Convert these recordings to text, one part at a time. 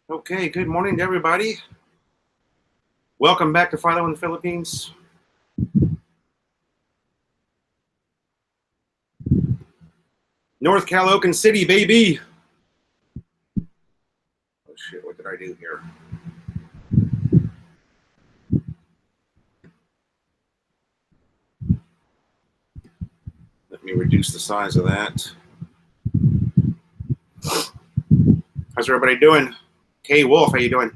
Okay, good morning to everybody. Welcome back to Philo in the Philippines. North Caloocan City, baby. Oh shit, what did I do here? Let me reduce the size of that. How's everybody doing? Kay Wolf, how you doing?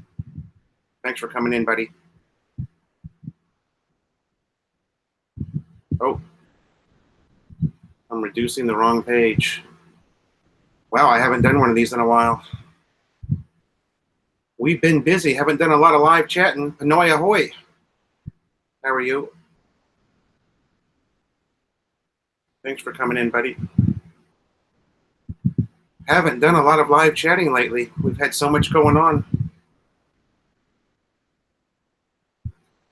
Thanks for coming in, buddy. Oh, I'm reducing the wrong page. Wow, I haven't done one of these in a while. We've been busy, haven't done a lot of live chatting. Pinoy ahoy. How are you? Thanks for coming in, buddy. Haven't done a lot of live chatting lately. We've had so much going on.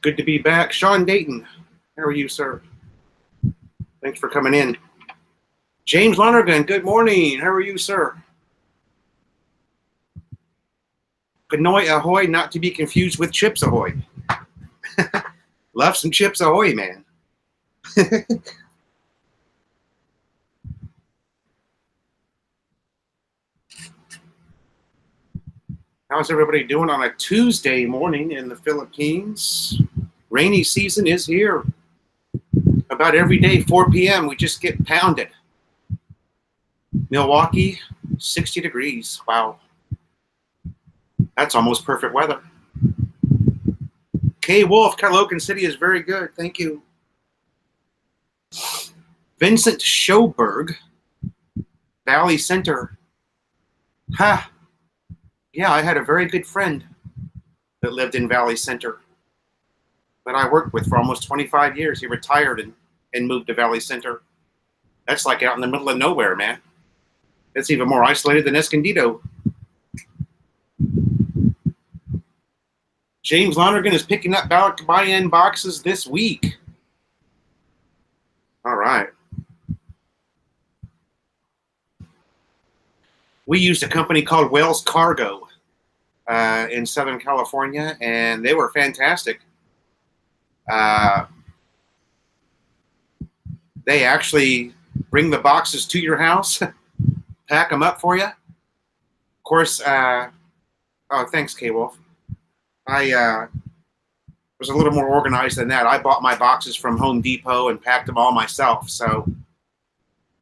Good to be back. Sean Dayton, how are you, sir? Thanks for coming in. James Lonergan, good morning. How are you, sir? Pinoy ahoy, not to be confused with Chips Ahoy. Love some Chips Ahoy, man. How's everybody doing on a Tuesday morning in the Philippines? Rainy season is here. About every day, 4 p.m., we just get pounded. Milwaukee, 60 degrees. Wow. That's almost perfect weather. Kay Wolf, Caloocan City is very good. Thank you. Vincent Schoberg, Valley Center. Ha! Yeah, I had a very good friend that lived in Valley Center that I worked with for almost 25 years. He retired and moved to Valley Center. That's like out in the middle of nowhere, man. It's even more isolated than Escondido. James Lonergan is picking up buy-in boxes this week. All right. We used a company called Wells Cargo in Southern California, and they were fantastic. They actually bring the boxes to your house, pack them up for you. Of course, oh, thanks, K-Wolf. I was a little more organized than that. I bought my boxes from Home Depot and packed them all myself. So,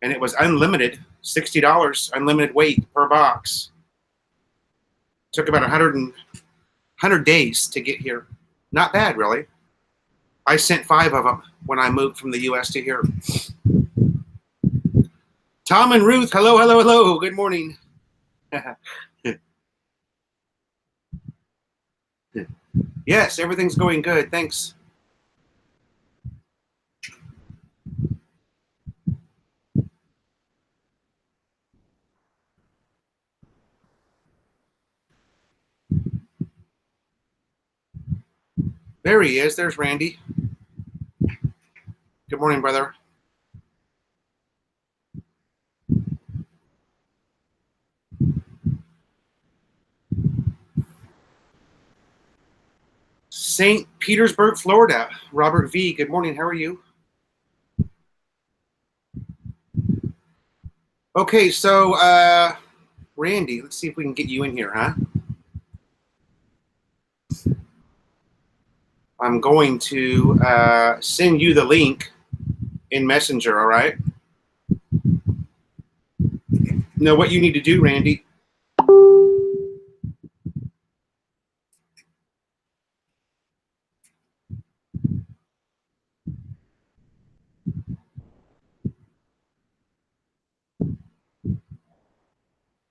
and it was unlimited, $60, unlimited weight per box. Took about 100 days to get here. Not bad, really. I sent 5 of them when I moved from the U.S. to here. Tom and Ruth, hello, hello, hello. Good morning. Yes, everything's going good. Thanks. There he is. There's Randy. Good morning, brother. St. Petersburg, Florida. Robert V. Good morning. How are you? Okay, so Randy, let's see if we can get you in here, huh? I'm going to send you the link in Messenger, all right? Now, what you need to do, Randy,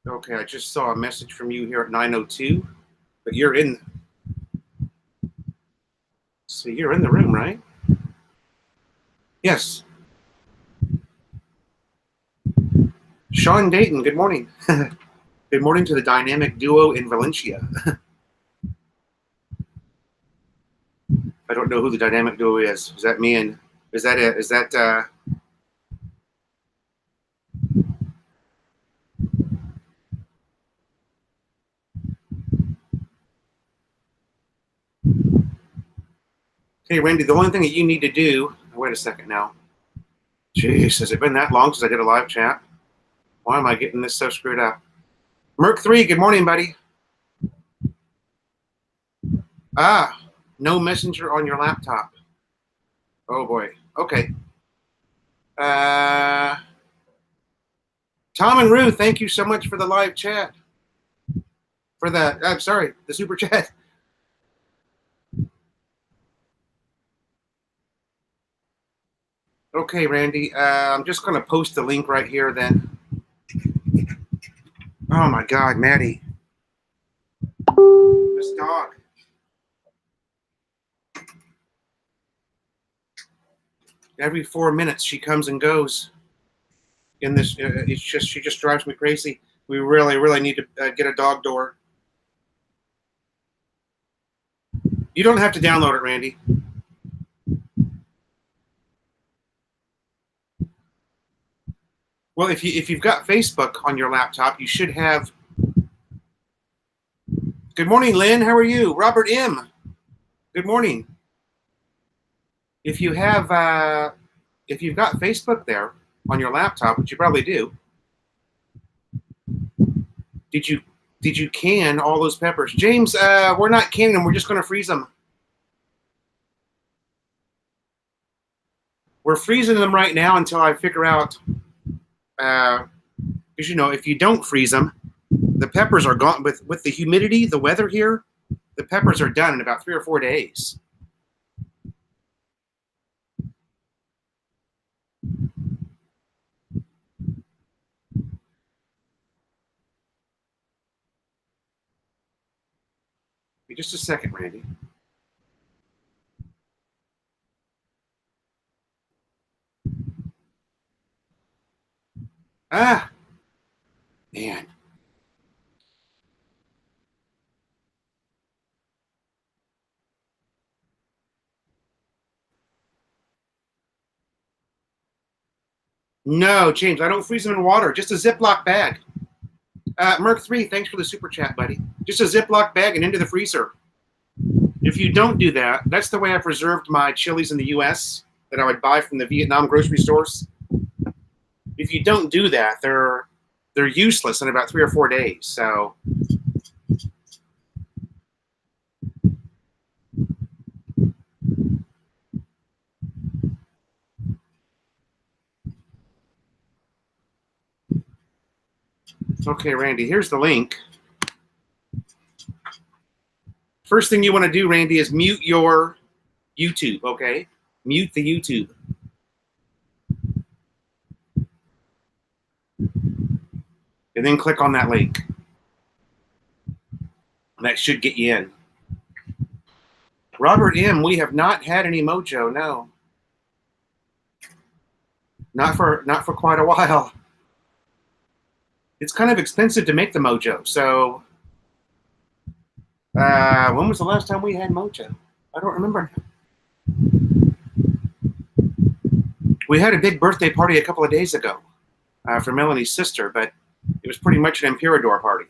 okay, I just saw a message from you here at 9:02, but you're in. So you're in the room, right? Yes. Sean Dayton, good morning. Good morning to the dynamic duo in Valencia. I don't know who the dynamic duo is. Is that me and is that it? Is that Okay, Randy, the only thing that you need to do, wait a second now. Jeez, has it been that long since I did a live chat? Why am I getting this so screwed up? Merc3, good morning, buddy. Ah, no messenger on your laptop. Oh boy. Okay. Tom and Ruth, thank you so much for the live chat. For the, I'm sorry, the super chat. Okay, Randy, I'm just going to post the link right here then. Oh my God, Maddie. This dog. Every 4 minutes she comes and goes. In this, it's just, she just drives me crazy. We really need to get a dog door. You don't have to download it, Randy. Well, if you've got Facebook on your laptop, you should have. Good morning, Lynn. How are you? Robert M. Good morning. If you have, if you've got Facebook there on your laptop, which you probably do, did you can all those peppers? James, we're not canning them. We're just going to freeze them. We're freezing them right now until I figure out, because you know, if you don't freeze them, the peppers are gone. With the humidity, the weather here, the peppers are done in about 3 or 4 days. Just a second, Randy. Ah, man. No, James, I don't freeze them in water. Just a Ziploc bag. Merc3, thanks for the super chat, buddy. Just a Ziploc bag and into the freezer. If you don't do that, that's the way I preserved my chilies in the U.S. that I would buy from the Vietnam grocery stores. If you don't do that, they're useless in about 3 or 4 days. So. Okay, Randy, here's the link. First thing you want to do, Randy, is mute your YouTube, okay? Mute the YouTube. And then click on that link. That should get you in. Robert M., we have not had any mojo, no. Not for quite a while. It's kind of expensive to make the mojo, so when was the last time we had mojo? I don't remember. We had a big birthday party a couple of days ago for Melanie's sister, but it was pretty much an Emperador party.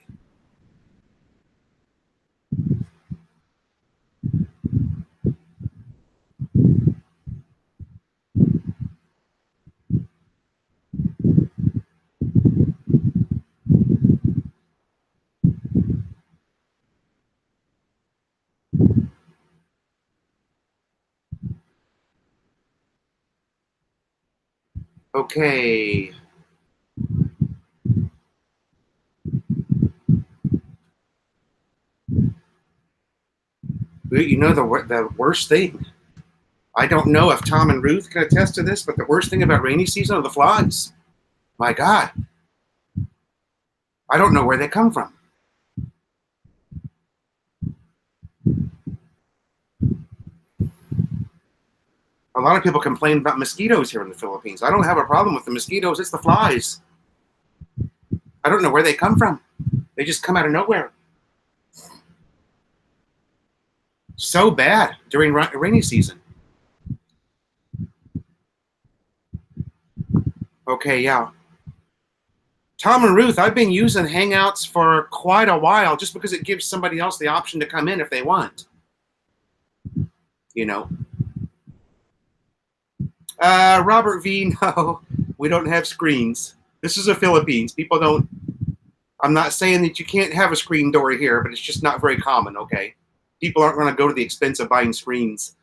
Okay. You know the worst thing? I don't know if Tom and Ruth can attest to this, but the worst thing about rainy season are the flies. My God. I don't know where they come from. A lot of people complain about mosquitoes here in the Philippines. I don't have a problem with the mosquitoes. It's the flies. I don't know where they come from. They just come out of nowhere. So bad during rainy season. Okay, yeah. Tom and Ruth, I've been using Hangouts for quite a while just because it gives somebody else the option to come in if they want. You know, Robert V, no, we don't have screens. This is the Philippines. People don't. I'm not saying that you can't have a screen door here, but it's just not very common, okay? People aren't going to go to the expense of buying screens.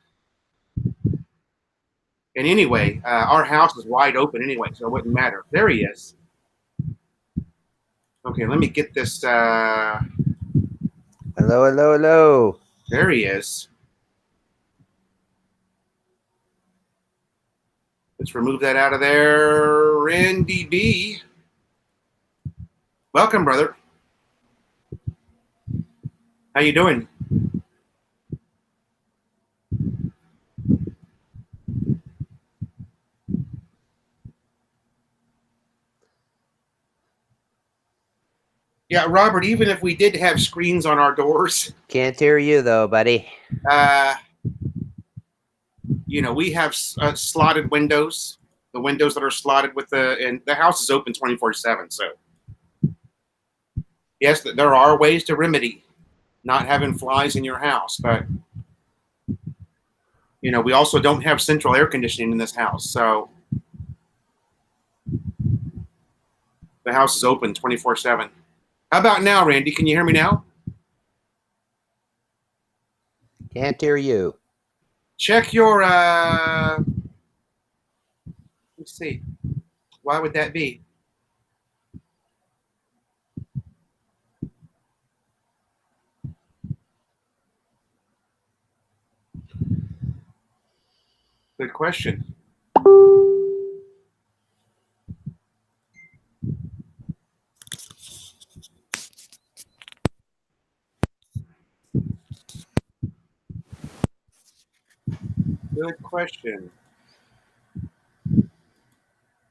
And anyway, our house is wide open anyway, so it wouldn't matter. There he is. Okay, let me get this. Hello, hello, hello. There he is. Let's remove that out of there. Randy B. Welcome, brother. How you doing? Yeah, Robert, even if we did have screens on our doors. Can't hear you, though, buddy. You know, we have slotted windows. The windows that are slotted with and the house is open 24/7. So, yes, there are ways to remedy not having flies in your house. But, you know, we also don't have central air conditioning in this house. So, the house is open 24/7. How about now, Randy? Can you hear me now? Can't hear you. Check your, let's see. Why would that be? Good question. Good question.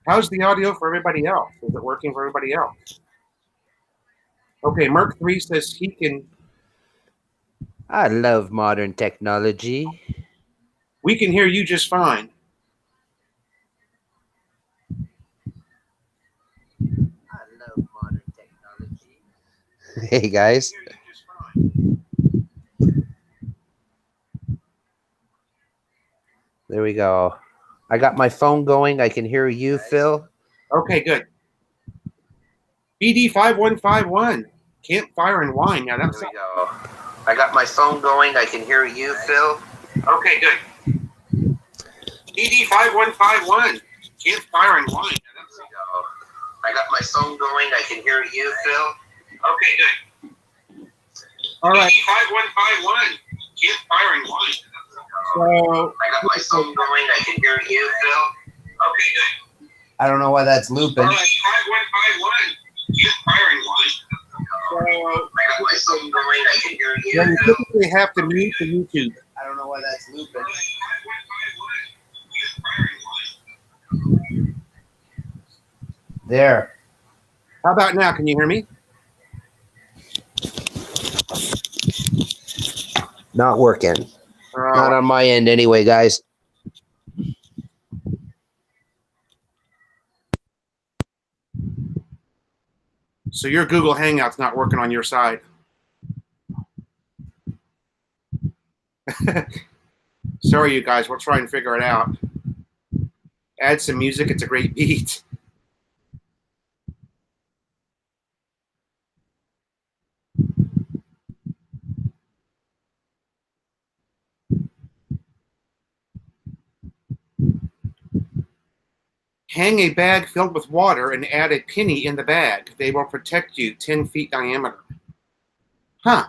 How's the audio for everybody else? Is it working for everybody else? Okay, Merc3 says he can. I love modern technology. We can hear you just fine. I love modern technology. Hey, guys. There we go. I got my phone going. I can hear you, Phil. Okay, good. BD5151. Campfire and wine. Now that's. There we go. I got my phone going. I can hear you, Phil. Okay, good. BD5151. Campfire and wine. Now that's. There we go. I got my phone going. I can hear you, Phil. Okay, good. All right. BD5151. Campfire and wine. So I got my phone going. I can hear you, Phil. Okay, good. I don't know why that's looping. All right. 5151. Campfire and wine. So I got my phone going. I can hear you, you Phil. typically have to mute the YouTube. I don't know why that's looping. There. How about now? Can you hear me? Not working. Not on my end anyway, guys. So your Google Hangout's not working on your side. Sorry, you guys. We'll try and figure it out. Add some music. It's a great beat. Hang a bag filled with water and add a penny in the bag. They will protect you 10 feet diameter. Huh.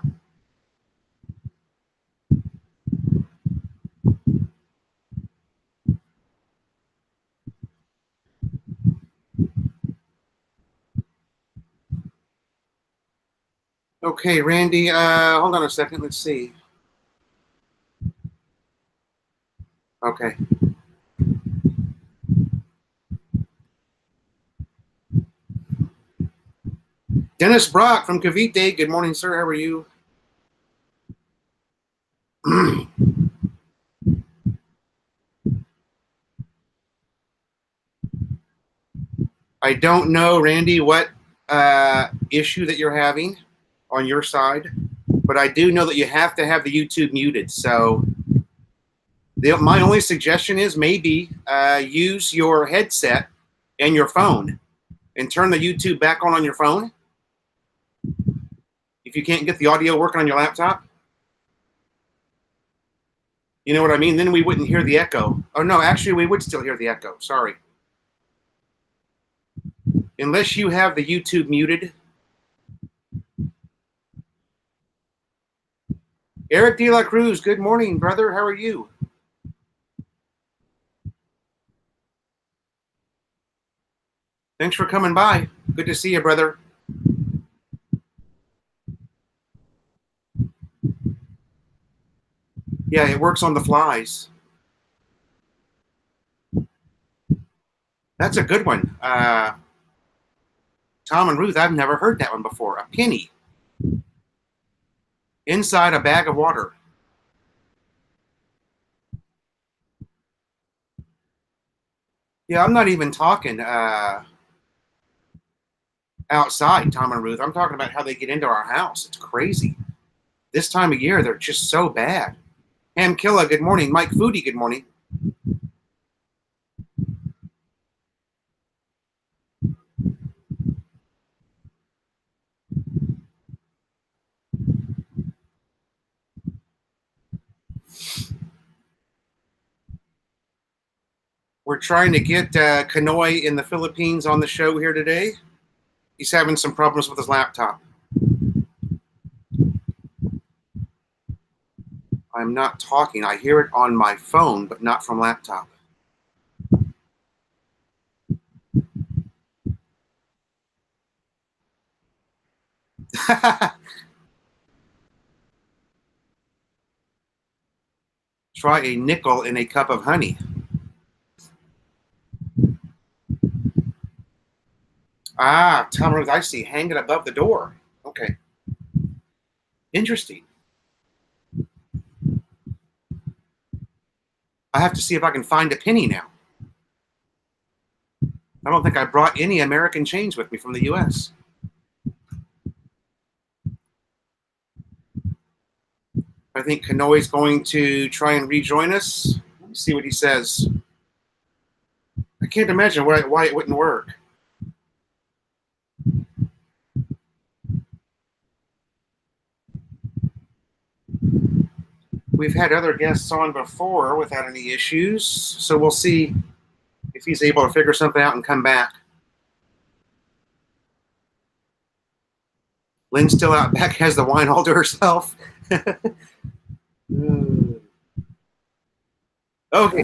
Okay, Randy, hold on a second. Let's see. Okay. Dennis Brock from Cavite. Good morning, sir. How are you? I don't know, Randy, what issue that you're having on your side, but I do know that you have to have the YouTube muted. So My only suggestion is maybe use your headset and your phone and turn the YouTube back on your phone. If you can't get the audio working on your laptop. You know what I mean? Then we wouldn't hear the echo. Oh, no, actually, we would still hear the echo. Sorry. Unless you have the YouTube muted. Eric De La Cruz, good morning, brother. How are you? Thanks for coming by. Good to see you, brother. Yeah, it works on the flies. That's a good one. Tom and Ruth, I've never heard that one before. A penny inside a bag of water. Yeah, I'm not even talking outside, Tom and Ruth. I'm talking about how they get into our house. It's crazy. This time of year, they're just so bad. Ham Killa, good morning. Mike Foodie, good morning. We're trying to get Canoy in the Philippines on the show here today. He's having some problems with his laptop. I'm not talking. I hear it on my phone, but not from laptop. Try a nickel in a cup of honey. Ah, Tom Ruth, I see. Hang it above the door. Okay. Interesting. I have to see if I can find a penny now. I don't think I brought any American change with me from the U.S. I think Kanoy's going to try and rejoin us. Let's see what he says. I can't imagine why it wouldn't work. We've had other guests on before without any issues, so we'll see if he's able to figure something out and come back. Lynn's still out back, has the wine all to herself. Okay.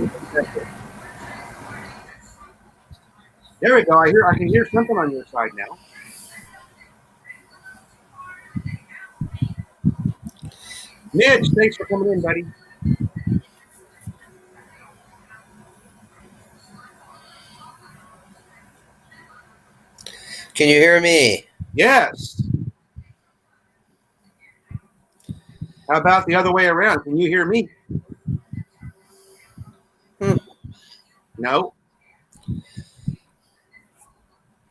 There we go. I can hear something on your side now. Mitch, thanks for coming in, buddy. Can you hear me? Yes. How about the other way around? Can you hear me? No.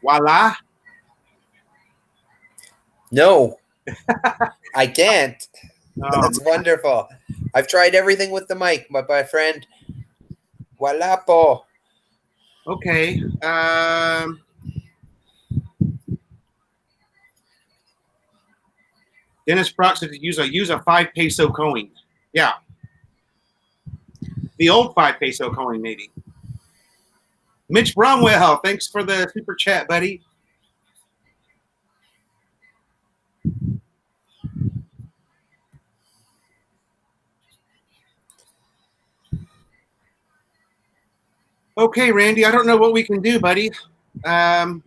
Voila. No. I can't. That's Um, wonderful. I've tried everything with the mic, but my friend, voila po. okay. Dennis Brock said to use a 5 peso coin. Yeah. The old 5 peso coin, maybe. Mitch Bromwell, thanks for the super chat, buddy. Okay, Randy, I don't know what we can do, buddy. Check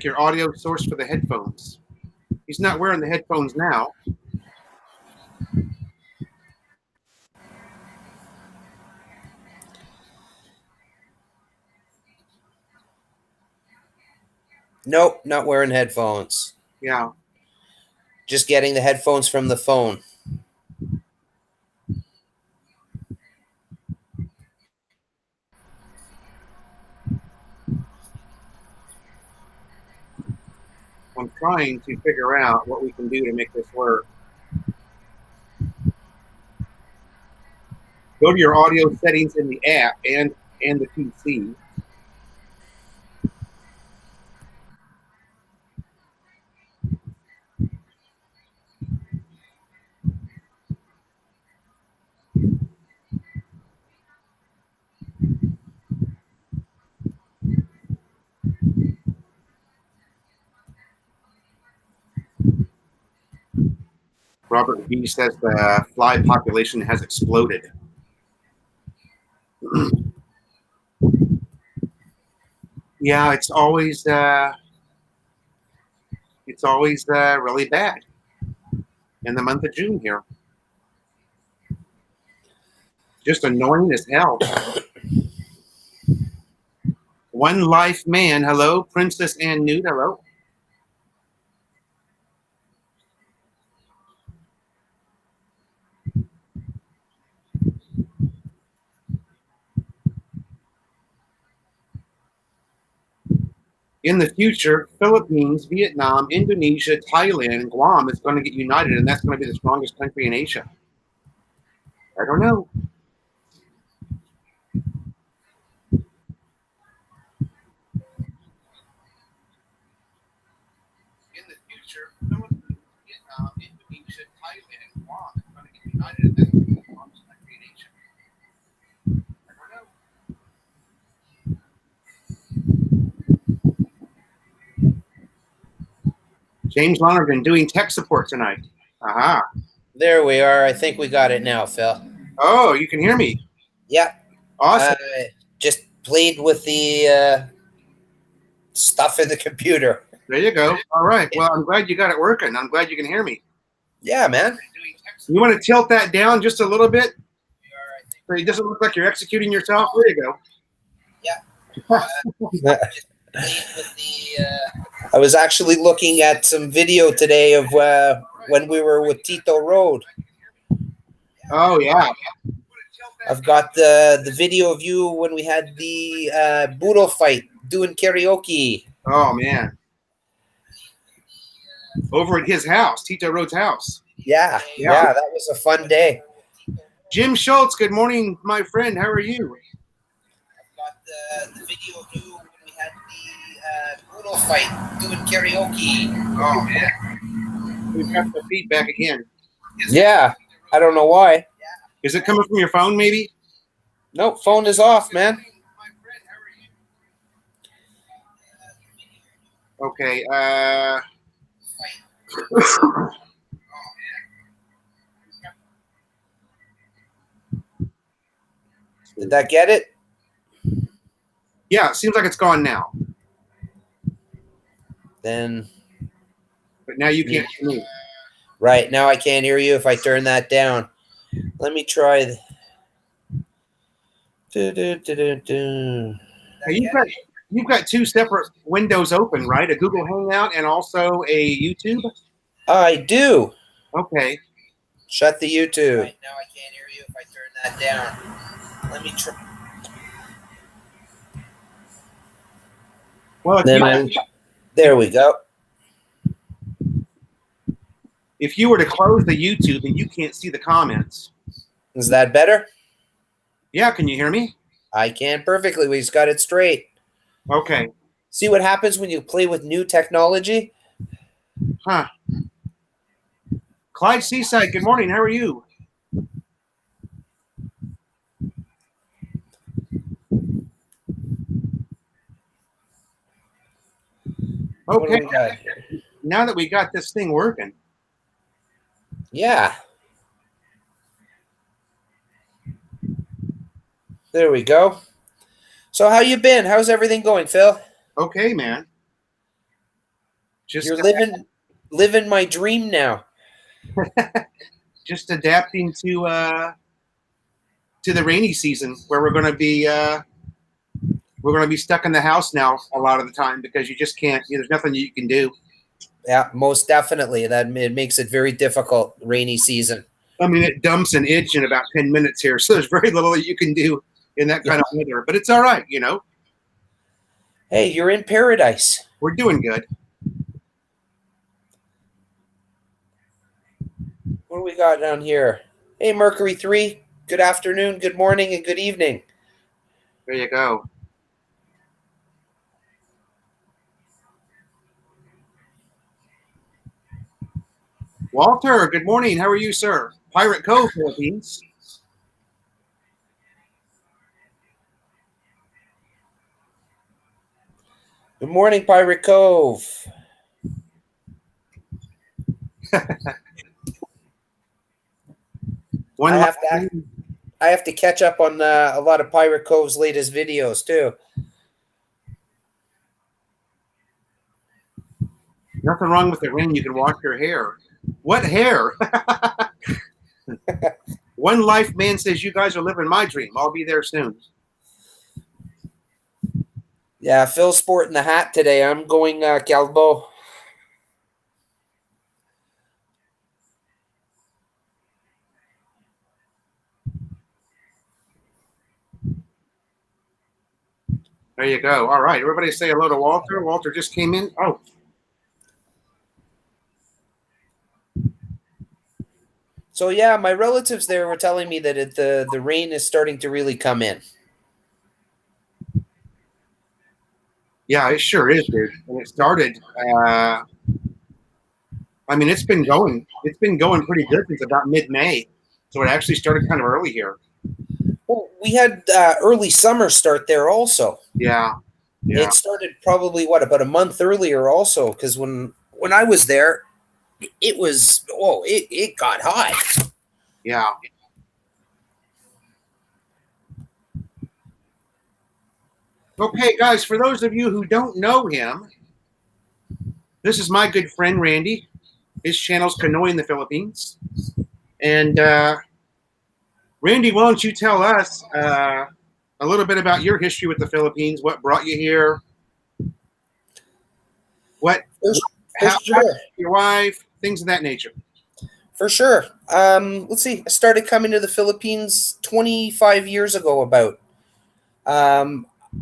your audio source for the headphones. He's not wearing the headphones now. Nope, not wearing headphones. Yeah. Just getting the headphones from the phone. I'm trying to figure out what we can do to make this work. Go to your audio settings in the app and the PC. Robert B says the fly population has exploded. Yeah, it's always really bad in the month of June here. Just annoying as hell. One Life Man, hello. Princess Ann Nude, hello. In the future, Philippines, Vietnam, Indonesia, Thailand, and Guam is going to get united, and that's going to be the strongest country in Asia. I don't know. In the future, Philippines, Vietnam, Indonesia, Thailand, and Guam is going to get united, and that's going to be the strongest country in Asia. I don't know. James Lonergan doing tech support tonight. Aha. There we are. I think we got it now, Phil. Oh, you can hear me. Yeah. Awesome. Just played with the stuff in the computer. There you go. All right. Well, I'm glad you got it working. I'm glad you can hear me. Yeah, man. You want to tilt that down just a little bit so it doesn't look like you're executing yourself? There you go. Yeah. I was actually looking at some video today of when we were with Tito Road. Oh, yeah. I've got the video of you when we had the Boodle fight doing karaoke. Oh, man. Over at his house, Tito Road's house. Yeah, that was a fun day. Jim Schultz, good morning, my friend. How are you? I've got the video of you when we had the Boodle fight doing karaoke. Oh, man. We've got the feedback again. Yeah, I don't know why. Is it coming from your phone, maybe? Nope, phone is off, man. Okay. Did that get it? Yeah, it seems like it's gone now. Then. But now you can't hear me. Right, now I can't hear you if I turn that down. Let me try. Now you've got two separate windows open, right? A Google Hangout and also a YouTube? I do. Okay. Shut the YouTube. Right, now I can't hear you if I turn that down. Let me try. Well, there we go. If you were to close the YouTube, then you can't see the comments. Is that better? Yeah, can you hear me? I can perfectly. We just got it straight. Okay. See what happens when you play with new technology? Huh. Clyde Seaside, good morning. How are you? Okay. Now that we got this thing working. Yeah. There we go. So how you been? How's everything going, Phil? Okay, man. You're living my dream now. Just adapting to the rainy season where we're going to be stuck in the house now a lot of the time because you just can't. There's nothing you can do. Yeah, most definitely. It makes it very difficult. Rainy season. I mean, it dumps an inch in about 10 minutes here, so there's very little that you can do in that kind of weather. But it's all right, Hey, you're in paradise. We're doing good. What do we got down here? Hey, Mercury 3, good afternoon, good morning, and good evening. There you go. Walter, good morning. How are you, sir? Pirate Cove, Philippines. Good morning, Pirate Cove. I have to catch up on a lot of Pirate Cove's latest videos too. Nothing wrong with it, Ren. You can wash your hair. What hair? One Life Man says you guys are living my dream. I'll be there soon. Yeah, Phil's sporting the hat today. I'm going Calbo. There you go. All right. Everybody say hello to Walter. Walter just came in. Oh. So yeah, my relatives there were telling me that the rain is starting to really come in. Yeah, it sure is, dude. And it started. I mean, it's been going pretty good since about mid-May. So it actually started kind of early here. Well, we had early summer start there also. Yeah. It started probably about a month earlier also, because when I was there, it was it got hot. Yeah. Okay, guys, for those of you who don't know him, this is my good friend Randy. His channel's Canoy in the Philippines. And Randy, why don't you tell us a little bit about your history with the Philippines? What brought you here? How your wife, things of that nature. For sure. Let's see. I started coming to the Philippines 25 years ago about.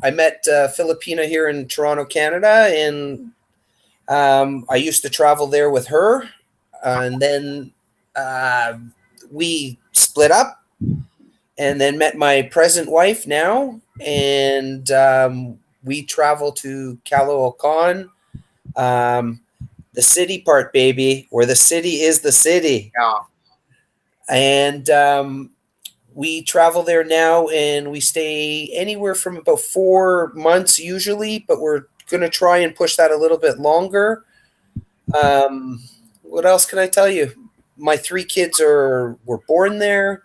I met Filipina here in Toronto, Canada, and I used to travel there with her. And then we split up and then met my present wife now. And we travel to Caloocan, the city part, baby, where the city is the city. Yeah. And we travel there now, and we stay anywhere from about 4 months usually, but we're going to try and push that a little bit longer. What else can I tell you? My 3 kids were born there.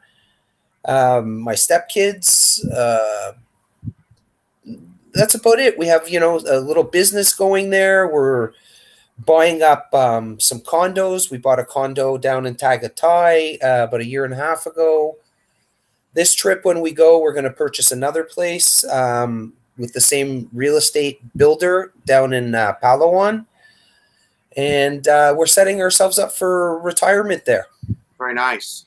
My stepkids, that's about it. We have, a little business going there. We're buying up some condos. We bought a condo down in Tagaytay about a year and a half ago. This trip, when we go, we're going to purchase another place with the same real estate builder down in Palawan. And we're setting ourselves up for retirement there. Very nice.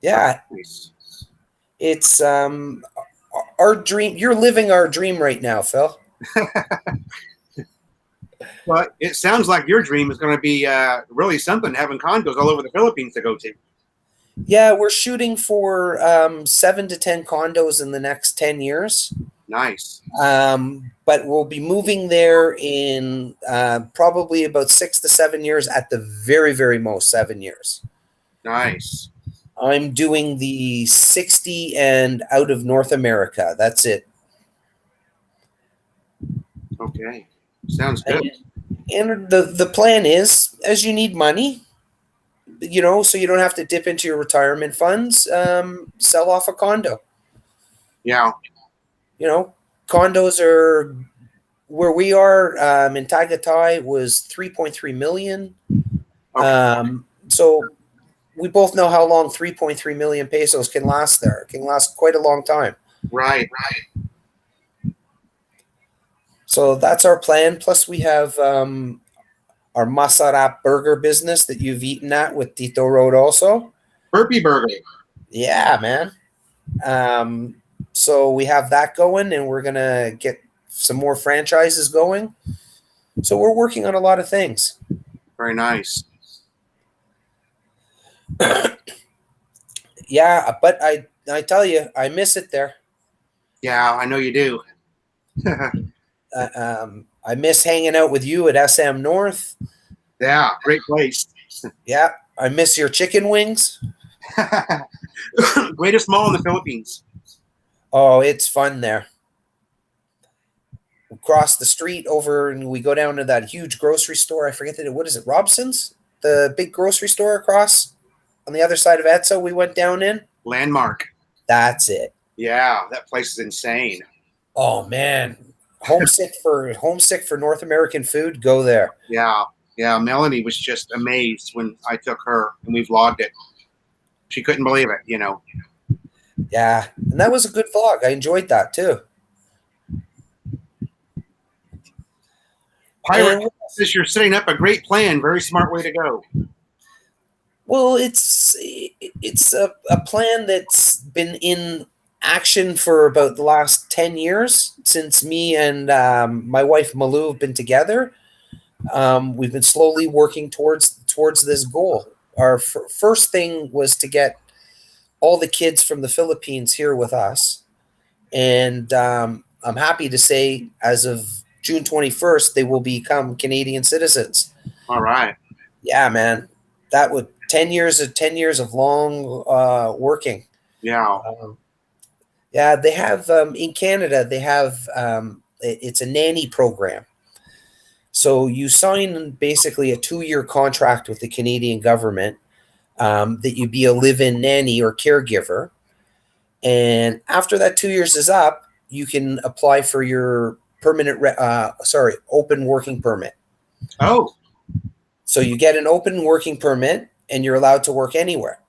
Yeah. Nice. It's our dream. You're living our dream right now, Phil. Well, it sounds like your dream is going to be really something, having condos all over the Philippines to go to. Yeah, we're shooting for 7 to 10 condos in the next 10 years. Nice. But we'll be moving there in probably about 6 to 7 years, at the very, very most 7 years. Nice. I'm doing the 60 and out of North America. That's it. Okay. Sounds good. And the plan is, as you need money, so you don't have to dip into your retirement funds, sell off a condo. Yeah. Condos are where we are in Tagaytay was 3.3 million. Okay. So we both know how long 3.3 million pesos can last there. It can last quite a long time. Right. So that's our plan. Plus we have our Masarap burger business that you've eaten at with Tito Road also. Burpee Burger. Yeah, man. So we have that going, and we're going to get some more franchises going. So we're working on a lot of things. Very nice. Yeah, but I tell you, I miss it there. Yeah, I know you do. I miss hanging out with you at SM North. Yeah, great place. Yeah, I miss your chicken wings. Greatest mall in the Philippines. Oh, it's fun there. We cross the street over and we go down to that huge grocery store. I forget what is it, Robson's? The big grocery store across on the other side of Etso we went down in. Landmark. That's it. Yeah, that place is insane. Oh man. Homesick for North American food, go there. Yeah, yeah. Melanie was just amazed when I took her and we vlogged it. She couldn't believe it, you know. Yeah. And that was a good vlog. I enjoyed that too. Pirate says you're setting up a great plan. Very smart way to go. Well, it's a plan that's been in action for about the last 10 years since me and my wife Malou have been together. We've been slowly working towards this goal. Our first thing was to get all the kids from the Philippines here with us. And I'm happy to say as of June 21st, they will become Canadian citizens. All right. Yeah, man. That would 10 years of long working. Yeah. Yeah, they have in Canada, they have it's a nanny program. So you sign basically a 2-year contract with the Canadian government that you be a live-in nanny or caregiver. And after that 2 years is up, you can apply for your open working permit. Oh. So you get an open working permit and you're allowed to work anywhere,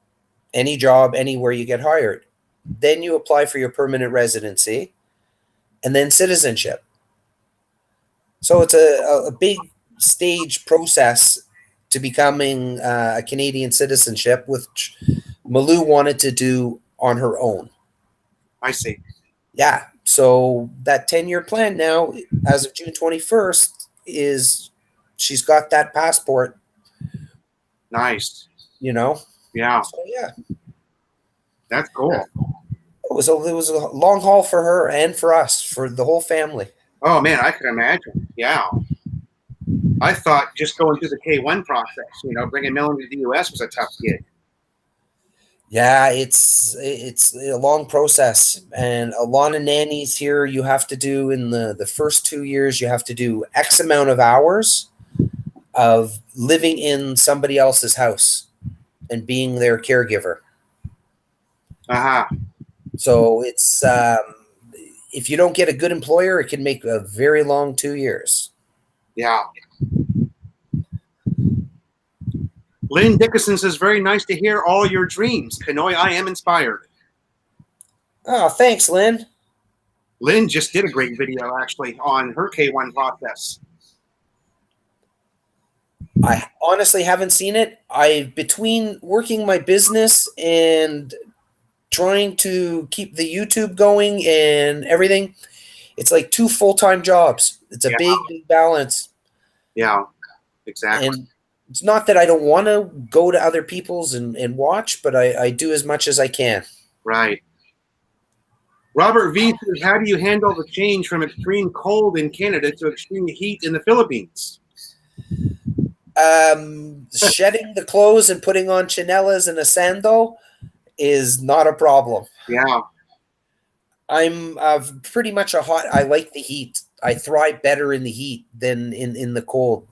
any job, anywhere you get hired. Then you apply for your permanent residency and then citizenship. So it's a big stage process to becoming a Canadian citizenship, which Malou wanted to do on her own. I see. Yeah. So that 10-year plan now, as of June 21st, is she's got that passport. Nice. You know? Yeah. So, yeah. That's cool. It was a long haul for her and for us, for the whole family. Oh man, I can imagine. Yeah. I thought just going through the K1 process, you know, bringing Melanie to the U.S. was a tough gig. Yeah, it's a long process, and a lot of nannies here. You have to do in the first 2 years. You have to do X amount of hours of living in somebody else's house and being their caregiver. Uh-huh. So it's if you don't get a good employer, it can make a very long 2 years. Yeah. Lynn Dickinson says, very nice to hear all your dreams. Canoy, I am inspired. Oh, thanks, Lynn. Lynn just did a great video, actually, on her K1 process. I honestly haven't seen it. Between working my business and trying to keep the YouTube going and everything, it's like 2 full-time jobs. It's a big balance. Yeah, exactly. And it's not that I don't want to go to other people's and watch, but I do as much as I can. Right. Robert V says, how do you handle the change from extreme cold in Canada to extreme heat in the Philippines? Shedding the clothes and putting on chinelas and a sando is not a problem. Yeah. I'm pretty much I like the heat. I thrive better in the heat than in the cold.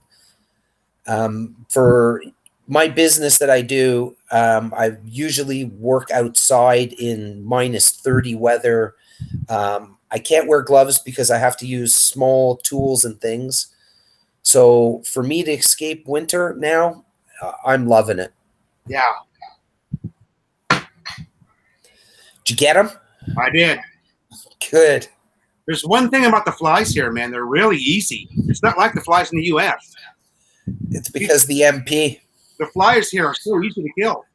For my business that I do, I usually work outside in -30 weather. I can't wear gloves because I have to use small tools and things. So for me to escape winter now, I'm loving it. Yeah. Did you get them? I did. Good. There's one thing about the flies here, man. They're really easy. It's not like the flies in the U.S. It's because the MP. The flies here are so easy to kill.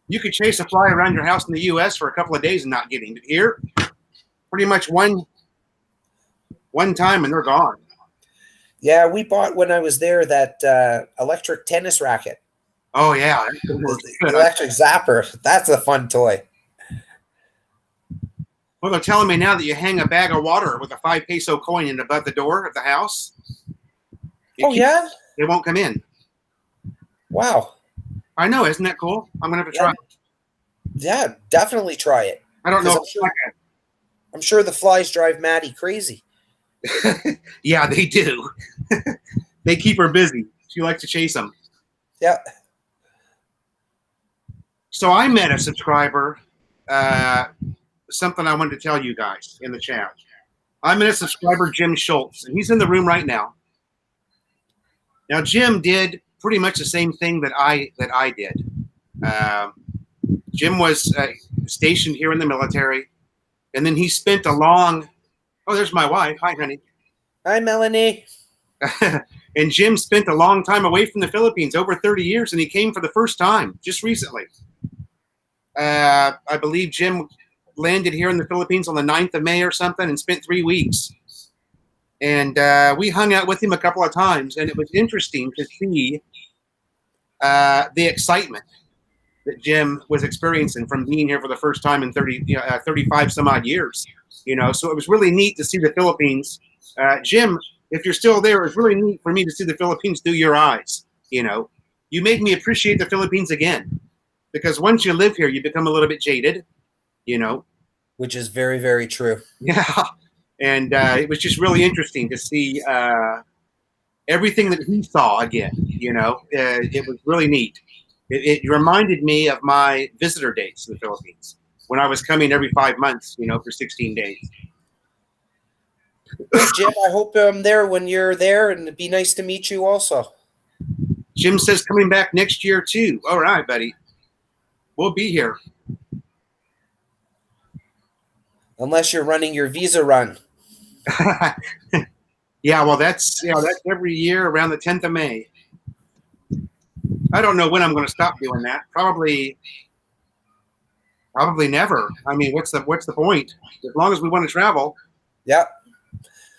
You could chase a fly around your house in the U.S. for a couple of days and not get him. But here, pretty much one time and they're gone. Yeah, we bought when I was there that electric tennis racket. Oh yeah, The electric zapper. That's a fun toy. Well, they're telling me now that you hang a bag of water with a 5 peso coin in above the door of the house. Yeah? They won't come in. Wow. I know, isn't that cool? I'm gonna have to try. Yeah, definitely try it. I don't know. I'm sure the flies drive Maddie crazy. Yeah, they do. They keep her busy. She likes to chase them. Yeah. So I met a subscriber. Something I wanted to tell you guys in the chat. I met a subscriber, Jim Schultz, and he's in the room right now. Now, Jim did pretty much the same thing that I did. Jim was stationed here in the military, and then he spent a long. Oh, there's my wife. Hi, honey. Hi, Melanie. And Jim spent a long time away from the Philippines, over 30 years, and he came for the first time just recently. I believe Jim landed here in the Philippines on the 9th of May or something and spent 3 weeks. And we hung out with him a couple of times, and it was interesting to see the excitement that Jim was experiencing from being here for the first time in 35 some odd years. So it was really neat to see the Philippines. Jim, if you're still there, it was really neat for me to see the Philippines through your eyes. You made me appreciate the Philippines again, because once you live here, you become a little bit jaded, Which is very, very true. Yeah. And it was just really interesting to see everything that he saw again. It was really neat. It reminded me of my visitor dates in the Philippines when I was coming every 5 months, for 16 days. Hey, Jim, I hope I'm there when you're there, and it'd be nice to meet you also. Jim says coming back next year too. All right, buddy. We'll be here. Unless you're running your visa run. Yeah, well, that's every year around the 10th of May. I don't know when I'm going to stop doing that. Probably never. I mean, what's the point? As long as we want to travel. Yeah.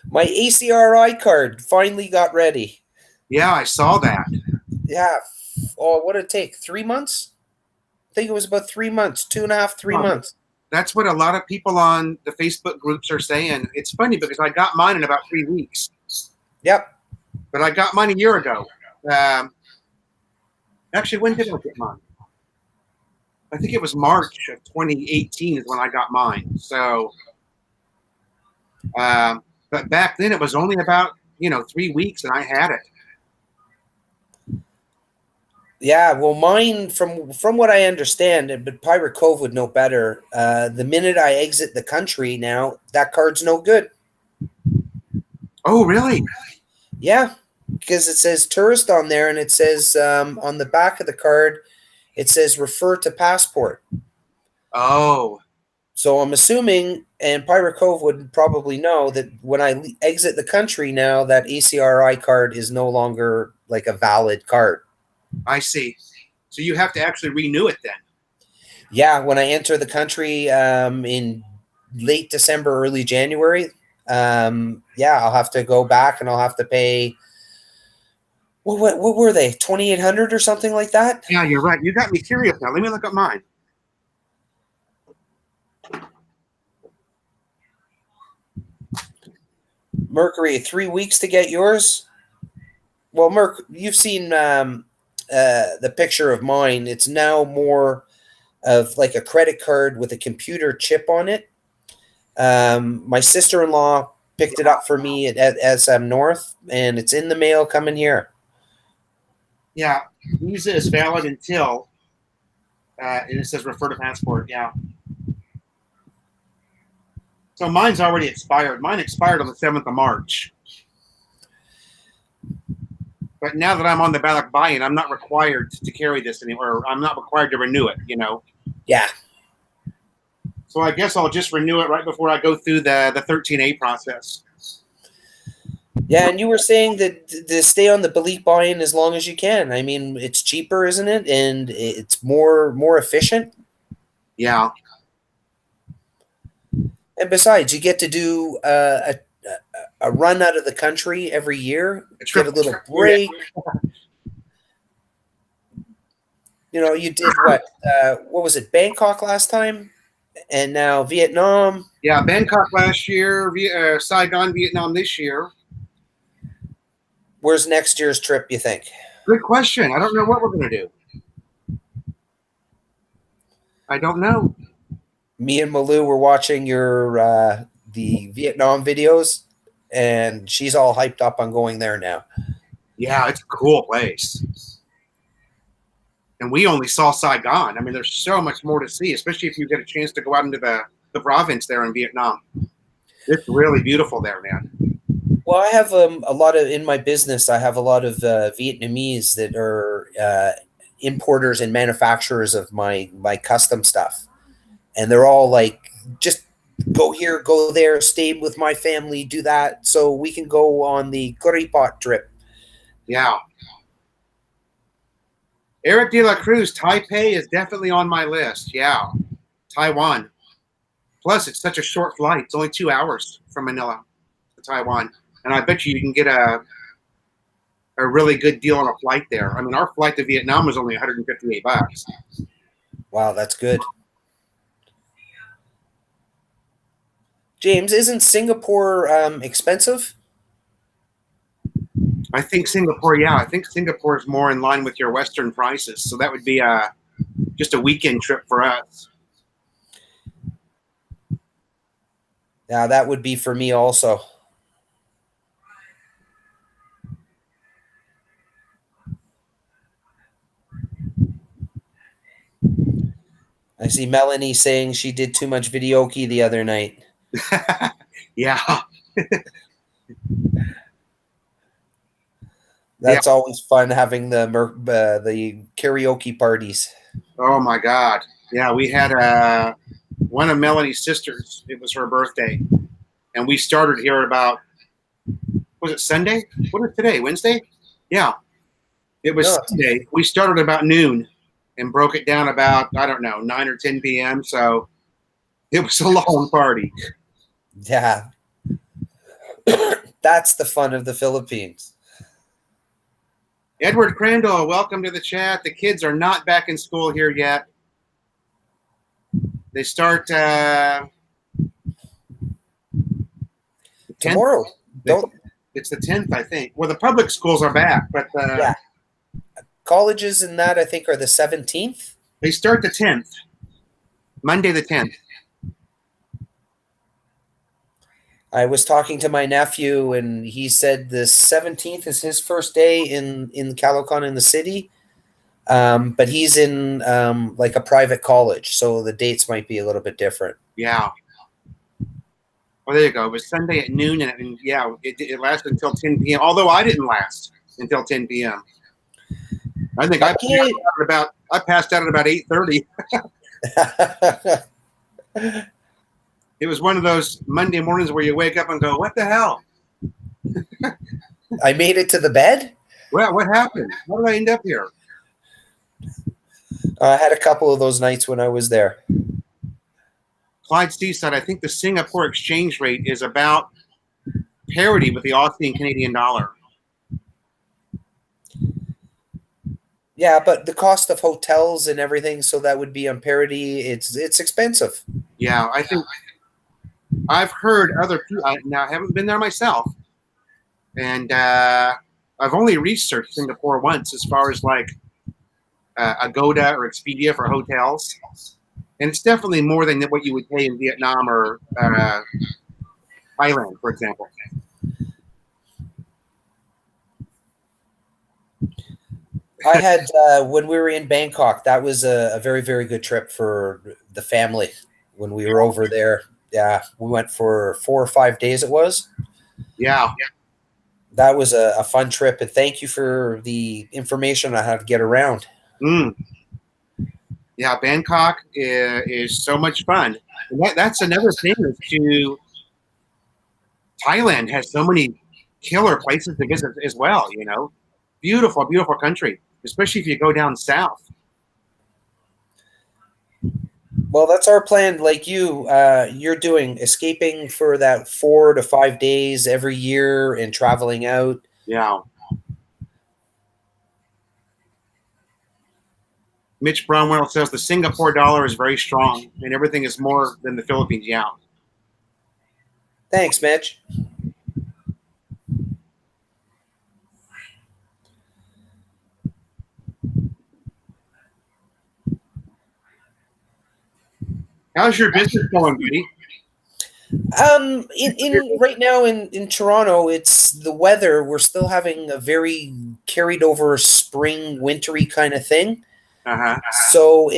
My ACRI card finally got ready. Yeah, I saw that. Yeah. Oh, what did it take? 3 months? I think it was about 3 months, 2.5, 3 months. That's what a lot of people on the Facebook groups are saying. It's funny because I got mine in about 3 weeks. Yep. But I got mine a year ago. Actually, when did I get mine? I think it was March of 2018 is when I got mine. So, but back then it was only about 3 weeks, and I had it. Yeah, well, mine, from what I understand, but Pirate Cove would know better. The minute I exit the country now, that card's no good. Oh, really? Yeah, because it says tourist on there, and it says on the back of the card, it says refer to passport. Oh. So I'm assuming, and Pirate Cove would probably know, that when I exit the country now, that ACRI card is no longer like a valid card. I see. So you have to actually renew it then. Yeah, when I enter the country in late December, early January, I'll have to go back and I'll have to pay. What were they? 2,800 or something like that? Yeah, you're right. You got me curious now. Let me look up mine. Mercury, 3 weeks to get yours. Well, Merc, you've seen the picture of mine. It's now more of like a credit card with a computer chip on it. My sister-in-law picked it up for me at SM North, and it's in the mail coming here. Yeah, visa is valid until, and it says refer to passport. Yeah. So mine's already expired. Mine expired on the 7th of March. But now that I'm on the ballot buy-in, I'm not required to carry this anymore. I'm not required to renew it, Yeah. So I guess I'll just renew it right before I go through the 13A process. Yeah, and you were saying that to stay on the Belite buy-in as long as you can. I mean, it's cheaper, isn't it? And it's more efficient. Yeah. And besides, you get to do a run out of the country every year. Get a little break. You did what? What was it? Bangkok last time, and now Vietnam. Yeah, Bangkok last year, Saigon, Vietnam this year. Where's next year's trip, you think? Good question. I don't know what we're going to do. I don't know. Me and Malou were watching your the Vietnam videos, and she's all hyped up on going there now. Yeah, it's a cool place. And we only saw Saigon. I mean, there's so much more to see, especially if you get a chance to go out into the province there in Vietnam. It's really beautiful there, man. Well, I have a lot of, in my business, I have a lot of Vietnamese that are importers and manufacturers of my custom stuff. And they're all like, just go here, go there, stay with my family, do that, so we can go on the curry pot trip. Yeah. Eric De La Cruz, Taipei is definitely on my list. Yeah. Taiwan. Plus, it's such a short flight. It's only 2 hours from Manila to Taiwan. And I bet you can get a really good deal on a flight there. I mean, our flight to Vietnam was only $158. Wow, that's good. James, isn't Singapore expensive? I think Singapore, yeah. I think Singapore is more in line with your Western prices. So that would be just a weekend trip for us. Yeah, that would be for me also. I see Melanie saying she did too much videoke the other night. Yeah. That's always fun, having the karaoke parties. Oh my God. Yeah, we had one of Melanie's sisters. It was her birthday, and we started here about, was it Sunday? What is today? Wednesday? Yeah, it was Sunday. We started about noon and broke it down about, I don't know, 9 or 10 p.m. So it was a long party. Yeah. That's the fun of the Philippines. Edward Crandall, welcome to the chat. The kids are not back in school here yet. They start tomorrow. It's the 10th, I think. Well, the public schools are back, but yeah, colleges and that, I think, are the 17th. They start the 10th, Monday the 10th. I was talking to my nephew, and he said the 17th is his first day in Caloocan in the city, but he's in like a private college, so the dates might be a little bit different. Yeah. Well, there you go. It was Sunday at noon, and yeah, it lasted until 10 p.m., although I didn't last until 10 p.m. I think I passed out at about 8:30. It was one of those Monday mornings where you wake up and go, what the hell? I made it to the bed? Well, what happened? How did I end up here? I had a couple of those nights when I was there. Clyde Seaside, I think the Singapore exchange rate is about parity with the Aussie and Canadian dollar. Yeah, but the cost of hotels and everything, so that would be on parity. It's expensive. Yeah, I think I've heard other people. Now, I haven't been there myself, and I've only researched Singapore once as far as like Agoda or Expedia for hotels, and it's definitely more than what you would pay in Vietnam or Thailand, for example. I had, when we were in Bangkok, that was a very, very good trip for the family when we were over there. Yeah, we went for 4 or 5 days it was. Yeah. That was a fun trip, and thank you for the information on how to get around. Yeah, Bangkok is so much fun. That's another thing too. Thailand has so many killer places to visit as well, you know. Beautiful, beautiful country, especially if you go down south. Well, that's our plan. Like you're doing, escaping for that 4 to 5 days every year and traveling out. Yeah. Mitch Bromwell says the Singapore dollar is very strong and everything is more than the Philippines. Yeah. Thanks, Mitch. How's your business going, buddy? In right now in Toronto, it's the weather. We're still having a very carried over spring, wintry kind of thing. Uh-huh. So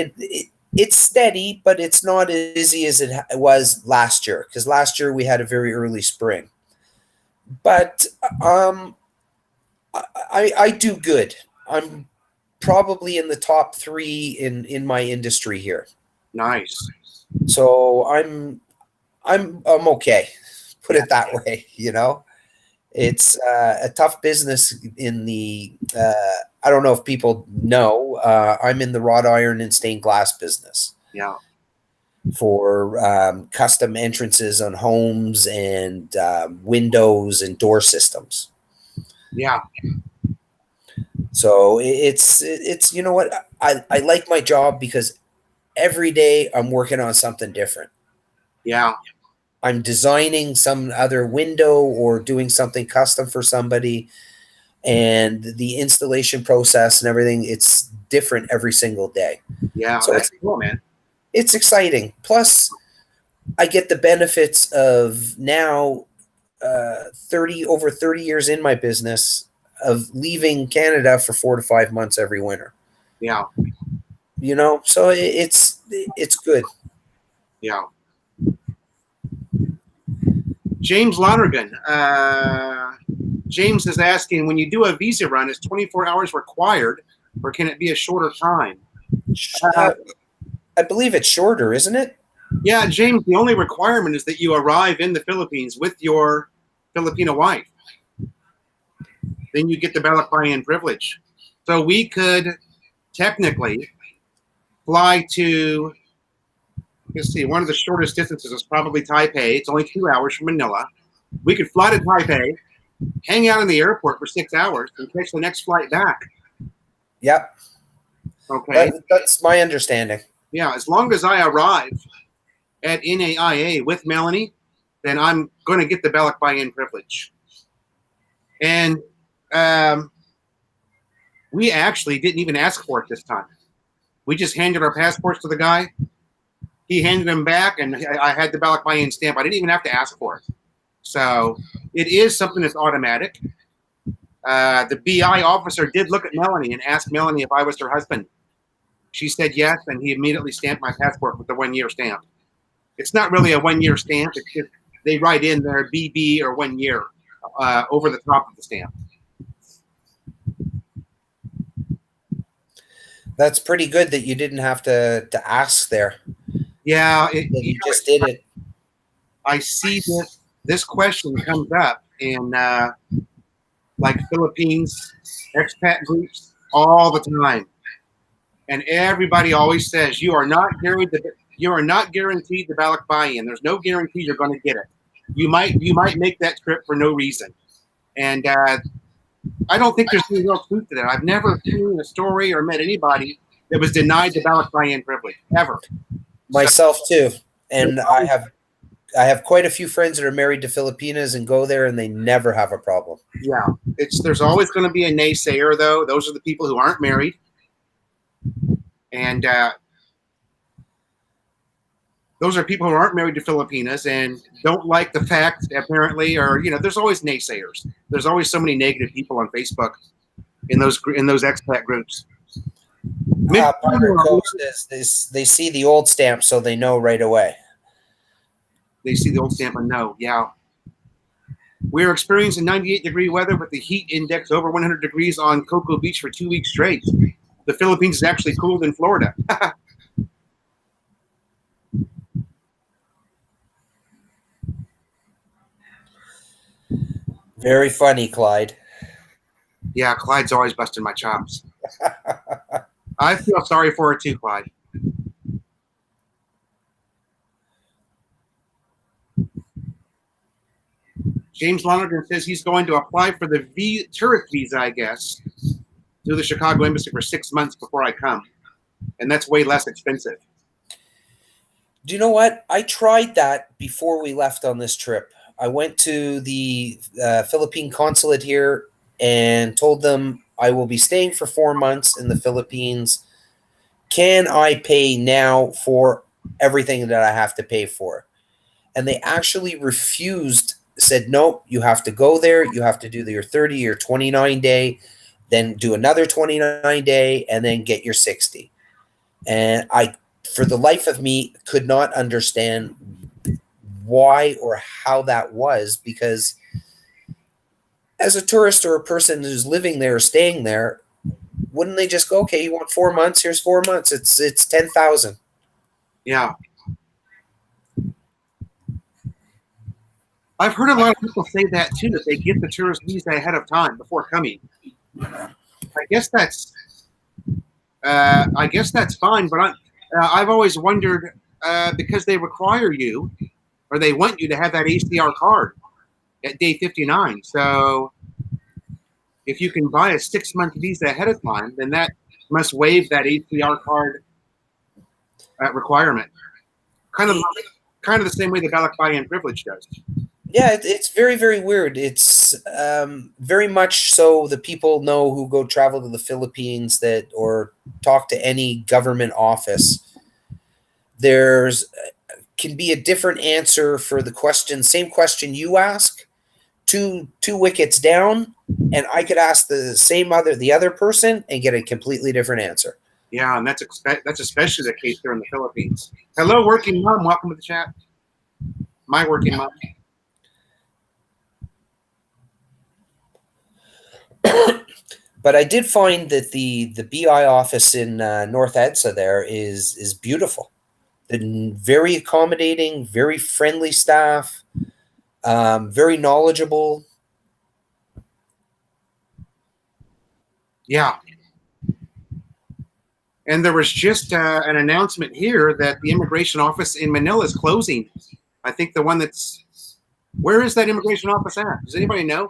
it's steady, but it's not as busy as it was last year, because last year we had a very early spring. But I do good. I'm probably in the top 3 in my industry here. Nice. So I'm okay. Put it that way, you know. It's a tough business in the I don't know if people know, I'm in the wrought iron and stained glass business. Yeah. For custom entrances on homes and windows and door systems. Yeah. So it's you know what, I like my job because every day I'm working on something different. Yeah. I'm designing some other window or doing something custom for somebody, and the installation process and everything, it's different every single day. Yeah. So That's cool, man. it's exciting. Plus, I get the benefits of now 30 years in my business of leaving Canada for 4 to 5 months every winter. Yeah. You know, so it's good. Yeah. James Lonergan. James is asking, when you do a visa run, is 24 hours required, or can it be a shorter time? I believe it's shorter, isn't it? Yeah, James, the only requirement is that you arrive in the Philippines with your Filipino wife. Then you get the ballot buy-in privilege. So we could technically fly to, let's see, one of the shortest distances is probably Taipei. It's only 2 hours from Manila. We could fly to Taipei, hang out in the airport for 6 hours, and catch the next flight back. Yep. Okay. That's my understanding. Yeah, as long as I arrive at NAIA with Melanie, then I'm going to get the ballot buy-in privilege. And we actually didn't even ask for it this time. We just handed our passports to the guy. He handed them back, and I had the ballot buy-in stamp. I didn't even have to ask for it. So it is something that's automatic. The BI officer did look at Melanie and asked Melanie if I was her husband. She said yes, and he immediately stamped my passport with the 1-year stamp. It's not really a 1-year stamp. It's just they write in their BB or 1 year over the top of the stamp. That's pretty good that you didn't have to ask there. Yeah, You just did it. I see this question comes up in like Philippines expat groups all the time, and everybody always says you are not guaranteed the ballot buy-in. There's no guarantee you're going to get it. You might make that trip for no reason, and I don't think there's any real truth to that. I've never seen a story or met anybody that was denied the ballot buy-in privilege ever. Myself too, and I have quite a few friends that are married to Filipinas and go there, and they never have a problem. Yeah, there's always going to be a naysayer, though. Those are the people who aren't married, and those are people who aren't married to Filipinas and don't like the fact, apparently, or there's always naysayers. There's always so many negative people on Facebook in those expat groups. Pirate Coast is they see the old stamp, so they know right away. They see the old stamp and know, yeah. We're experiencing 98-degree weather with the heat index over 100 degrees on Cocoa Beach for 2 weeks straight. The Philippines is actually cooler than Florida. Very funny, Clyde. Yeah, Clyde's always busting my chops. I feel sorry for her too, Clyde. James Lonergan says he's going to apply for the tourist visa, I guess, through the Chicago Embassy for 6 months before I come. and that's way less expensive. Do you know what? I tried that before we left on this trip. I went to the Philippine consulate here and told them I will be staying for 4 months in the Philippines. Can I pay now for everything that I have to pay for? And they actually refused, said, no, you have to go there. You have to do your 30 or 29 day, then do another 29 day, and then get your 60. And I, for the life of me, could not understand why or how that was, because as a tourist or a person who's living there or staying there, wouldn't they just go, okay, you want 4 months? Here's 4 months. It's 10,000. Yeah. I've heard a lot of people say that too, that they get the tourist visa ahead of time before coming. I guess that's fine, but I've always wondered because they require you, or they want you to have that ACR card at day 59. So if you can buy a 6-month visa ahead of time, then that must waive that ACR card requirement. Kind of the same way the Balikbayan privilege does. Yeah, it's very, very weird. It's very much so the people know who go travel to the Philippines that or talk to any government office. There's can be a different answer for the question, same question you ask, two wickets down, and I could ask the other person and get a completely different answer. Yeah, and that's especially the case here in the Philippines. Hello, working mom. Welcome to the chat. My working mom. But I did find that the BI office in North EDSA there is beautiful. Very accommodating, very friendly staff, very knowledgeable. Yeah. And there was just an announcement here that the immigration office in Manila is closing. I think the one that's... Where is that immigration office at? Does anybody know?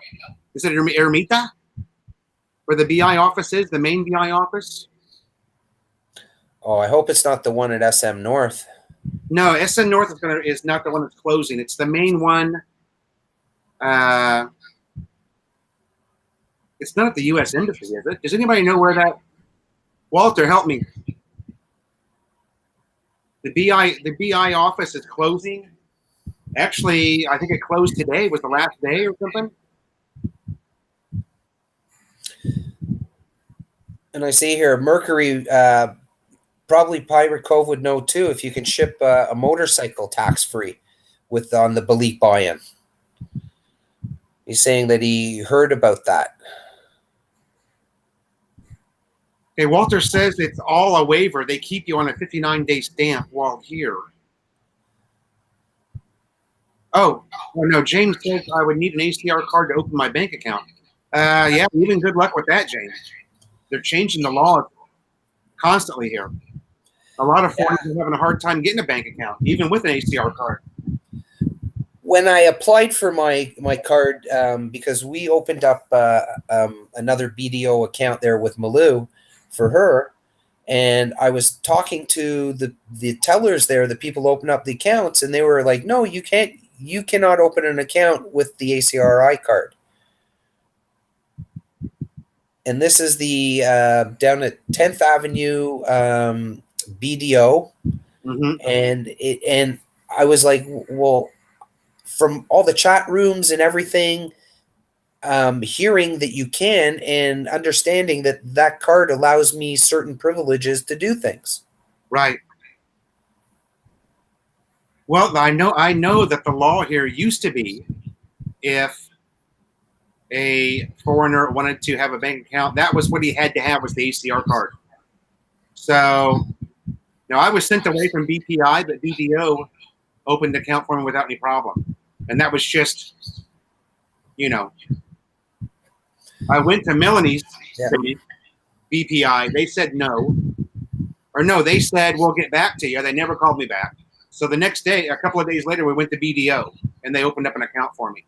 Is it Ermita? Where the BI office is, the main BI office? Oh, I hope it's not the one at SM North. No, SM North is not the one that's closing. It's the main one. It's not at the U.S. Embassy, is it? Does anybody know where that... Walter, help me. The BI office is closing. Actually, I think it closed today. Was the last day or something? And I see here, Mercury, probably Pirate Cove would know too if you can ship a motorcycle tax-free on the Balikbayan. He's saying that he heard about that. Okay, Walter says it's all a waiver. They keep you on a 59-day stamp while here. Oh, no, James says I would need an ACR card to open my bank account. Yeah, even good luck with that, James. They're changing the law constantly here. A lot of foreigners are having a hard time getting a bank account, even with an ACR card. When I applied for my card, because we opened up another BDO account there with Malou for her, and I was talking to the tellers there, the people who open up the accounts, and they were like, no, you cannot open an account with the ACRI card. And this is the down at 10th Avenue BDO. Mm-hmm. And I was like, well, from all the chat rooms and everything, hearing that you can and understanding that card allows me certain privileges to do things. Right. Well, I know that the law here used to be if a foreigner wanted to have a bank account, that was what he had to have, was the ACR card. So, I was sent away from BPI, but BDO opened the account for me without any problem. And that was just, I went to Melanie's BPI. They said no. Or no, they said, we'll get back to you. They never called me back. So the next day, a couple of days later, we went to BDO, and they opened up an account for me.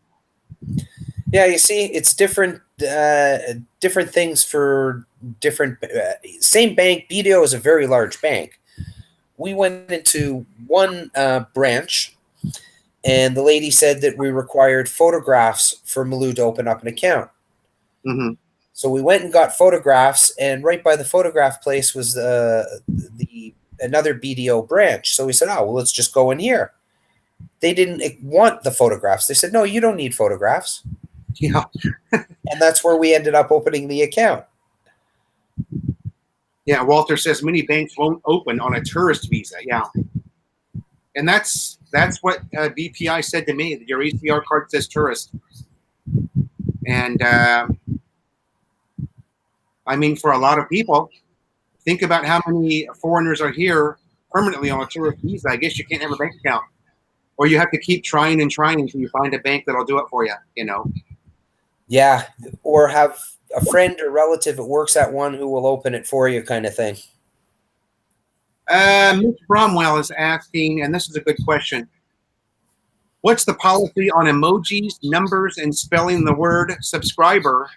Yeah, you see, it's different things for different. Same bank. BDO is a very large bank. We went into one branch, and the lady said that we required photographs for Malou to open up an account. Hmm. So we went and got photographs, and right by the photograph place was the another BDO branch. So we said, "Oh, well, let's just go in here." They didn't want the photographs. They said, "No, you don't need photographs," Yeah. and that's where we ended up opening the account. Yeah. Walter says many banks won't open on a tourist visa. Yeah. And that's what BPI said to me. Your ACR card says tourist. And I mean, for a lot of people, think about how many foreigners are here permanently on a tourist visa. I guess you can't have a bank account, or you have to keep trying and trying until you find a bank that'll do it for you. You know. Yeah, or have a friend or relative that works at one who will open it for you, kind of thing. Mitch Bromwell is asking, and this is a good question. What's the policy on emojis, numbers, and spelling the word subscriber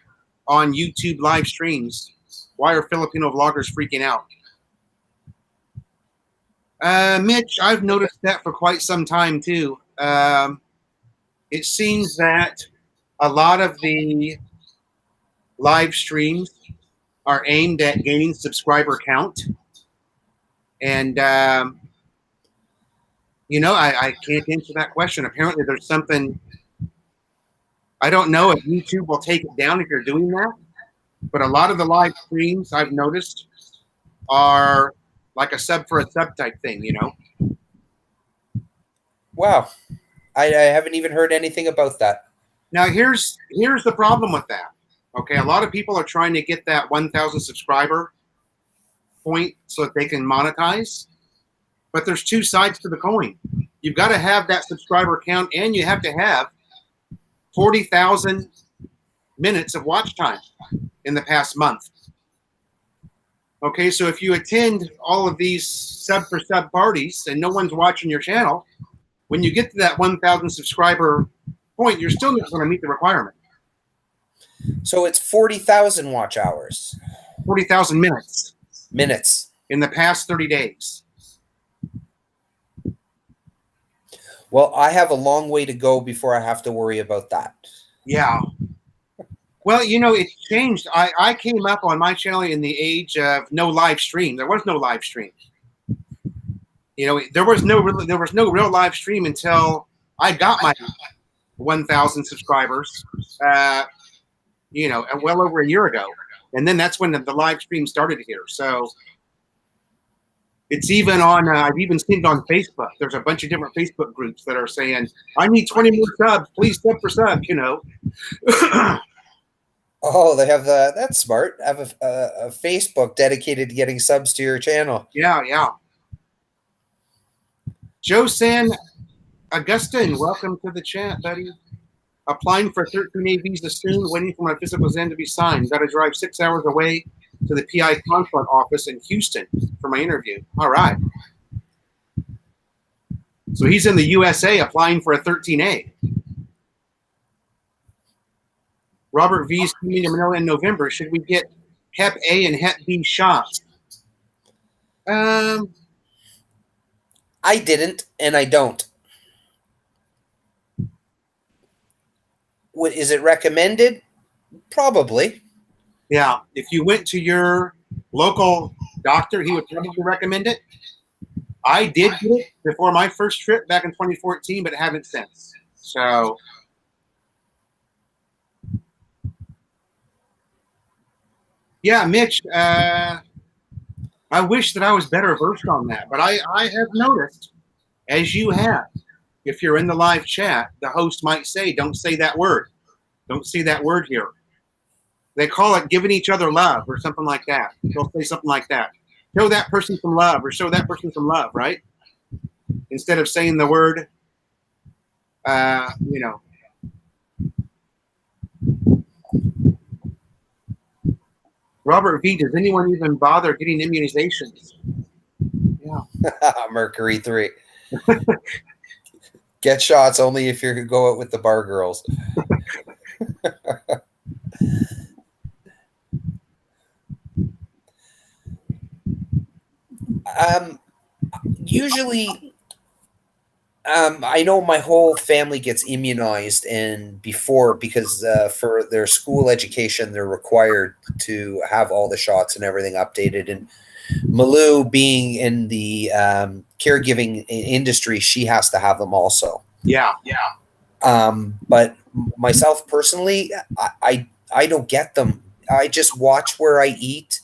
on YouTube live streams? Why are Filipino vloggers freaking out? Mitch, I've noticed that for quite some time too. It seems that a lot of the live streams are aimed at gaining subscriber count. And, I can't answer that question. Apparently, there's something. I don't know if YouTube will take it down if you're doing that. But a lot of the live streams I've noticed are like a sub for a sub type thing, Wow, I haven't even heard anything about that. Now here's the problem with that. Okay, a lot of people are trying to get that 1,000 subscriber point so that they can monetize. But there's two sides to the coin. You've got to have that subscriber count, and you have to have 40,000 minutes of watch time in the past month. Okay, so if you attend all of these sub for sub parties and no one's watching your channel, when you get to that 1,000 subscriber point, you're still not going to meet the requirement. So it's 40,000 watch hours. 40,000 minutes. Minutes. In the past 30 days. Well, I have a long way to go before I have to worry about that. Yeah. Well, it's changed. I came up on my channel in the age of no live stream. There was no live stream. There was no real live stream until I got my 1,000 subscribers. Well over a year ago, and then that's when the live stream started here. So it's even on. I've even seen it on Facebook. There's a bunch of different Facebook groups that are saying, "I need 20 more subs. Please sub for sub." Oh, they have that's smart. Have a Facebook dedicated to getting subs to your channel. Yeah. Joe San Augustine, welcome to the chat, buddy. Applying for 13A visa soon, waiting for my physical exam to be signed. Got to drive 6 hours away to the PI consulate office in Houston for my interview. All right. So he's in the USA applying for a 13A. Robert V is coming to Manila in November. Should we get Hep A and Hep B shots? I didn't, and I don't. Is it recommended? Probably. Yeah. If you went to your local doctor, he would probably recommend it. I did get it before my first trip back in 2014, but haven't since. So, yeah, Mitch, I wish that I was better versed on that, but I have noticed, as you have, if you're in the live chat, the host might say, "Don't say that word. Don't say that word here." They call it giving each other love or something like that. They'll say something like that. Show that person some love or show that person some love, right? Instead of saying the word, Robert V, does anyone even bother getting immunizations? Yeah. Mercury 3. Get shots only if you go out with the bar girls. Usually, I know my whole family gets immunized, and before, because for their school education, they're required to have all the shots and everything updated. And Malou, being in the caregiving industry, she has to have them also. Yeah. But myself personally, I don't get them. I just watch where I eat.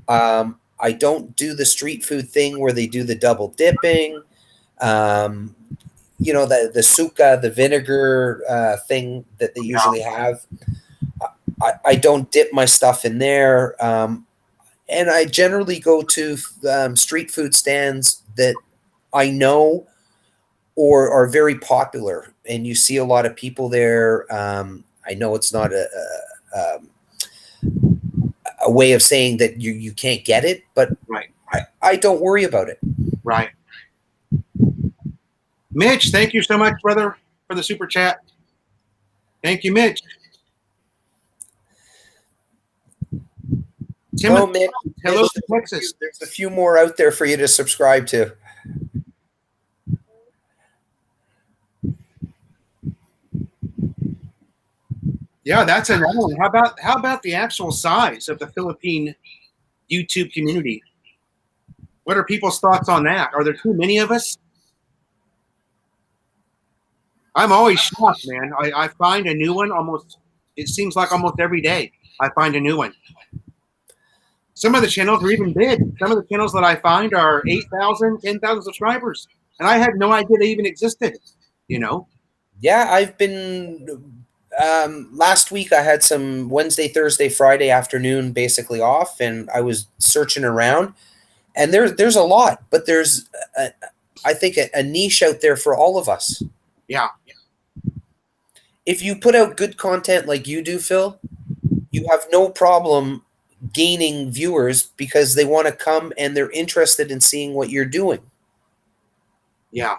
I don't do the street food thing where they do the double dipping. You know, the suka, the vinegar thing that they usually have. I don't dip my stuff in there. And I generally go to street food stands that I know or are very popular, and you see a lot of people there. I know it's not a way of saying that you can't get it, but Right. I don't worry about it. Right. Mitch, thank you so much, brother, for the super chat. Thank you, Mitch. No, Mitch, hello to Texas. There's a few more out there for you to subscribe to. Yeah, that's another one. How about the actual size of the Philippine YouTube community? What are people's thoughts on that? Are there too many of us? I'm always shocked, man. I find a new one almost, it seems like almost every day I find a new one. Some of the channels are even big. Some of the channels that I find are 8,000, 10,000 subscribers. And I had no idea they even existed, you know? Yeah, I've been last week I had some Wednesday, Thursday, Friday afternoon basically off, and I was searching around, and there's a lot, but there's I think a niche out there for all of us. Yeah. If you put out good content like you do, Phil, you have no problem gaining viewers because they want to come and they're interested in seeing what you're doing. Yeah,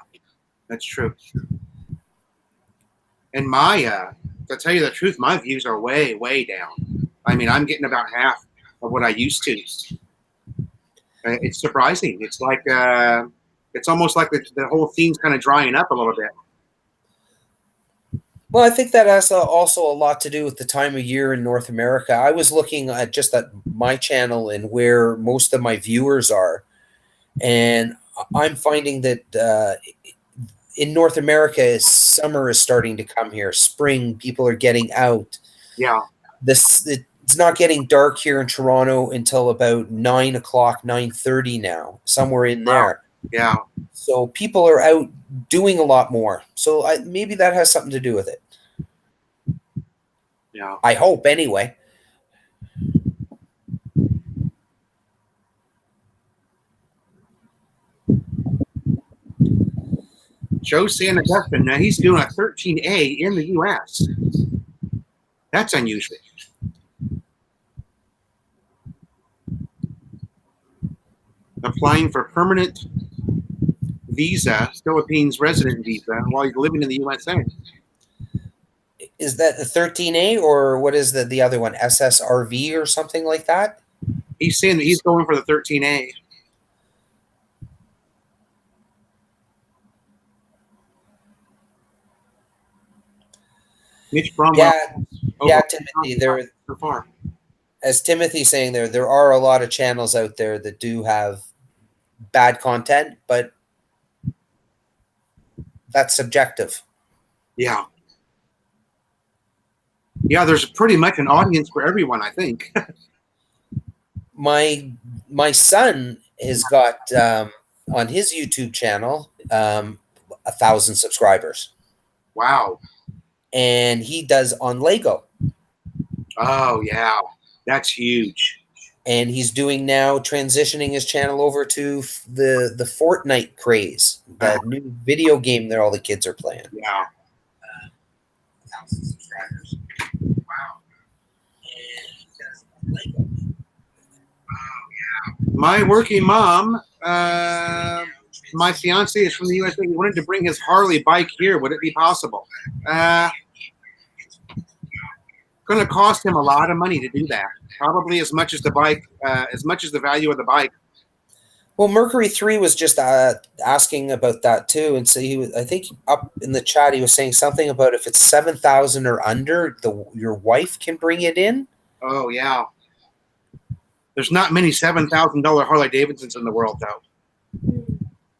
that's true. And my, to tell you the truth, my views are way, way down. I mean, I'm getting about half of what I used to. It's surprising. It's like, it's almost like the whole scene's kind of drying up a little bit. Well, I think that has also a lot to do with the time of year in North America. I was looking at just at my channel and where most of my viewers are, and I'm finding that in North America, summer is starting to come here. Spring, people are getting out. Yeah. It's not getting dark here in Toronto until about 9 o'clock, 9:30 now, somewhere in there. Yeah. So people are out doing a lot more. So maybe that has something to do with it. Yeah. I hope, anyway. Joe San Augustine, now he's doing a 13A in the U.S. That's unusual. Applying for permanent visa, Philippines resident visa, while you're living in the USA. Is that the 13A or what is the other one? SSRV or something like that? He's saying that he's going for the 13A. Mitch Bromwell. Yeah, Timothy. So far, as Timothy's saying, there are a lot of channels out there that do have bad content, but that's subjective. Yeah. Yeah, there's pretty much an audience for everyone, I think. My son has got on his YouTube channel 1,000 subscribers. Wow. And he does on Lego. Oh yeah, that's huge. And he's doing now transitioning his channel over to the Fortnite craze, that new video game that all the kids are playing. Yeah. 1,000 subscribers. Wow. And he does on Lego. Oh yeah. My working mom, my fiance is from the USA. He wanted to bring his Harley bike here. Would it be possible? going to cost him a lot of money to do that. Probably as much as the bike, as much as the value of the bike. Well, Mercury 3 was just asking about that too, and so I think up in the chat he was saying something about if it's 7,000 or under, your wife can bring it in. Oh yeah, there's not many $7,000 Harley Davidsons in the world though.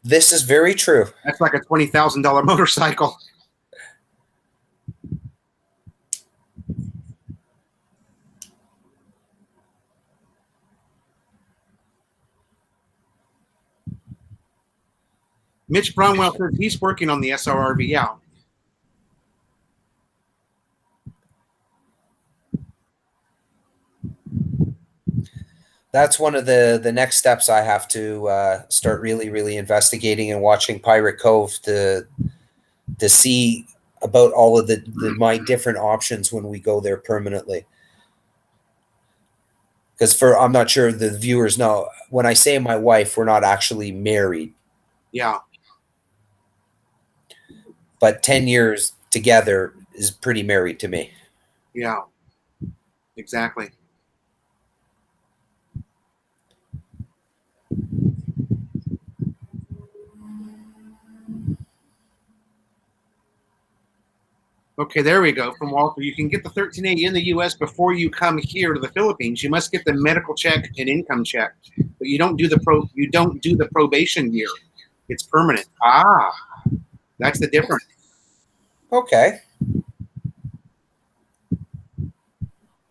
This is very true. That's like a $20,000 motorcycle. Mitch Bromwell says he's working on the SRRV. Yeah. That's one of the next steps I have to start really investigating and watching Pirate Cove to see about all of my different options when we go there permanently. Because I'm not sure the viewers know, when I say my wife, we're not actually married. Yeah. But 10 years together is pretty married to me. Yeah, exactly. Okay, there we go. From Walter, you can get the 13A in the U.S. before you come here to the Philippines. You must get the medical check and income check, but you don't do the probation year. It's permanent. Ah, that's the difference. Okay.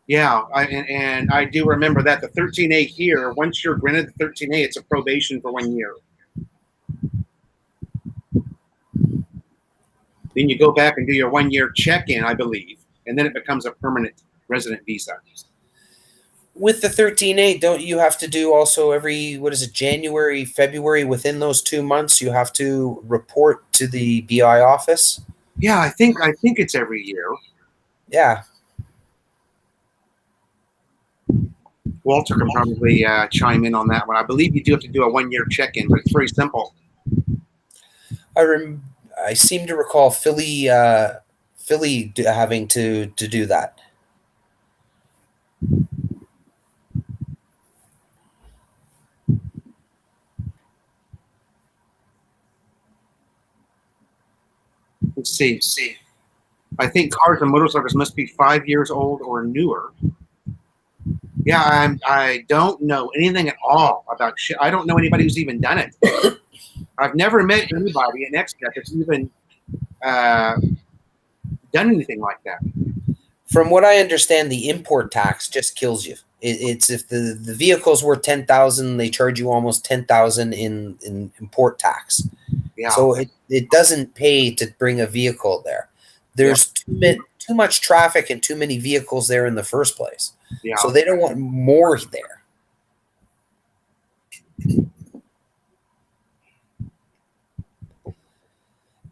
Yeah, and I do remember that the 13A here, once you're granted the 13A, it's a probation for 1 year. Then you go back and do your 1 year check-in, I believe, and then it becomes a permanent resident visa. With the 13A, don't you have to do also every, January, February, within those 2 months, you have to report to the BI office? Yeah, I think it's every year. Yeah. Walter can probably chime in on that one. I believe you do have to do a 1 year check-in, but it's very simple. I seem to recall Philly having to do that. Let's see. I think cars and motorcycles must be 5 years old or newer. Yeah, I don't know anything at all about shit. I don't know anybody who's even done it. I've never met anybody in Expat that's even done anything like that. From what I understand, the import tax just kills you. It's if the vehicle's worth 10,000, they charge you almost 10,000 in import tax. Yeah. So it doesn't pay to bring a vehicle there. There's too much traffic and too many vehicles there in the first place. Yeah. So they don't want more there.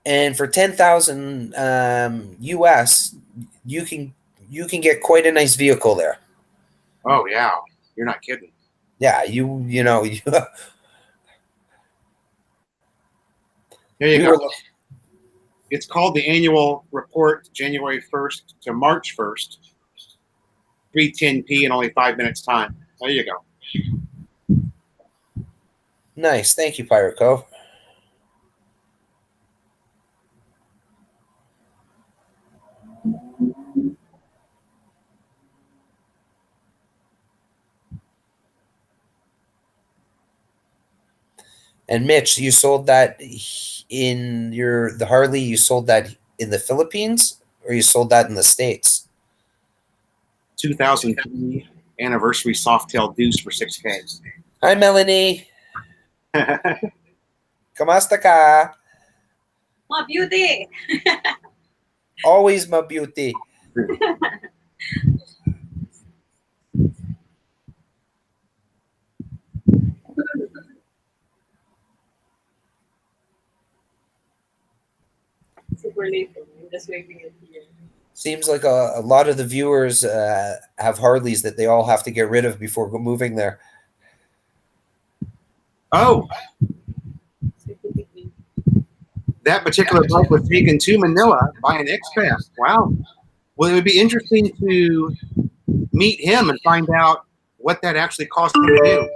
And for 10,000 US, you can get quite a nice vehicle there. Oh yeah, you're not kidding. Yeah, you know. There you go. It's called the annual report, January 1st to March 1st, 3:10 p. in only 5 minutes time. There you go. Nice, thank you, Pirate Cove. And Mitch, you sold that in the Harley, you sold that in the Philippines, or you sold that in the States? 2003 anniversary Softail Deuce for 6K. Hi, Melanie. Kamusta ka? My beauty. Always my beauty. Super late for me. Just waiting it here. Seems like a lot of the viewers have Harleys that they all have to get rid of before moving there. Oh, that particular bike was taken to Manila by an expat. Wow. Well, it would be interesting to meet him and find out what that actually cost him to do.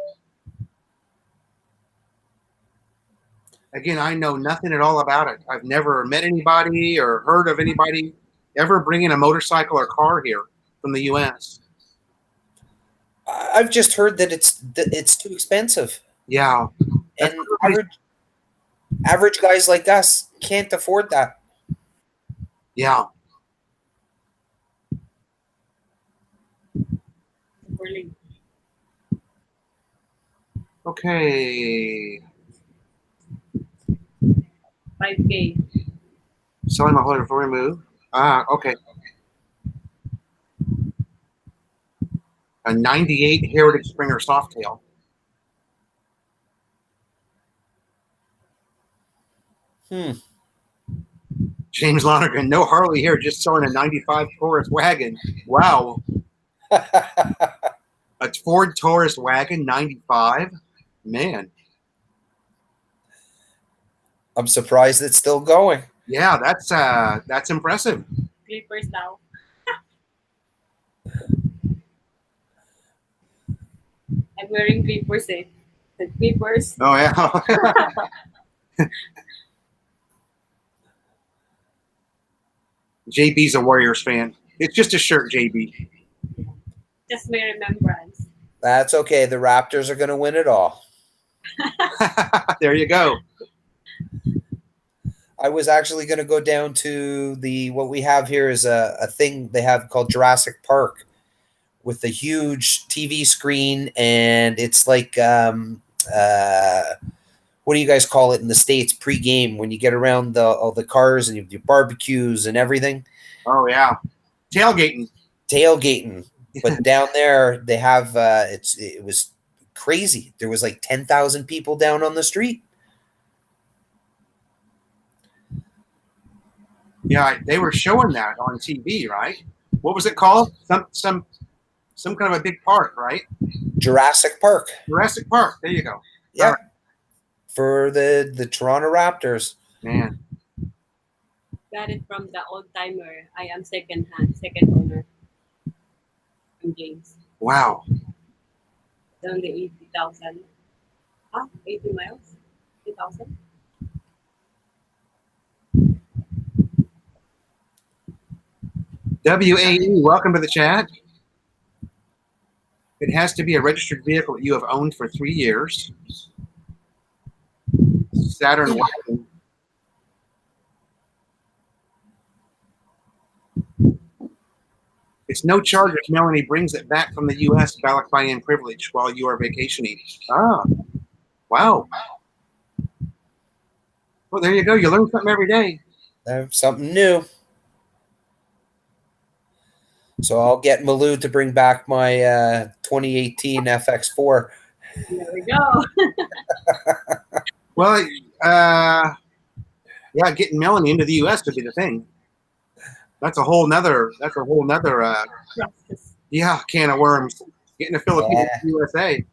Again, I know nothing at all about it. I've never met anybody or heard of anybody ever bringing a motorcycle or car here from the U.S. I've just heard that it's too expensive, Yeah. That's and what everybody's- average guys like us can't afford that. Yeah. Super late. Okay. 5K. Selling my holder before we move. Ah, okay. A 98 Heritage Springer Softail. James Lonergan, no Harley here, just selling a 95 Taurus wagon. Wow. A Ford Taurus wagon, 95? Man. I'm surprised it's still going. Yeah, that's impressive. Clippers now. I'm wearing clippers eh. The clippers. Oh yeah. JB's a Warriors fan. It's just a shirt, JB. Just my remembrance. That's okay. The Raptors are going to win it all. There you go. I was actually going to go down to what we have here is a thing they have called Jurassic Park with a huge TV screen, and it's like what do you guys call it in the States? Pre-game, when you get around all the cars and you do barbecues and everything. Oh yeah. Tailgating. Tailgating. But down there they have it was crazy. There was like 10,000 people down on the street. Yeah, they were showing that on TV, right? What was it called? Some kind of a big park, right? Jurassic Park. Jurassic Park. There you go. Yeah. Right. For the Toronto Raptors. Man. Got it from the old timer. I am second owner. I'm James. Wow. It's only 80,000. 80 miles? 80,000? WAE, welcome to the chat. It has to be a registered vehicle that you have owned for 3 years. Saturn wagon. It's no charge if Melanie brings it back from the U.S. valid buy-in privilege while you are vacationing. Ah, wow. Well, there you go. You learn something every day. Something new. So I'll get Malou to bring back my 2018 FX4. There we go. Well, yeah, getting Melanie into the U.S. could be the thing. That's a whole nother. Process. Yeah, can of worms. Getting the Philippines to the USA.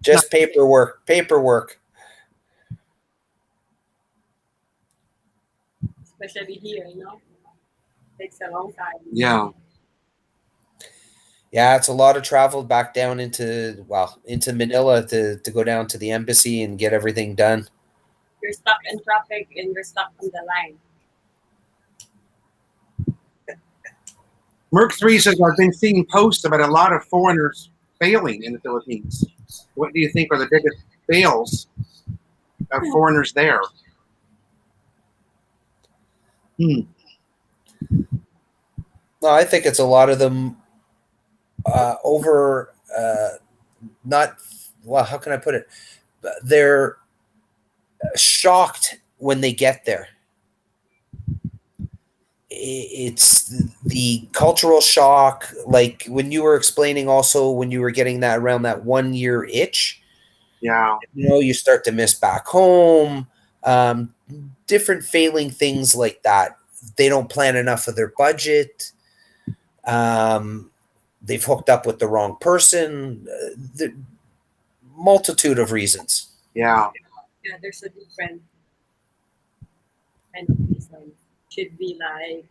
Just paperwork. Especially here, takes a long time. Yeah. Yeah, it's a lot of travel back down into Manila to go down to the embassy and get everything done. You're stuck in traffic and you're stuck on the line. Merc3 says, I've been seeing posts about a lot of foreigners failing in the Philippines. What do you think are the biggest fails of foreigners there? No, I think it's a lot of them how can I put it? They're shocked when they get there. It's the cultural shock, like when you were explaining also when you were getting that around that 1 year itch. Yeah. You start to miss back home, different failing things like that. They don't plan enough of their budget. They've hooked up with the wrong person. The multitude of reasons. Yeah. Yeah, there's a different kind of reason. Should be like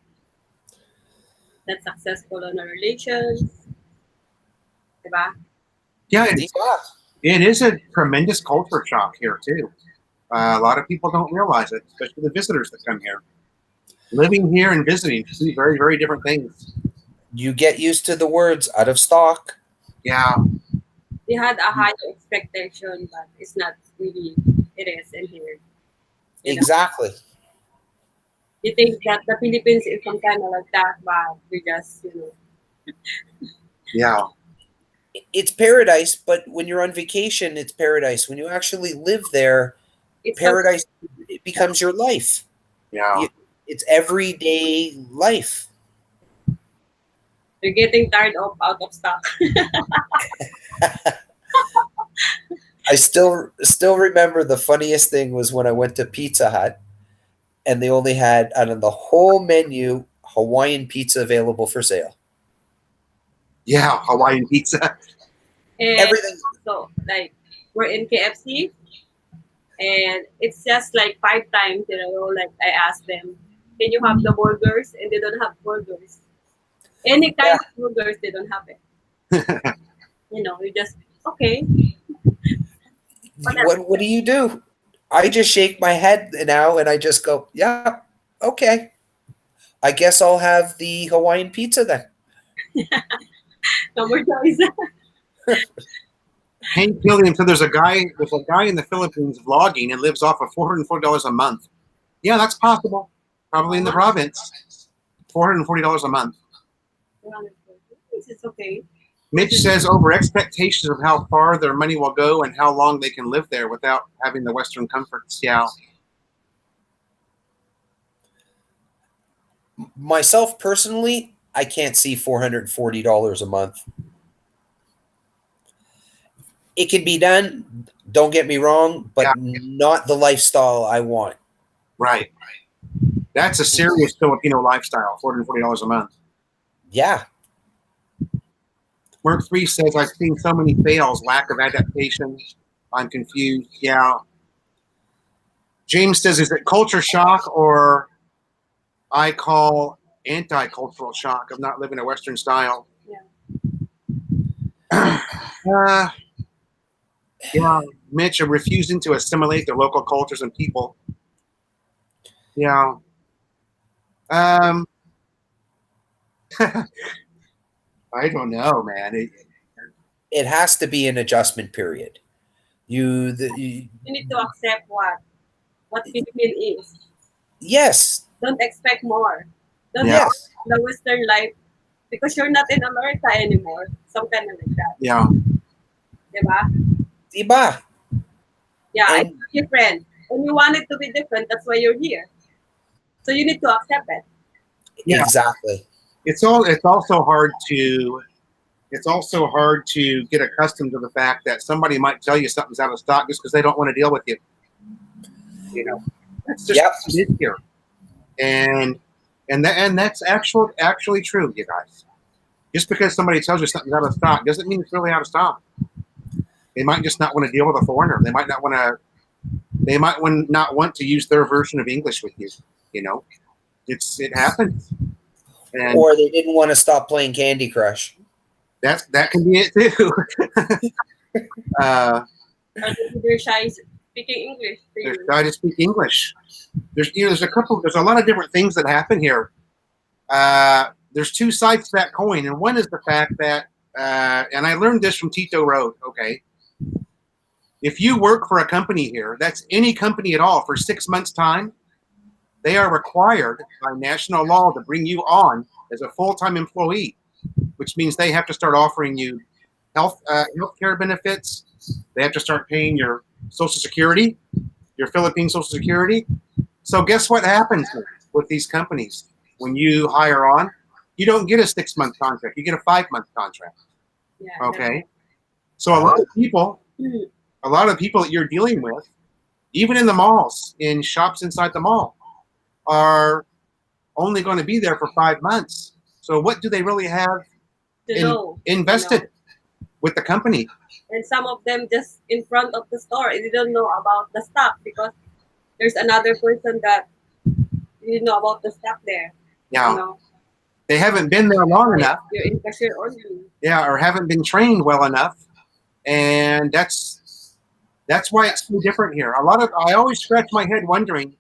that's successful in our relations. Diba? Yeah, Diba? it is a tremendous culture shock here too. A lot of people don't realize it, especially the visitors that come here. Living here and visiting, two very, very different things. You get used to the words out of stock. Yeah, We had a higher expectation, but it's not really, it is in here. You know, Exactly. you think that the Philippines is some kind of like that, but we just, yeah, It's paradise, but when you're on vacation, it's paradise. When you actually live there, it's some, paradise it becomes your life. yeah. It's everyday life. you're getting tired of out of stock. I still remember the funniest thing was when I went to Pizza Hut and they only had out of the whole menu Hawaiian pizza available for sale. Yeah, Hawaiian pizza. And Everything. so, like, we're in KFC, and it's just like 5 times in a row. Like, I asked them, can you have the burgers? And they don't have burgers. Any Yeah. kind of burgers, they don't have it. You just, okay, whatever. What do you do? I just shake my head now and I just go, yeah, okay. I guess I'll have the Hawaiian pizza then. No more choice. Hank Gilliam said there's a guy in the Philippines vlogging and lives off of $440 a month. Yeah, that's possible. Probably in the province. $440 a month. It's okay. Mitch says over expectations of how far their money will go and how long they can live there without having the Western comforts. Yeah. Myself personally, I can't see $440 a month. It can be done, don't get me wrong, but Yeah. not the lifestyle I want. Right. That's a serious Filipino lifestyle, $440 a month. Yeah. Mark 3 says, I've seen so many fails, lack of adaptation. I'm confused. Yeah. James says, is it culture shock or I call anti-cultural shock of not living a Western style? Yeah. Yeah, Mitch, are refusing to assimilate their local cultures and people. Yeah. I don't know, man. It has to be an adjustment period. You You need to accept what Philippine is. yes. Don't expect more. Don't Yeah. Yes. expect the Western life because you're not in America anymore. Some kind of like that. Yeah. Diba? Diba? Yeah, And it's different. When you want it to be different, that's why you're here. So you need to accept it. Yeah. exactly. It's also hard to get accustomed to the fact that somebody might tell you something's out of stock just because they don't want to deal with you. That's just Yep. what it is here. And that's actually true, you guys. Just because somebody tells you something's out of stock doesn't mean it's really out of stock. They might just not want to deal with a foreigner. They might not want to use their version of English with you. It happens. And Or they didn't want to stop playing Candy Crush. that can be it too. Or they're shy speaking English to They're you. shy to speak English. There's a lot of different things that happen here. There's two sides to that coin, and one is the fact that, and I learned this from Tito Road. Okay, if you work for a company here, that's any company at all, for 6 months' time, they are required by national law to bring you on as a full-time employee, which means they have to start offering you health care benefits. They have to start paying your Social Security, your Philippine Social Security. So guess what happens with these companies? When you hire on, you don't get a 6-month contract. You get a 5-month contract. Yeah, Okay. So a lot of people that you're dealing with, even in the malls, in shops inside the mall, are only going to be there for 5 months. So what do they really have invested with the company? And some of them just in front of the store, they don't know about the stock because there's another person that didn't know about the stock there. Yeah. You know? They haven't been there long enough. You're in cashier only. Yeah, or haven't been trained well enough. And that's why it's so different here. I always scratch my head wondering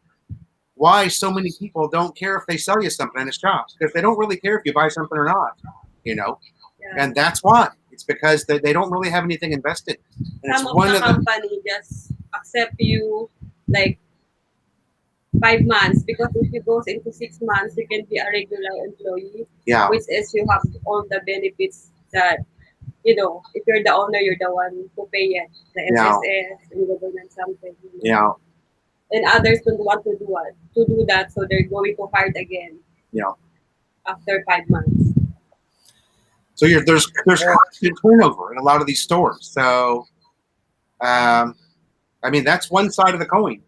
why so many people don't care if they sell you something in a shop, because they don't really care if you buy something or not, you know. Yeah. And that's why. It's because they don't really have anything invested. And Some it's of one the of the company just accept you like 5 months, because if you goes into 6 months, you can be a regular employee, yeah which is you have all the benefits that, you know, if you're the owner, you're the one who pay it, the Yeah. SSS and government something. yeah And others don't want to do that, so they're going to hard again. Yeah. After 5 months. So there's constant turnover in a lot of these stores. So, I mean, that's one side of the coin.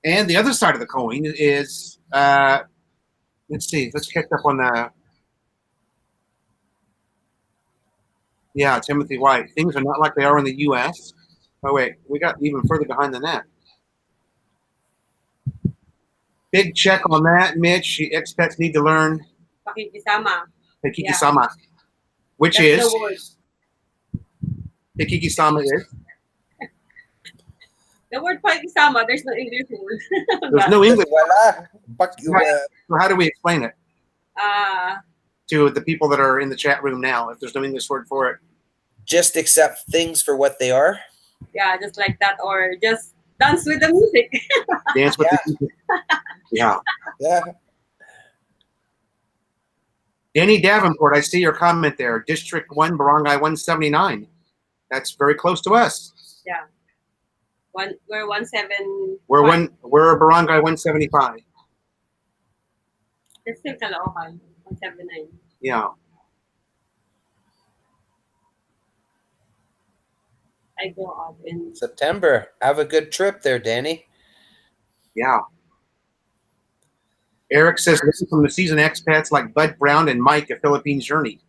And the other side of the coin is, let's see, let's catch up on the, yeah, Timothy White. Things are not like they are in the U.S. Oh, wait, we got even further behind than that. Big check on that, Mitch. Expats need to learn Pakikisama. Hikiki-sama, which That's is, the word. Hikiki-sama is, The word pakikisama, there's no English word. there's no English. Wala. So how do we explain it Uh, to the people that are in the chat room now, if there's no English word for it? Just accept things for what they are. yeah, just like that, or just dance with the music. Dance with the music. Yeah. Yeah. Danny Davenport, I see your comment there. District 1, Barangay 179. That's very close to us. Yeah. We're 17. We're Barangay 175. That's still Caloocan, 179. Yeah. I go out in September. Have a good trip there, Danny. Yeah. Eric says, listen from the seasoned expats like Bud Brown and Mike, a Philippines journey.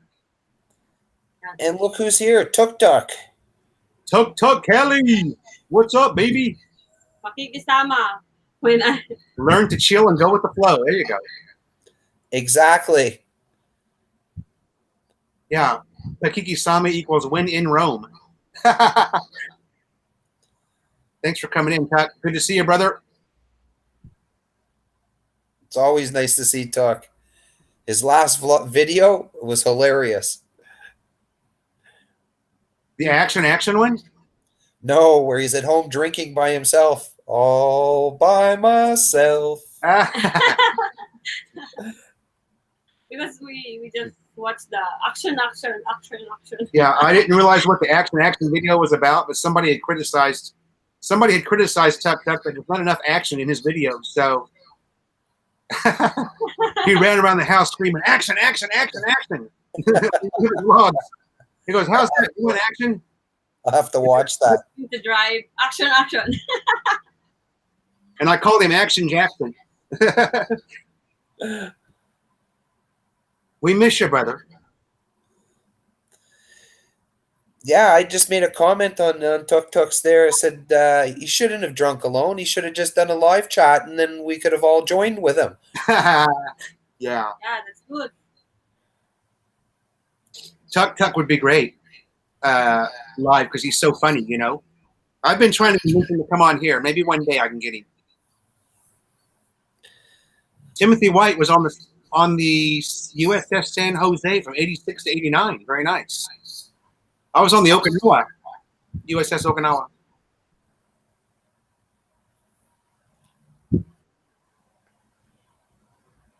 And look who's here, Tuk Tuk. Tuk Tuk Kelly. What's up, baby? pakikisama. When I Learn to chill and go with the flow. There you go. Exactly. Yeah. Pakiki-sama equals win in Rome. Thanks for coming in, Tuk. Good to see you, brother. It's always nice to see Tuk. His last video was hilarious. The action one? No, where he's at home drinking by himself. All by myself. because we just watched the action. Yeah, I didn't realize what the action video was about, but somebody had criticized Tuk Tuk that there's not enough action in his videos, so he ran around the house screaming, action. He goes, how's that doing action? I'll have to watch that. To drive action. And I called him Action Jackson. We miss you, brother. Yeah, I just made a comment on Tuk Tuk's there. I said he shouldn't have drunk alone. He should have just done a live chat, and then we could have all joined with him. Yeah. Yeah, that's good. Tuk Tuk would be great live because he's so funny, you know. I've been trying to convince him to come on here. Maybe one day I can get him. Timothy White was on the USS San Jose from 86 to 89. Very nice. I was on the Okinawa, USS Okinawa.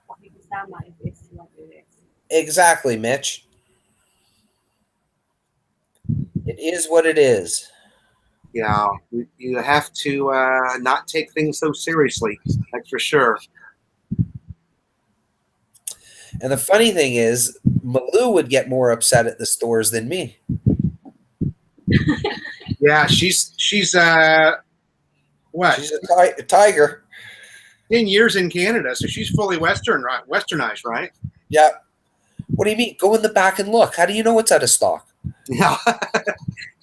Pakikisama is what it is. Exactly, Mitch. It is what it is. Yeah, you have to not take things so seriously. That's for sure. And the funny thing is, Malou would get more upset at the stores than me. Yeah, she's what? She's a tiger. 10 years in Canada, so she's fully westernized, right? Yeah. What do you mean? Go in the back and look. How do you know it's out of stock? Yeah.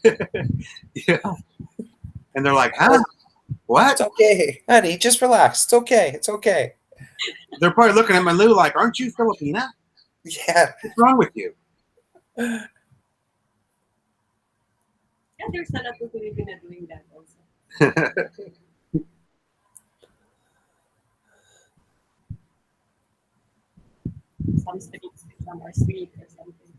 Yeah. And they're like, huh? What? It's okay, honey. Just relax. It's okay. It's okay. They're probably looking at Malu like, "Aren't you Filipina? Yeah. What's wrong with you?" Yeah, there's a lot of Filipino doing that also. Some streets, some are sweet or something.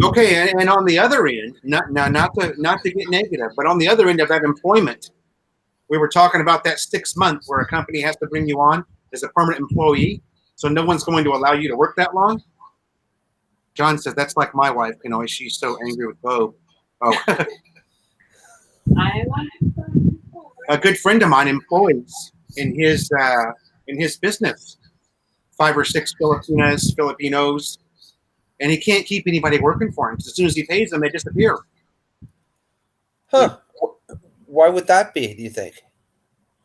Okay, and on the other end, not to get negative, but on the other end of that employment, we were talking about that 6 months where a company has to bring you on as a permanent employee, so no one's going to allow you to work that long. John says that's like my wife, Canoy. She's so angry with Bob. Oh, I want a good friend of mine employs in his business 5 or 6 Filipinos, and he can't keep anybody working for him. 'Cause as soon as he pays them, they disappear. Huh. Why would that be, do you think?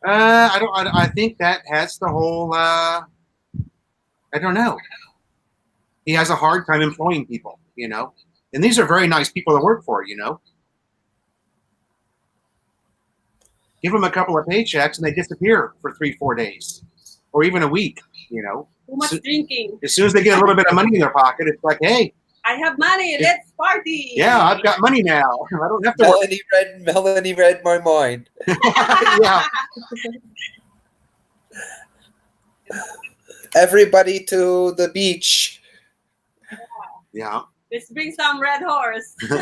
I don't. I think that has the whole. I don't know. He has a hard time employing people, and these are very nice people to work for, Give them a couple of paychecks and they disappear for 3-4 days, or even a week, too much drinking. As soon as they get a little bit of money in their pocket, it's like, hey, I have money. Let's party. yeah, I've got money now. I don't have to work. Melanie read my mind. Yeah. Everybody to the beach. Yeah. Let's bring some red horse. The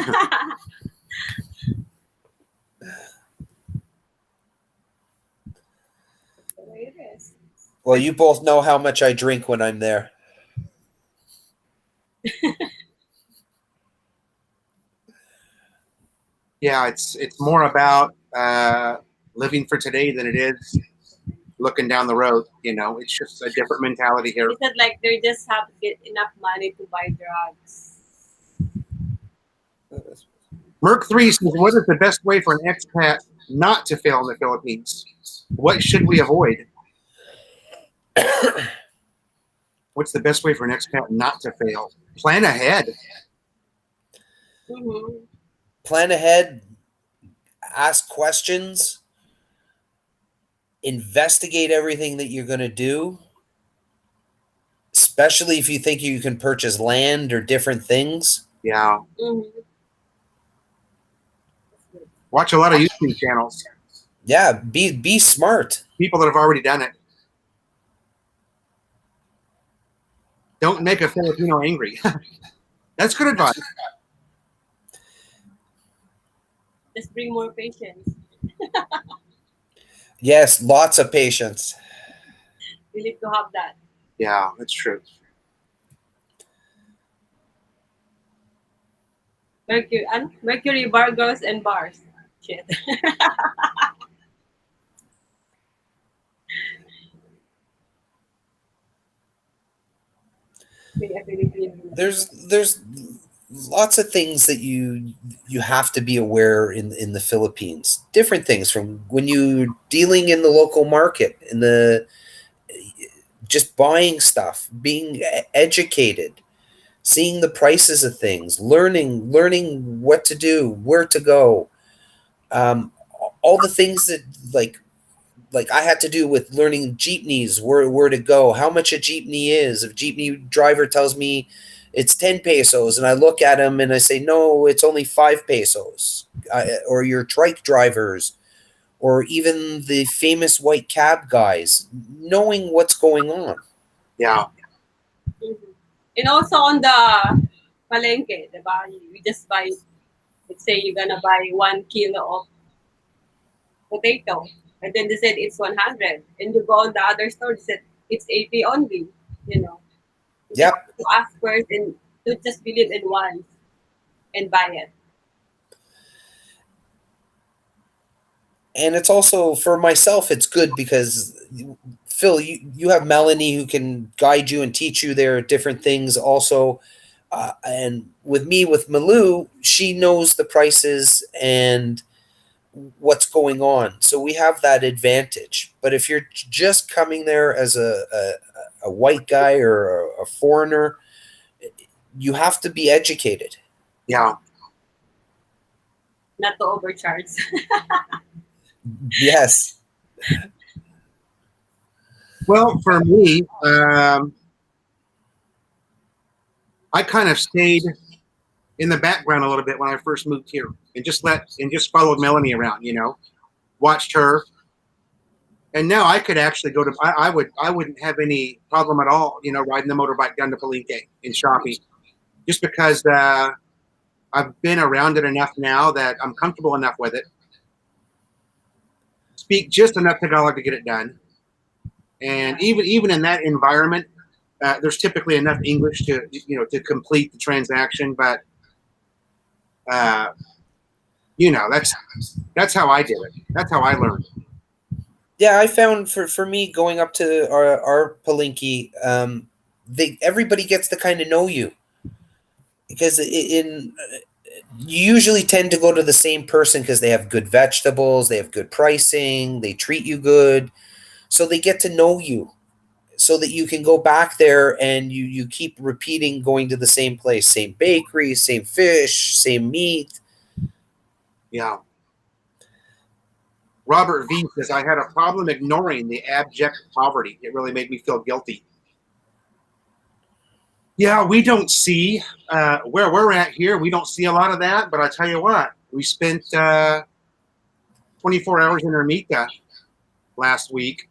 way it is. Well, you both know how much I drink when I'm there. Yeah, it's more about living for today than it is looking down the road. It's just a different mentality here. He said like they just have to get enough money to buy drugs. Merc3 says, what is the best way for an expat not to fail in the Philippines? What should we avoid? What's the best way for an expat not to fail? Plan ahead. Mm-hmm. Plan ahead. Ask questions. Investigate everything that you're going to do. Especially if you think you can purchase land or different things. Yeah. Mm-hmm. Watch a lot of YouTube channels. Yeah, be smart. People that have already done it. Don't make a Filipino angry. That's good advice. Just bring more patience. Yes, lots of patience. We need to have that. Yeah, that's true. Mercury bar girls and bars. Shit. There's lots of things that you have to be aware in the Philippines. Different things from when you're dealing in the local market, in the just buying stuff, being educated, seeing the prices of things, learning what to do, where to go, all the things that like I had to do with learning jeepneys, where to go, how much a jeepney is. If a jeepney driver tells me it's 10 pesos and I look at him and I say, no, it's only 5 pesos. Or your trike drivers, or even the famous white cab guys, knowing what's going on. Yeah. Mm-hmm. And also on the palengke, diba? You just buy, let's say you're gonna buy 1 kilo of potato, and then they said it's 100, and you go on the other store, they said it's 80 only. You Yep. have to ask first and to just believe in one and buy it. And it's also, for myself, it's good because Phil, you have Melanie who can guide you and teach you there different things also. And with me, with Malu, she knows the prices and what's going on. So we have that advantage. But if you're just coming there as a white guy or a foreigner, you have to be educated. Yeah. Not to overcharge. Yes. Well, for me, I kind of stayed in the background a little bit when I first moved here, and just followed Melanie around. Watched her, and now I could actually go to. I wouldn't have any problem at all. Riding the motorbike down to Palenque and shopping, just because I've been around it enough now that I'm comfortable enough with it. Speak just enough Tagalog to get it done, and even in that environment, there's typically enough English to complete the transaction. But that's how I did it. That's how I learned. Yeah, I found for me going up to our Palenque, everybody gets to kind of know you, because you usually tend to go to the same person because they have good vegetables, they have good pricing, they treat you good, so they get to know you, so that you can go back there and you keep repeating going to the same place, same bakery, same fish, same meat. Yeah. Robert V says, I had a problem ignoring the abject poverty. It really made me feel guilty. Yeah, we don't see, where we're at here, we don't see a lot of that. But I tell you what, we spent 24 hours in Ermita last week,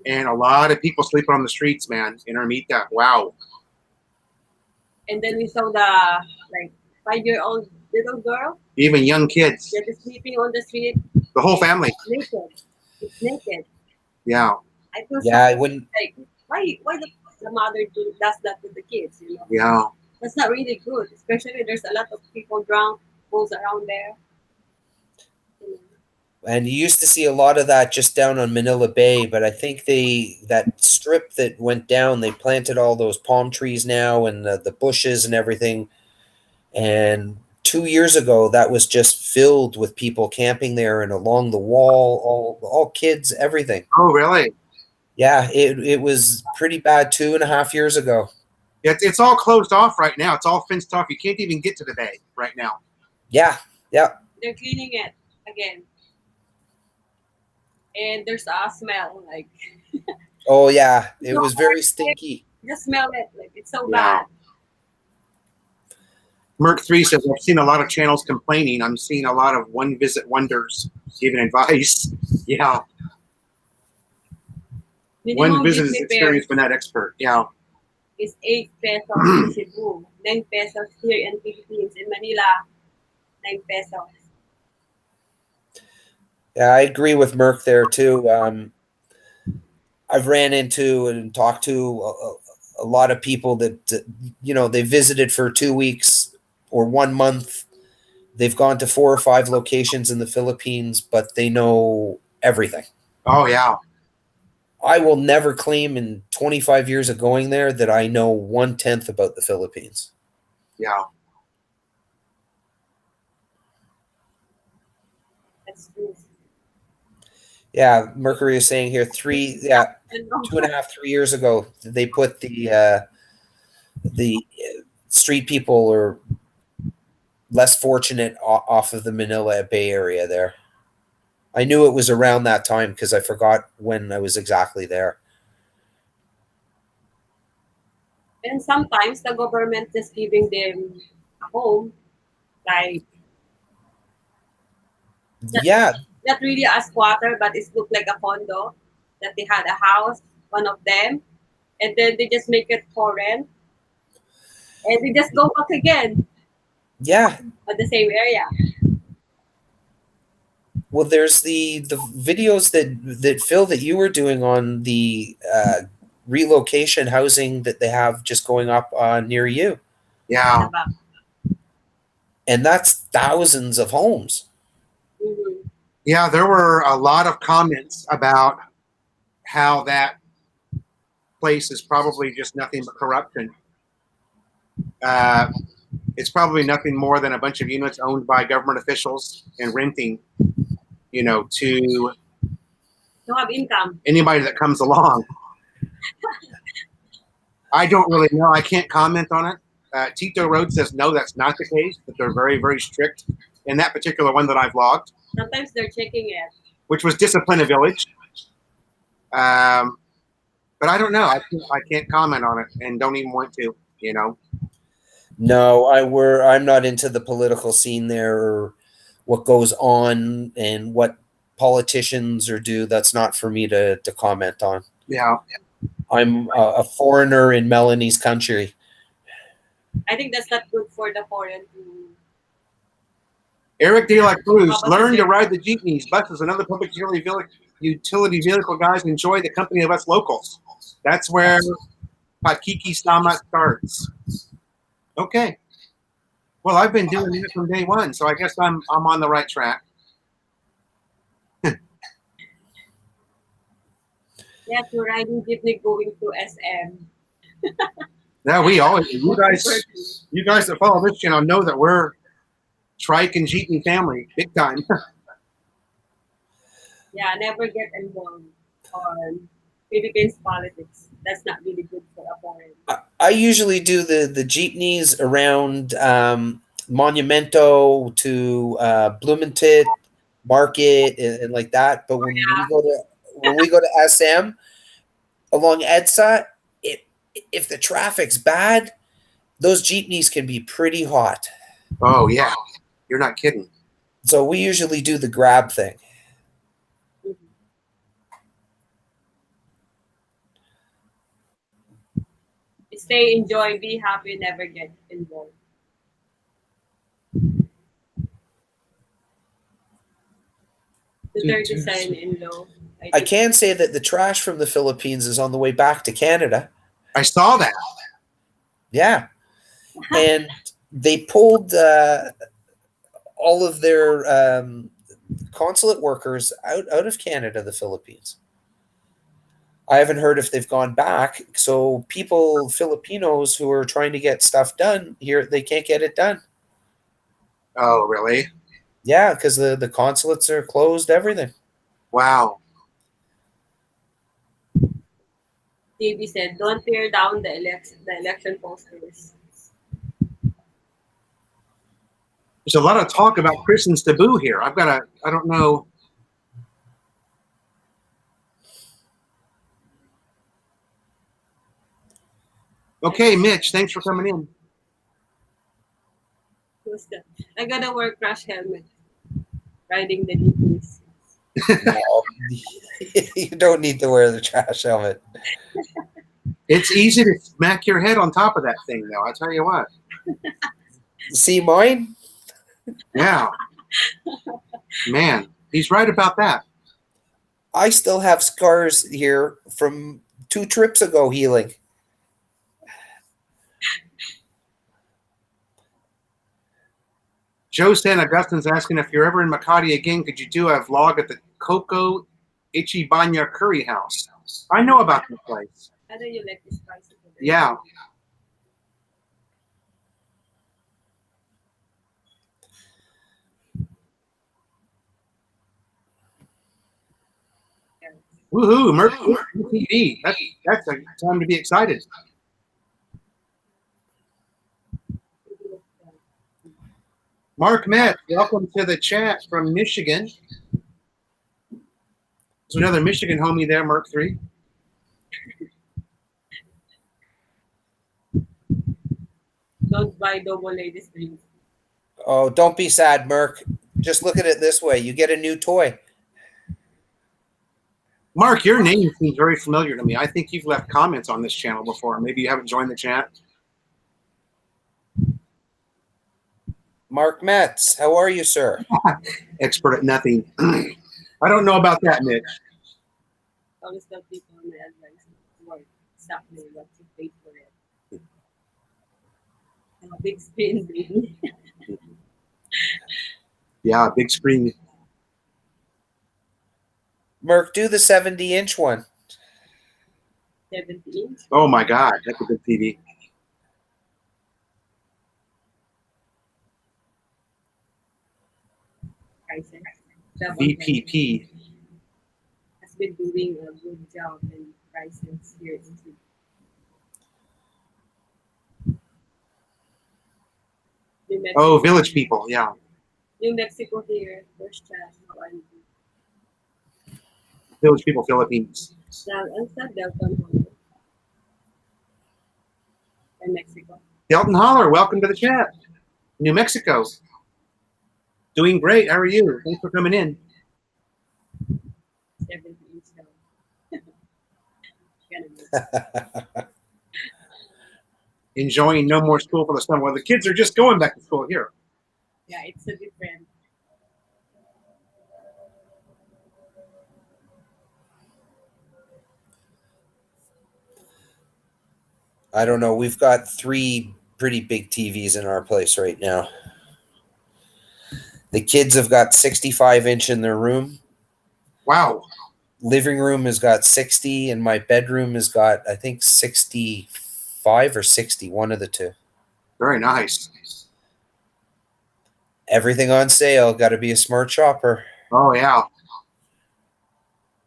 and a lot of people sleeping on the streets, man, in Ermita. Wow. And then we saw the 5-year-old little girl. Even young kids. They're just sleeping on the street. The whole family. Naked. It's naked. Yeah. I feel I wouldn't. Why the mother does that to the kids? Yeah. That's not really good. Especially there's a lot of people drunk goes around there. And you used to see a lot of that just down on Manila Bay, but I think that strip that went down, they planted all those palm trees now and the bushes and everything. And 2 years ago, that was just filled with people camping there and along the wall, all kids, everything. Oh, really? Yeah, it was pretty bad 2.5 years ago. It's all closed off right now. It's all fenced off. You can't even get to the bay right now. Yeah. They're cleaning it again. And there's a smell Oh, yeah. It was very stinky. Just smell it. It's so bad. Merc3 says, I've seen a lot of channels complaining. I'm seeing a lot of one-visit wonders giving advice. Yeah. One visit is experienced but not expert. Yeah. It's 8 pesos in Cebu, 9 pesos here in Philippines. In Manila, 9 pesos. Yeah, I agree with Merc there too. I've ran into and talked to a lot of people that they visited for 2 weeks or 1 month. They've gone to 4 or 5 locations in the Philippines, but they know everything. Oh yeah. I will never claim in 25 years of going there that I know 1/10 about the Philippines. Yeah. That's true. Yeah, Mercury is saying here 2.5, 3 years ago, they put the street people or less fortunate off of the Manila Bay Area there. I knew it was around that time because I forgot when I was exactly there. And sometimes the government is giving them a home, not really a squatter, but it looked like a condo, that they had a house, one of them, and then they just make it for rent, and they just go back again. Yeah. At the same area. Well, there's the videos that Phil, that you were doing on the relocation housing that they have just going up near you. Yeah. And that's thousands of homes. Mm-hmm. Yeah, there were a lot of comments about how that place is probably just nothing but corruption. It's probably nothing more than a bunch of units owned by government officials and renting, to have income. Anybody that comes along. I don't really know. I can't comment on it. Tito Road says, no, that's not the case, that they're very, very strict in that particular one that I've logged. Sometimes they're checking it. Which was Discipline a Village. But I don't know. I can't comment on it and don't even want to, you know. No, I'm not into the political scene there or what goes on and what politicians or do. That's not for me to comment on. Yeah. I'm a foreigner in Melanie's country. I think that's not good for the foreign to. Eric De La Cruz, learn to ride the jeepneys, buses, and other public utility vehicle guys. Enjoy the company of us locals. That's where Pakiki Sama starts. Okay. Well, I've been doing it from day one, so I guess I'm on the right track. Yeah, to riding jeepney going to SM. Yeah, we always you guys that follow this channel know that we're trike and jeepney family, big time. Yeah, never get involved on Philippines politics. That's not really good for a foreign. I usually do the jeepneys around Monumento to Bloomington Market and like that. But when we go to SM along EDSA, if the traffic's bad, those jeepneys can be pretty hot. Oh yeah, you're not kidding. So we usually do the grab thing. Stay, enjoy, be happy, never get involved. The third son-in-law. I can say that the trash from the Philippines is on the way back to Canada. I saw that. Yeah. And they pulled all of their consulate workers out of Canada, the Philippines. I haven't heard if they've gone back. So people, Filipinos who are trying to get stuff done here, they can't get it done. Oh, really? Yeah, because the consulates are closed, everything. Wow. TV said, don't tear down the election posters. There's a lot of talk about Christians taboo here. I don't know. Okay, Mitch, thanks for coming in. I gotta wear crash helmet. Riding the jeepneys. No, you don't need to wear the trash helmet. It's easy to smack your head on top of that thing, though. I tell you what. See mine? Yeah. Man, he's right about that. I still have scars here from 2 trips ago healing. Joe San Augustine's asking if you're ever in Makati again, could you do a vlog at the Coco Ichibanya Curry House? I know about this place. I know you like this spicy food. Yeah. Woohoo, Mercury TV. That's a time to be excited. Mark Metz, welcome to the chat from Michigan. There's another Michigan homie there, Merc 3. Don't buy double ladies drinks. Oh, don't be sad, Merc. Just look at it this way. You get a new toy. Mark, your name seems very familiar to me. I think you've left comments on this channel before. Maybe you haven't joined the chat. Mark Metz, how are you, sir? Expert at nothing. I don't know about that, Mitch. Always tell people on the advice work. Stop doing what you paid for it. And a big screen, baby. Yeah, big screen. Merc, do the 70-inch one. 17. Oh my God, that's a good TV. VPP. Has been doing a good job in prices here in Sweden. Oh, Village People, yeah. New Mexico here, first chat. How are you? Village People, Philippines. Delton in Mexico. Delton Holler, welcome to the chat. New Mexico. Doing great. How are you? Thanks for coming in. 17 so. Enjoying no more school for the summer. Well, the kids are just going back to school here. Yeah, it's a different. I don't know. We've got 3 pretty big TVs in our place right now. The kids have got 65-inch in their room. Wow. Living room has got 60, and my bedroom has got, I think, 65 or 60, one of the two. Very nice. Everything on sale. Got to be a smart shopper. Oh, yeah.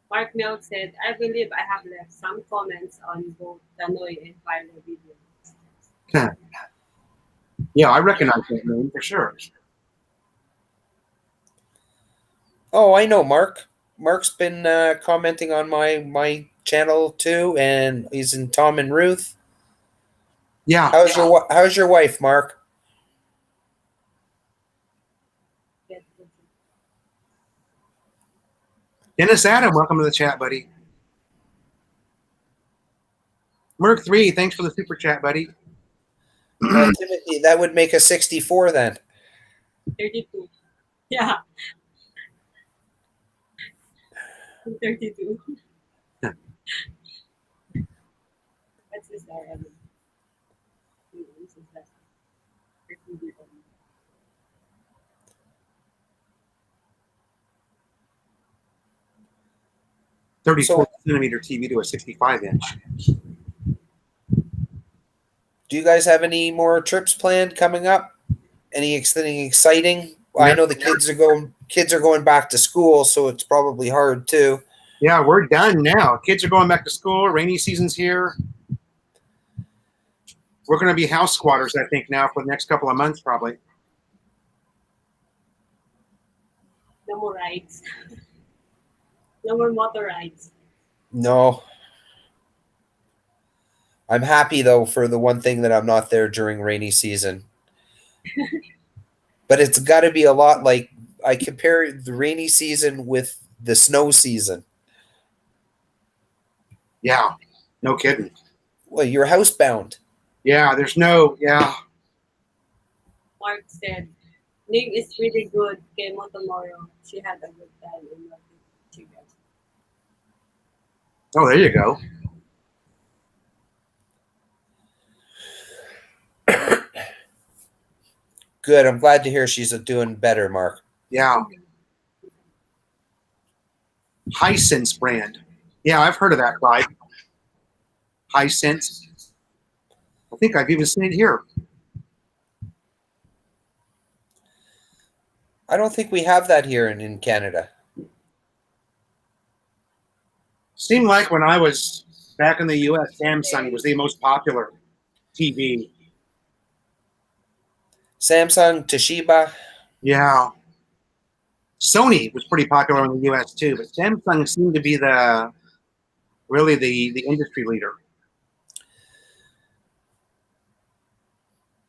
Mark Milk said, I believe I have left some comments on both Canoy and Philo videos. Yeah, I recognize that name for sure. Oh, I know Mark. Mark's been commenting on my channel too, and he's in Tom and Ruth. Yeah. How's your wife, Mark? Dennis Adam, welcome to the chat, buddy. Merc 3, thanks for the super chat, buddy. Timothy, that would make a 64 then. 32. Yeah. 32. What's this there? 34 centimeter TV to a 65-inch. Do you guys have any more trips planned coming up? Anything exciting? Well, I know the kids are going back to school, so it's probably hard too. Yeah, we're done now. Kids are going back to school. Rainy season's here. We're going to be house squatters, I think, now for the next couple of months, probably. No more rides. No more motor rides. No. I'm happy though for the one thing that I'm not there during rainy season. But it's got to be a lot like I compare the rainy season with the snow season. Yeah, no kidding. Well, you're housebound. Yeah, there's no, yeah. Mark said, Ning is really good. Came on tomorrow. She had a good time in the chicken. Oh, there you go. Good. I'm glad to hear she's doing better, Mark. Yeah. Hisense brand. Yeah, I've heard of that, Clyde. Hisense. I think I've even seen it here. I don't think we have that here in Canada. Seemed like when I was back in the U.S., Samsung was the most popular TV. Samsung, Toshiba. Yeah. Sony was pretty popular in the U.S. too, but Samsung seemed to be really the industry leader.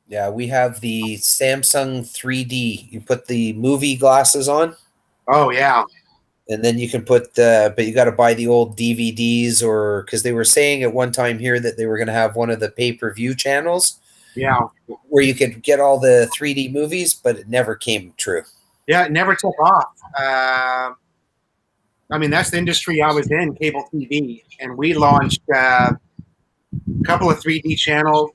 Yeah, we have the Samsung 3D. You put the movie glasses on. Oh, yeah. And then you can put but you got to buy the old DVDs or because they were saying at one time here that they were going to have one of the pay-per-view channels. Yeah. Where you could get all the 3D movies, but it never came true. Yeah, it never took off. I mean, that's the industry I was in, cable TV. And we launched a couple of 3D channels.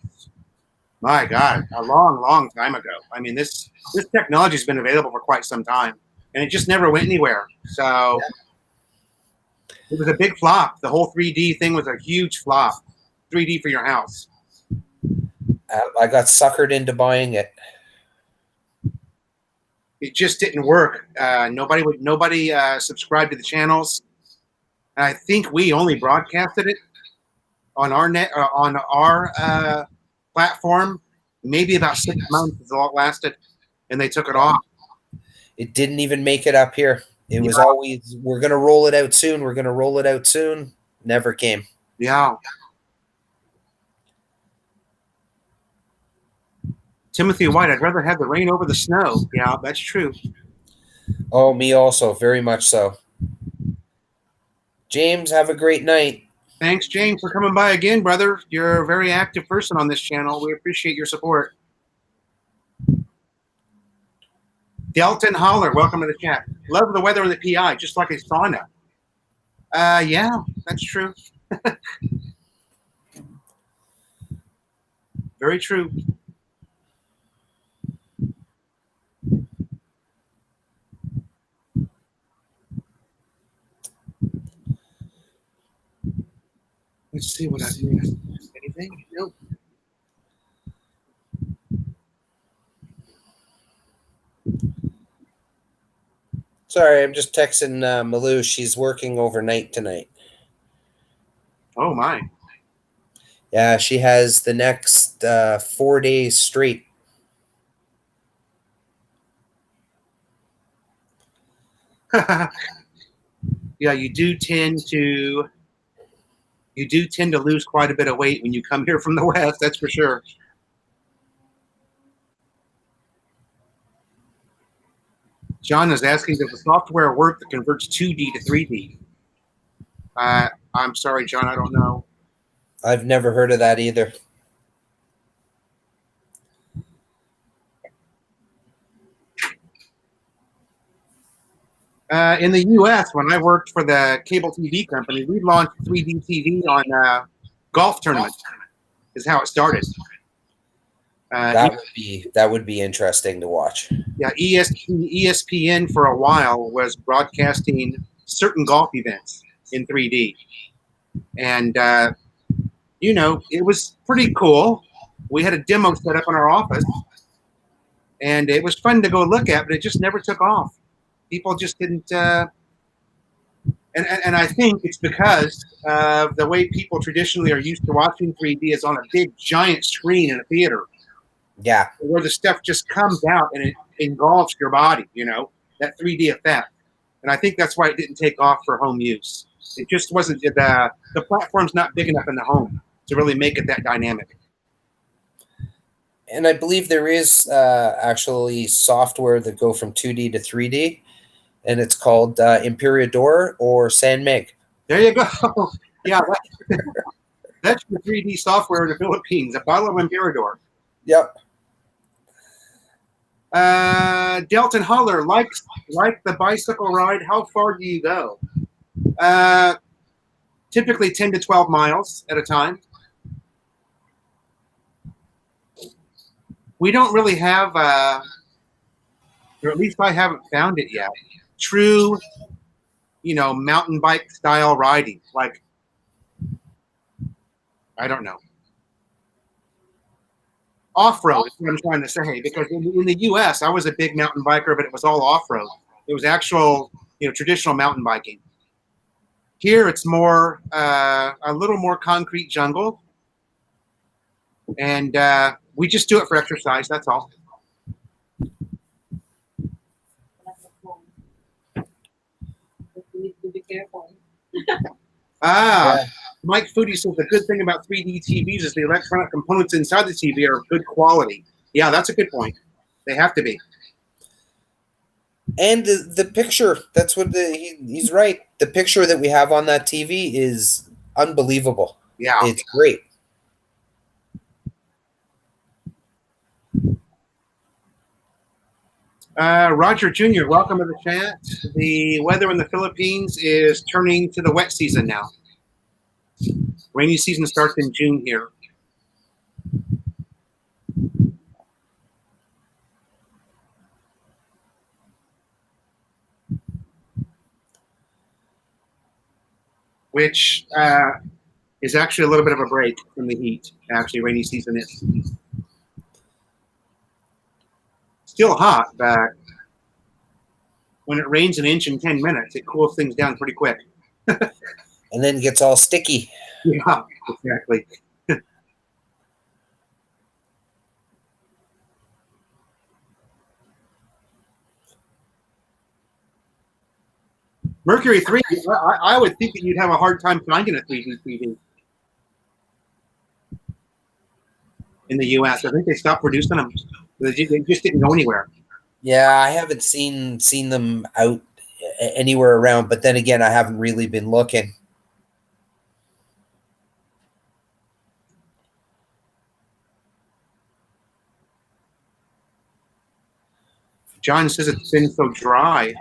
My God, a long, long time ago. I mean, this technology has been available for quite some time. And it just never went anywhere. So It was a big flop. The whole 3D thing was a huge flop. 3D for your house. I got suckered into buying it. It just didn't work. Nobody subscribed to the channels. And I think we only broadcasted it on our platform. Maybe about 6 months is all it lasted, and they took it off. It didn't even make it up here. It was always, we're going to roll it out soon. We're going to roll it out soon. Never came. Yeah. Timothy White, I'd rather have the rain over the snow. Yeah, that's true. Oh, me also, very much so. James, have a great night. Thanks, James, for coming by again, brother. You're a very active person on this channel. We appreciate your support. Delton Holler, welcome to the chat. Love the weather in the PI, just like a sauna. Yeah, that's true. Very true. Let's see what I missed. Anything? Nope. Sorry, I'm just texting Malou. She's working overnight tonight. Oh, my. Yeah, she has the next 4 days straight. Yeah, you do tend to lose quite a bit of weight when you come here from the West, that's for sure. John is asking, does the software work that converts 2D to 3D? I'm sorry, John, I don't know. I've never heard of that either. In the U.S., when I worked for the cable TV company, we launched 3D TV on golf tournaments. Is how it started. That would be interesting to watch. Yeah, ESPN for a while was broadcasting certain golf events in 3D, and you know, it was pretty cool. We had a demo set up in our office, and it was fun to go look at, but it just never took off. People just didn't. And I think it's because of the way people traditionally are used to watching 3D is on a big giant screen in a theater. Yeah. Where the stuff just comes out and it engulfs your body, you know, that 3D effect. And I think that's why it didn't take off for home use. It just wasn't, the platform's not big enough in the home to really make it that dynamic. And I believe there is actually software that go from 2D to 3D, and it's called Imperiador or San Meg. There you go. Yeah, that's the 3D software in the Philippines, a bottle of Imperiador. Yep. Delton Holler, like the bicycle ride, how far do you go? Typically 10 to 12 miles at a time. We don't really have, or at least I haven't found it yet, true, you know, mountain bike style riding. Like, I don't know. Off-road is what I'm trying to say, because in the U.S., I was a big mountain biker, but it was all off-road. It was actual, you know, traditional mountain biking. Here, it's more, a little more concrete jungle, and we just do it for exercise, that's all. You need to be careful. Yeah. Mike Foodie says the good thing about 3D TVs is the electronic components inside the TV are of good quality. Yeah, that's a good point. They have to be. And the picture, that's what he's right. The picture that we have on that TV is unbelievable. Yeah. It's great. Roger Jr., welcome to the chat. The weather in the Philippines is turning to the wet season now. Rainy season starts in June here. Which is actually a little bit of a break from the heat. Actually, rainy season is still hot, but when it rains an inch in 10 minutes, it cools things down pretty quick. And then it gets all sticky. Yeah, exactly. Mercury 3, I would think that you'd have a hard time finding a 3D TV in the U.S. I think they stopped producing them. They just didn't go anywhere. Yeah, I haven't seen them out anywhere around, but then again, I haven't really been looking. John says it's been so dry.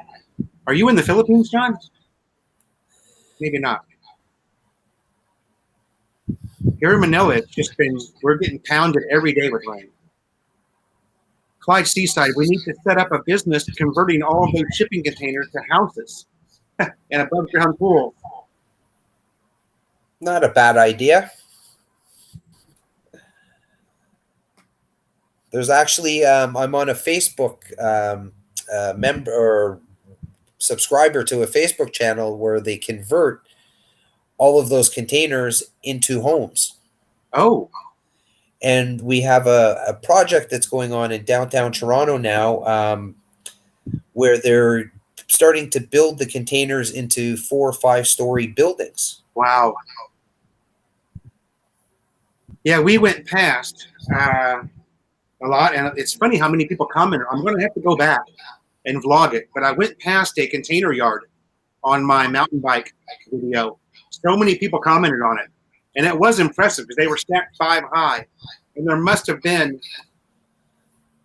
Are you in the Philippines, John? Maybe not. Here in Manila, it's just been, we're getting pounded every day with rain. Clyde Seaside, we need to set up a business converting all of those shipping containers to houses and above ground pools. Not a bad idea. There's actually, I'm on a Facebook member or subscriber to a Facebook channel where they convert all of those containers into homes. Oh. And we have a project that's going on in downtown Toronto now where they're starting to build the containers into 4 or 5 story buildings. Wow. Yeah, we went past a lot, and it's funny how many people comment. I'm going to have to go back and vlog it, but I went past a container yard on my mountain bike video. So many people commented on it, and it was impressive because they were stacked 5 high, and there must have been,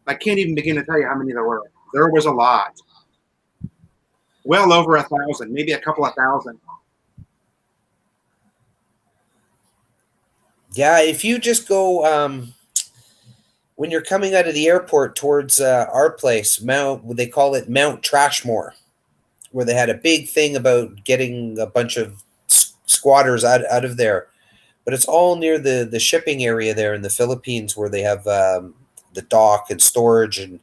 I can't even begin to tell you how many there were. There was a lot. Well over 1,000, maybe a couple of thousand. Yeah, if you just go when you're coming out of the airport towards our place, they call it Mount Trashmore, where they had a big thing about getting a bunch of squatters out of there. But it's all near the shipping area there in the Philippines, where they have the dock and storage, and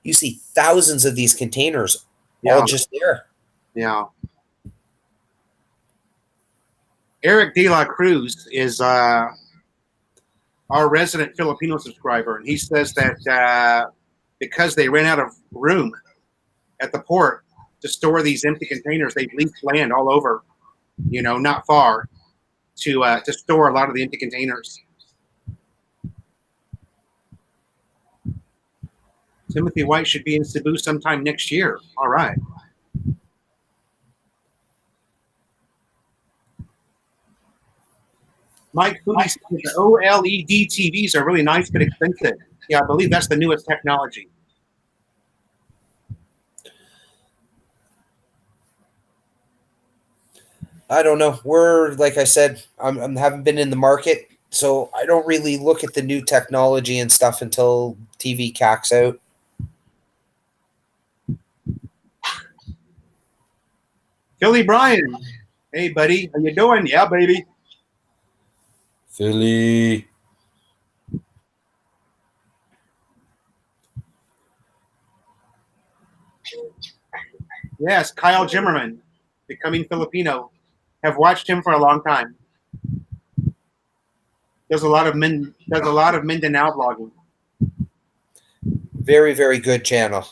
you see thousands of these containers all just there. Yeah. Eric De La Cruz is our resident Filipino subscriber, and he says that because they ran out of room at the port to store these empty containers, they've leased land all over, not far, to store a lot of the empty containers. Timothy White should be in Cebu sometime next year. All right. Mike Foodie says the OLED TVs are really nice but expensive. Yeah, I believe that's the newest technology. I don't know. We're, like I said, I haven't been in the market, so I don't really look at the new technology and stuff until TV cacks out. Philly Bryan, hey buddy, how you doing? Yeah, baby. Philly. Yes, Kyle Jimmerman, becoming Filipino. Have watched him for a long time. Does a lot of Mindanao vlogging. Very, very good channel.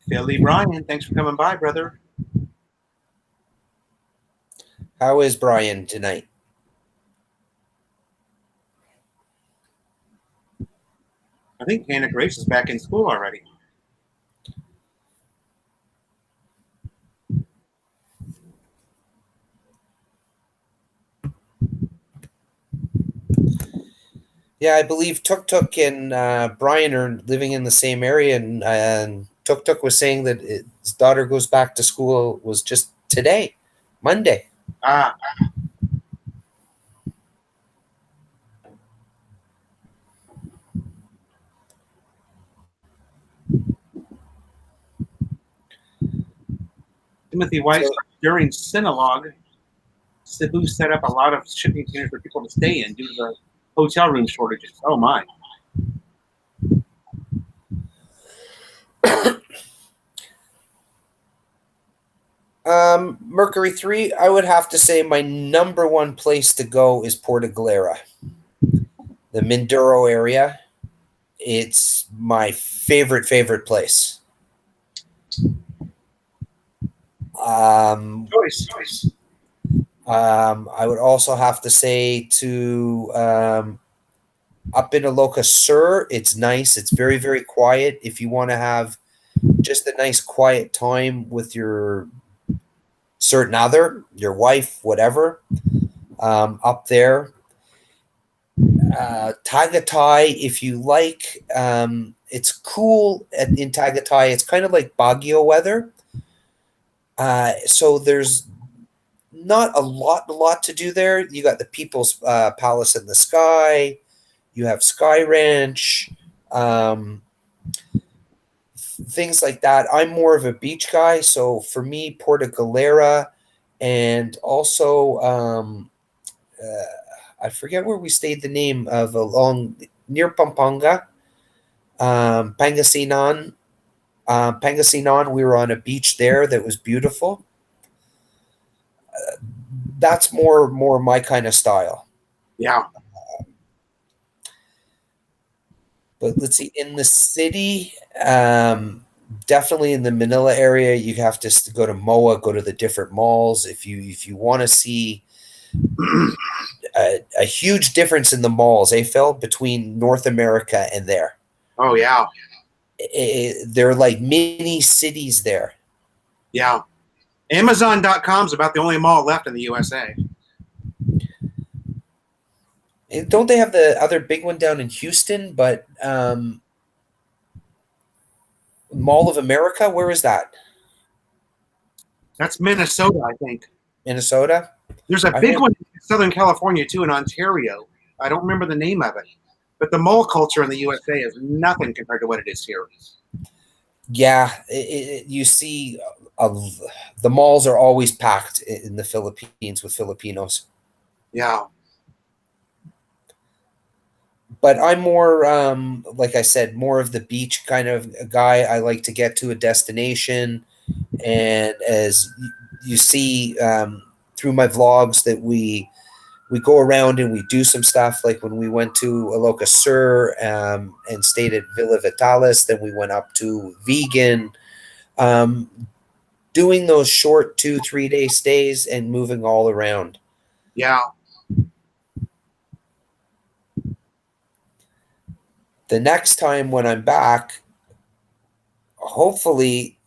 Philly Bryan, thanks for coming by, brother. How is Brian tonight? I think Hannah Grace is back in school already. Yeah, I believe Tuk Tuk and Brian are living in the same area, and Tuk Tuk was saying that his daughter goes back to school was just today, Monday. Ah. Timothy White, during Cinelogue, Cebu set up a lot of shipping containers for people to stay in due to the hotel room shortages. Oh my. Mercury 3, I would have to say my number one place to go is Porto Galera. The Mindoro area. It's my favorite place. Choice. I would also have to say to up in Aloka Sur, it's nice. It's very quiet. If you want to have just a nice quiet time with your certain other, your wife, whatever, up there. Tagatai, if you like, it's cool in Tagatai. It's kind of like Baguio weather. So there's not a lot to do there. You got the People's Palace in the Sky. You have Sky Ranch, things like that. I'm more of a beach guy, so for me, Porto Galera, and also I forget where we stayed. The name of along near Pampanga, Pangasinan. Pangasinan. We were on a beach there that was beautiful. That's more my kind of style. Yeah. But let's see, in the city, definitely in the Manila area, you have to go to MOA, go to the different malls. If you want to see a huge difference in the malls, Phil, between North America and there. Oh yeah. They're like mini cities there. Yeah. Amazon.com is about the only mall left in the USA. Don't they have the other big one down in Houston? But Mall of America, where is that? That's Minnesota, I think. Minnesota? There's a big one in Southern California too, in Ontario. I don't remember the name of it. But the mall culture in the USA is nothing compared to what it is here. Yeah, you see the malls are always packed in the Philippines with Filipinos. Yeah. But I'm more, like I said, more of the beach kind of guy. I like to get to a destination. And as you see through my vlogs that we go around and we do some stuff. Like when we went to Aloka Sur and stayed at Villa Vitalis, then we went up to Vegan, doing those short 2-3 day stays and moving all around. Yeah. The next time when I'm back, hopefully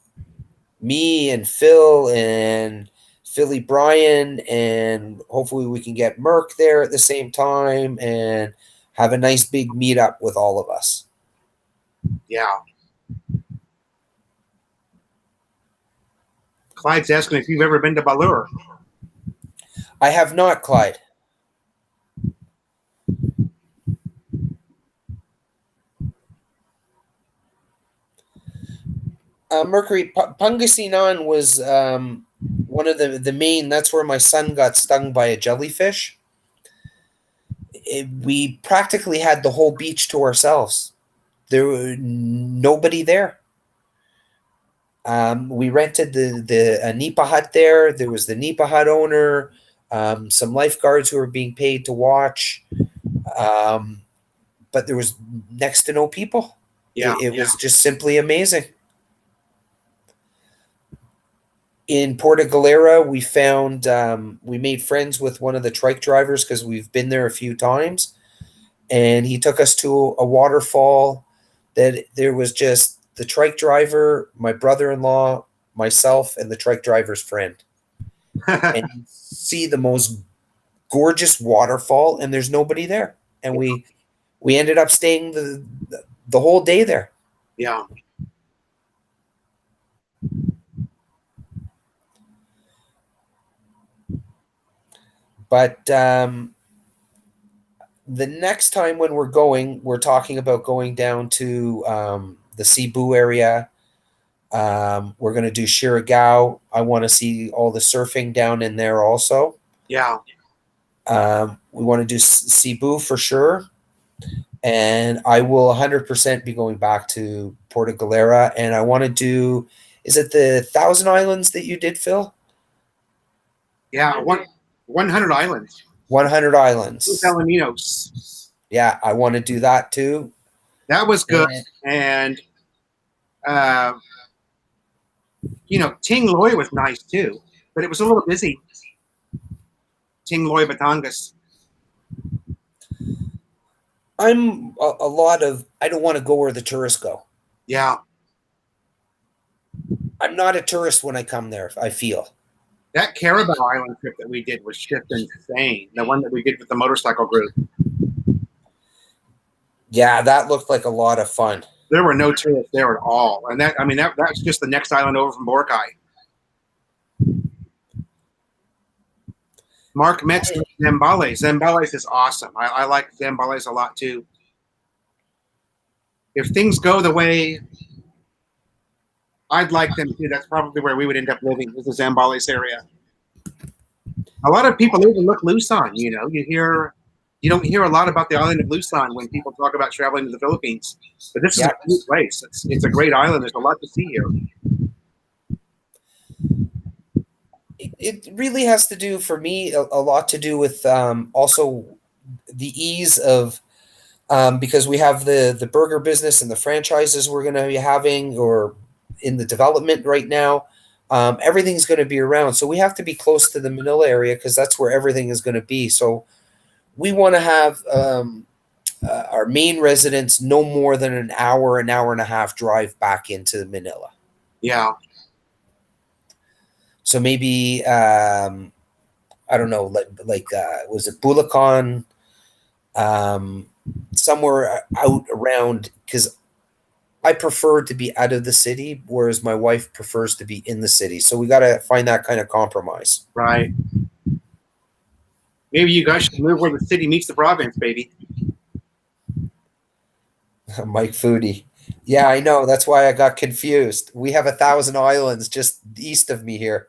me and Phil and Philly Bryan, and hopefully we can get Merck there at the same time and have a nice big meetup with all of us. Yeah. Clyde's asking if you've ever been to Balur. I have not, Clyde. Mercury, Pangasinan was one of the main. That's where my son got stung by a jellyfish. We practically had the whole beach to ourselves. There was nobody there. We rented the Nipa hut there. There was the Nipa hut owner, some lifeguards who were being paid to watch, but there was next to no people. Yeah, It was just simply amazing. In Porto Galera, we found we made friends with one of the trike drivers because we've been there a few times, and he took us to a waterfall that there was just the trike driver, my brother-in-law, myself, and the trike driver's friend. And you see the most gorgeous waterfall, and there's nobody there. And we ended up staying the whole day there. Yeah. But the next time when we're talking about going down to the Cebu area. We're going to do Surigao. I want to see all the surfing down in there also. Yeah. We want to do Cebu for sure. And I will 100% be going back to Porto Galera. And I want to do, is it the 1,000 Islands that you did, Phil? Yeah, 100 islands. 100 Islands. Alaminos. Yeah, I want to do that too. That was good. And- And, Ting Loy was nice too, but it was a little busy. Ting Loy Batangas. I'm a lot of, I don't want to go where the tourists go. Yeah. I'm not a tourist when I come there, I feel. That Carabao Island trip that we did was just insane. The one that we did with the motorcycle group. Yeah, that looked like a lot of fun. There were no tourists there at all. And that's just the next island over from Boracay. Mark Metz, Zambales. Zambales is awesome. I like Zambales a lot too. If things go the way I'd like them to, that's probably where we would end up living, is the Zambales area. A lot of people overlook Luzon. You don't hear a lot about the island of Luzon when people talk about traveling to the Philippines. But this is a great place. It's a great island. There's a lot to see here. It really has to do, for me, a lot to do with also the ease of, because we have the burger business and the franchises we're going to be having or in the development right now. Everything's going to be around. So we have to be close to the Manila area because that's where everything is going to be. So we want to have our main residents no more than an hour and a half drive back into Manila. Yeah. So maybe, I don't know, was it Bulacan? Somewhere out around, because I prefer to be out of the city, whereas my wife prefers to be in the city. So we got to find that kind of compromise. Right. Maybe you guys should move where the city meets the province, baby. Mike Foodie. Yeah, I know. That's why I got confused. We have 1,000 islands just east of me here.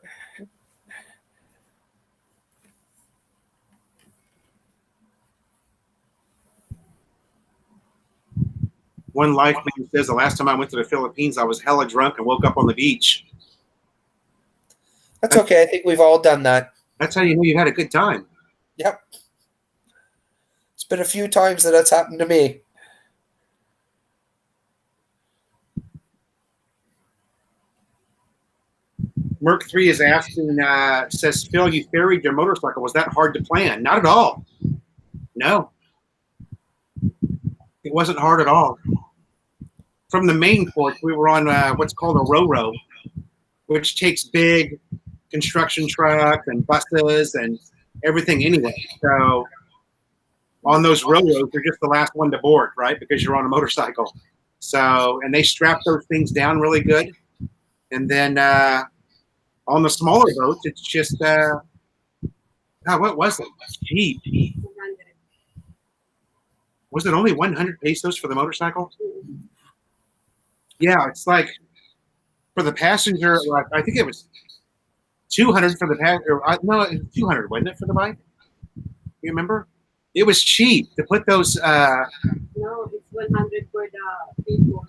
One life man says the last time I went to the Philippines, I was hella drunk and woke up on the beach. That's okay. I think we've all done that. That's how you know you had a good time. Yep. It's been a few times that that's happened to me. Merc 3 is asking, says, Phil, you ferried your motorcycle. Was that hard to plan? Not at all. No. It wasn't hard at all. From the main port, we were on what's called a ro-ro, which takes big construction trucks and buses and everything anyway. So on those ro-ros, you're just the last one to board, right? Because you're on a motorcycle. So, and they strap those things down really good. And then on the smaller boats, it's just, what was it? Cheap. Was it only 100 pesos for the motorcycle? Yeah, it's like for the passenger, I think it was 200 for the passenger. No, it was 200, wasn't it, for the bike? You remember? It was cheap to put those. No, it's 100 for the people.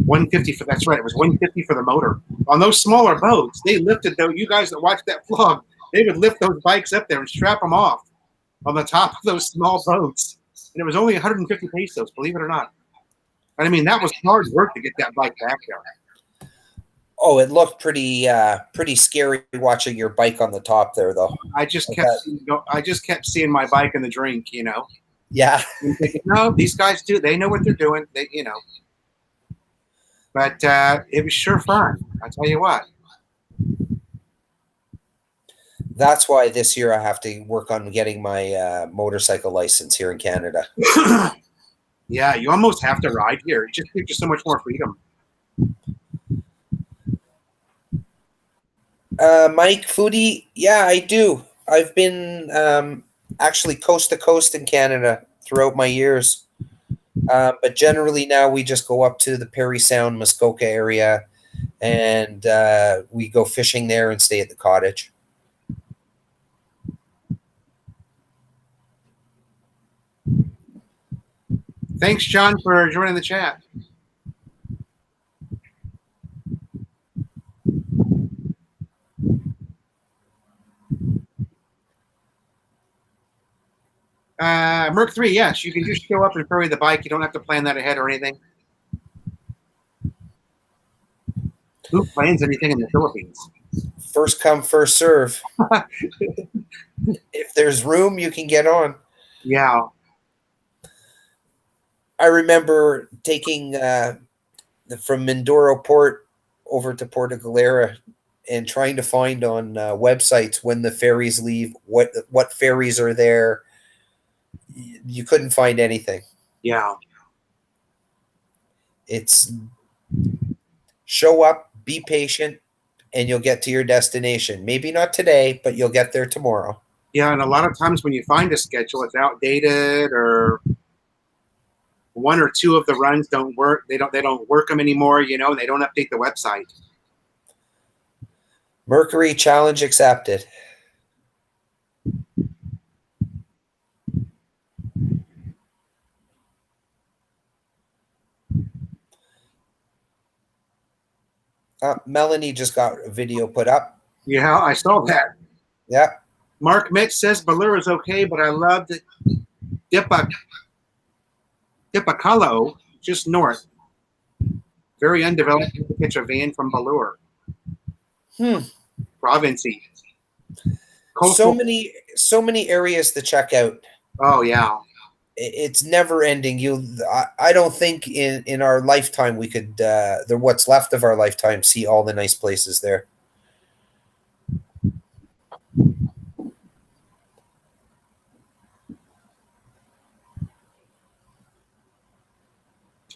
150 for, that's right. It was 150 for the motor. On those smaller boats, they lifted, though. You guys that watched that vlog, they would lift those bikes up there and strap them off on the top of those small boats. And it was only 150 pesos, believe it or not. And I mean, that was hard work to get that bike back there. Oh, it looked pretty scary watching your bike on the top there, though. I just kept seeing my bike in the drink, you know. Yeah. And thinking, no, these guys do. They know what they're doing. They, you know. But it was sure fun. I tell you what. That's why this year I have to work on getting my motorcycle license here in Canada. Yeah, you almost have to ride here. It just gives you so much more freedom. Mike Foodie, yeah, I do. I've been actually coast to coast in Canada throughout my years. But generally now we just go up to the Perry Sound, Muskoka area, and we go fishing there and stay at the cottage. Thanks, John, for joining the chat. Merc 3, yes. You can just show up and ferry the bike. You don't have to plan that ahead or anything. Who plans anything in the Philippines? First come, first serve. If there's room, you can get on. Yeah. I remember taking from Mindoro Port over to Porto Galera and trying to find on websites when the ferries leave, what ferries are there. You couldn't find anything. Yeah. It's show up, be patient, and you'll get to your destination. Maybe not today, but you'll get there tomorrow. Yeah, and a lot of times when you find a schedule, it's outdated, or one or two of the runs don't work. They don't work them anymore, you know, and they don't update the website. Mercury challenge accepted. Melanie just got a video put up. Yeah, I saw that. Yeah. Mark Mitch says Balura is okay, but I love the Dipakalo, just north. Very undeveloped. You can catch a van from Balura. Province-y. So many areas to check out. Oh yeah. It's never ending. I don't think in our lifetime we could what's left of our lifetime see all the nice places there.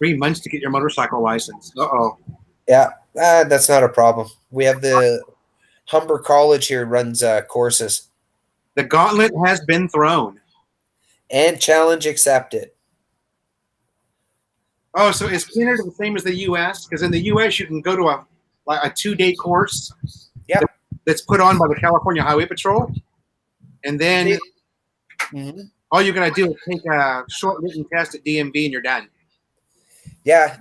$3 months to get your motorcycle license. Uh-oh. Yeah, that's not a problem. We have the Humber College here runs courses. The gauntlet has been thrown. And challenge accepted. Oh, so is Canada the same as the U.S.? Because in the U.S. you can go to a 2-day course. Yeah. That's put on by the California Highway Patrol, and then all you're gonna do is take a short written test at DMV, and you're done. Yeah,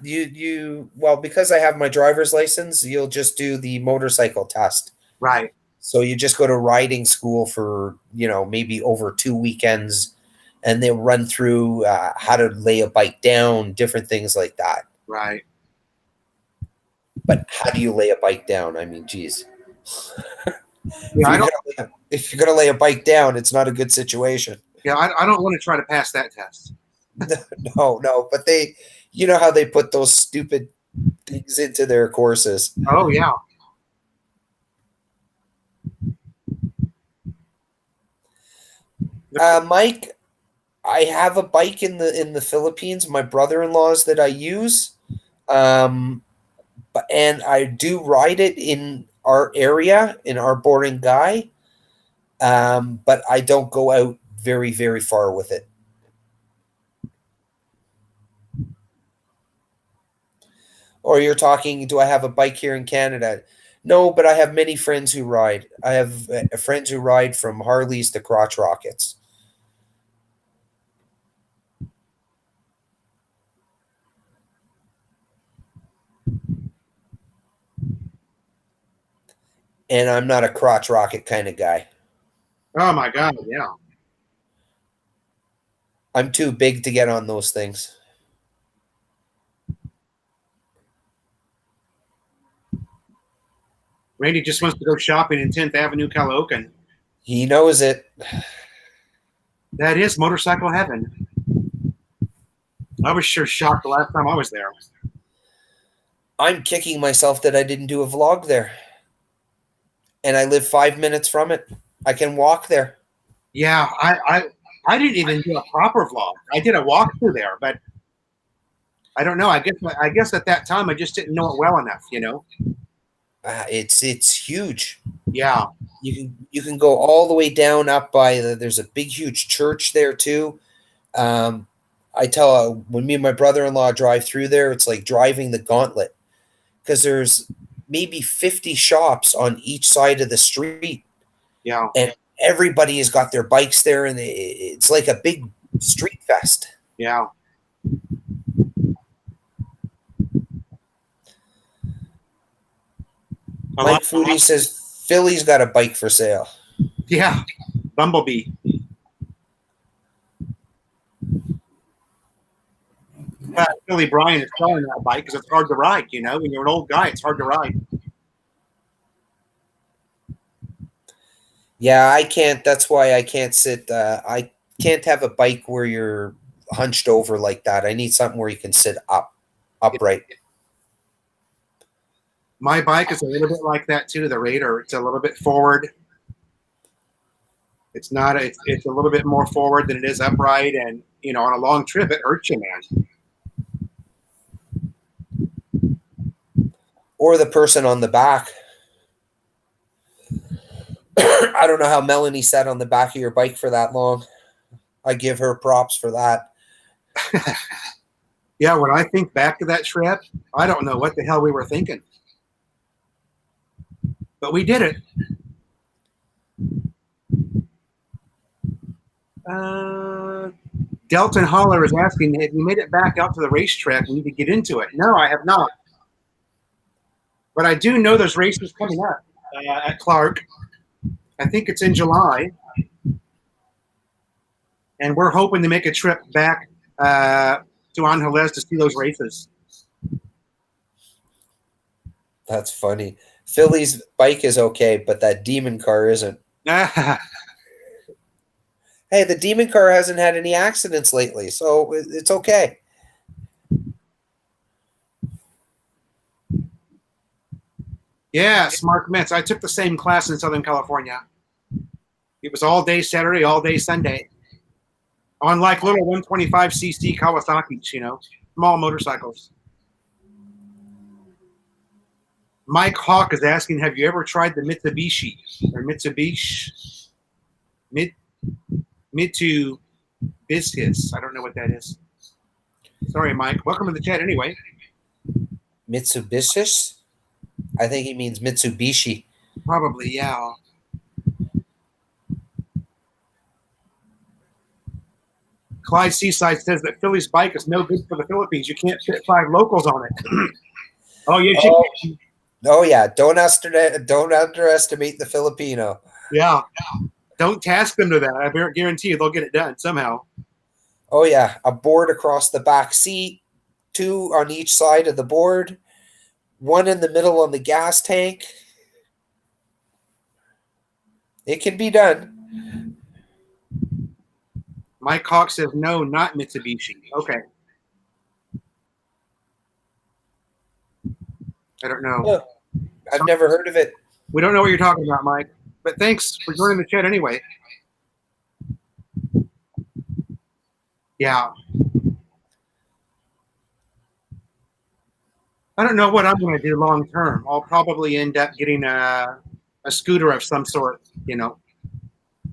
well, because I have my driver's license, you'll just do the motorcycle test. Right. So you just go to riding school for, maybe over 2 weekends, and they'll run through how to lay a bike down, different things like that. Right. But how do you lay a bike down? I mean, geez. Yeah, if you're going to lay a bike down, it's not a good situation. Yeah, I don't want to try to pass that test. No, but you know how they put those stupid things into their courses. Oh, yeah. Mike, I have a bike in the Philippines. My brother-in-law's that I use, and I do ride it in our area, in our barangay, but I don't go out very, very far with it. Or you're talking, do I have a bike here in Canada? No, but I have many friends who ride. I have friends who ride from Harleys to crotch rockets. And I'm not a crotch rocket kind of guy. Oh, my God, yeah. I'm too big to get on those things. Randy just wants to go shopping in 10th Avenue, Caloocan. He knows it. That is motorcycle heaven. I was sure shocked the last time I was there. I'm kicking myself that I didn't do a vlog there. And I live 5 minutes from it. I can walk there. Yeah, I didn't even do a proper vlog. I did a walkthrough there, but I don't know. I guess at that time I just didn't know it well enough, It's huge. Yeah. You can go all the way down up by there's a big huge church there too. I tell when me and my brother-in-law drive through there, it's like driving the gauntlet because there's maybe 50 shops on each side of the street. Yeah. And everybody has got their bikes there, and it's like a big street fest. Yeah. Mike Foodie says Philly's got a bike for sale. Yeah. Bumblebee. Billy Bryan is selling that bike because it's hard to ride. You know, when you're an old guy, it's hard to ride. Yeah, I can't. That's why I can't sit. I can't have a bike where you're hunched over like that. I need something where you can sit upright. My bike is a little bit like that too. The Raider, it's a little bit forward. It's not. It's a little bit more forward than it is upright, and you know, on a long trip, it hurts you, man. Or the person on the back. I don't know how Melanie sat on the back of your bike for that long. I give her props for that. Yeah, when I think back to that trip, I don't know what the hell we were thinking. But we did it. Delton Holler is asking, have you made it back out to the racetrack? We need to get into it. No, I have not. But I do know there's races coming up at Clark. I think it's in July. And we're hoping to make a trip back to Angeles to see those races. That's funny. Philly's bike is okay, but that demon car isn't. Hey, the demon car hasn't had any accidents lately, so it's okay. Yes, Mark Metz. I took the same class in Southern California. It was all day Saturday, all day Sunday. On like little 125cc Kawasaki's, you know, small motorcycles. Mike Hawk is asking, have you ever tried the Mitsubishi or Mitsubishi? Mitsubishi. I don't know what that is. Sorry, Mike. Welcome to the chat anyway. Mitsubishi? I think he means Mitsubishi. Probably, yeah. Clyde Seaside says that Philly's bike is no good for the Philippines. You can't fit 5 locals on it. Oh, yeah. Oh, yeah. Don't underestimate the Filipino. Yeah. Don't task them to that. I guarantee you they'll get it done somehow. Oh, yeah. A board across the back seat, 2 on each side of the board, 1 in the middle on the gas tank. It can be done. Mike Hawk says, no, not Mitsubishi. Okay. I don't know. Oh, I've never heard of it. We don't know what you're talking about, Mike. But thanks for joining the chat anyway. Yeah. I don't know what I'm going to do long term. I'll probably end up getting a scooter of some sort, you know.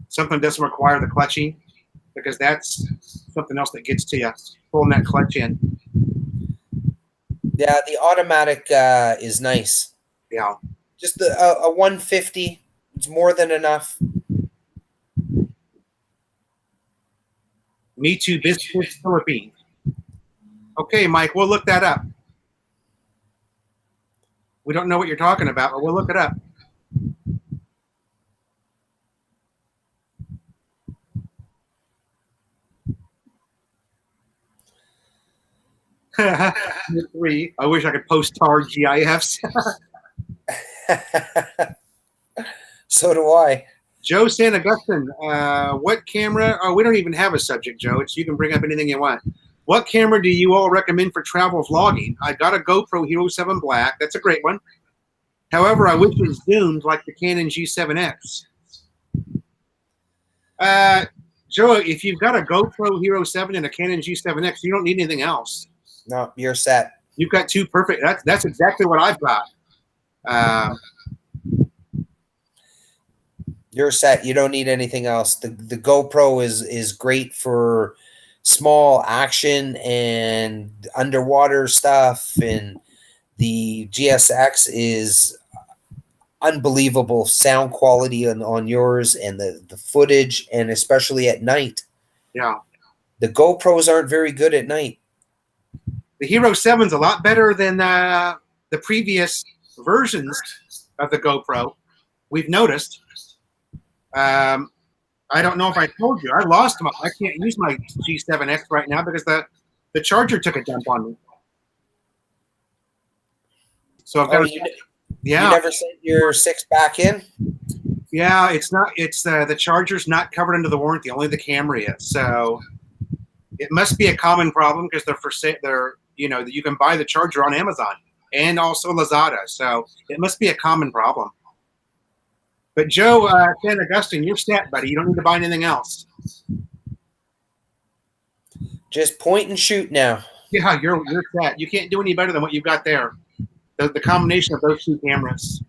Something that doesn't require the clutching, because that's something else that gets to you, pulling that clutch in. Yeah, the automatic is nice. Yeah. Just a 150, it's more than enough. Me too, business Philippines. Okay, Mike, we'll look that up. We don't know what you're talking about, but we'll look it up. Three. I wish I could post tar GIFs. So do I. Joe San Augustine, what camera? Oh, we don't even have a subject, Joe. You can bring up anything you want. What camera do you all recommend for travel vlogging? I got a GoPro Hero 7 Black. That's a great one. However, I wish it was zoomed like the Canon G7X. Joe, if you've got a GoPro Hero 7 and a Canon G7X, you don't need anything else. No, you're set. You've got 2 perfect. That's exactly what I've got. You're set. You don't need anything else. The GoPro is great for small action and underwater stuff, and the GSX is unbelievable sound quality on yours, and the footage, and especially at night. Yeah. The GoPros aren't very good at night. The Hero 7's a lot better than the previous versions of the GoPro. We've noticed. I don't know if I told you. I lost my. I can't use my G7X right now because the The charger took a dump on me. So I've got Oh, to, you yeah, never sent your 6 back in? yeah. It's not. It's the charger's not covered under the warranty. Only the camera is. So it must be a common problem because they're for sale. They're you can buy the charger on Amazon and also Lazada. So it must be a common problem. But Joe, San Augustine, you're set, buddy. You don't need to buy anything else. Just point and shoot now. Yeah, you're set. You can't do any better than what you've got there. The combination of those two cameras.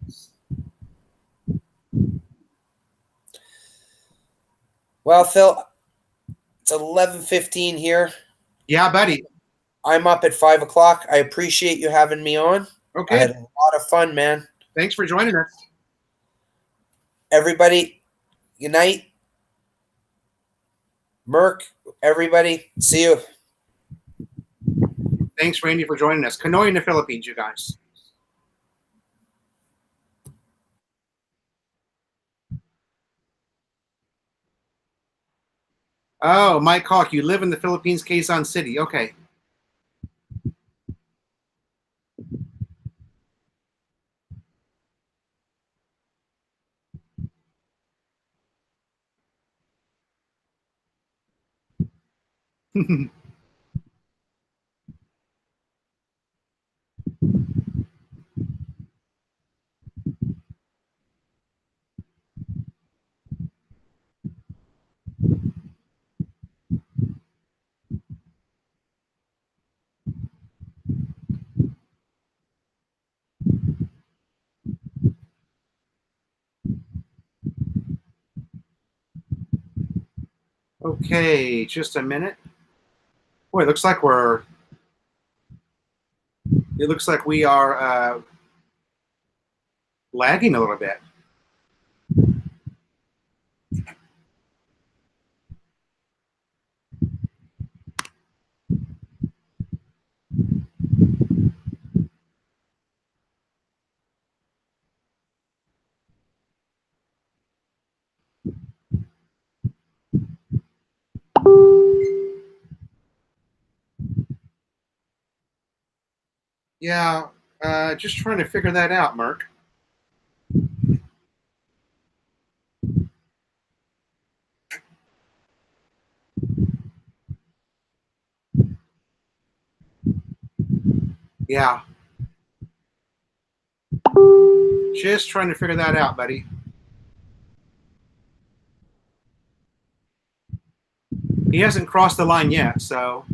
Well, Phil, it's 11:15 here. Yeah, buddy. I'm up at 5 o'clock. I appreciate you having me on. Okay. I had a lot of fun, man. Thanks for joining us. Everybody, good night. Merc, everybody, see you. Thanks, Randy, for joining us. Canoy in the Philippines, you guys. Oh, Mike Hawk, you live in the Philippines, Quezon City. Okay. Okay, just a minute. Boy, it looks like we are lagging a little bit. Yeah, just trying to figure that out, Mark. Yeah. Just trying to figure that out, buddy. He hasn't crossed the line yet, so.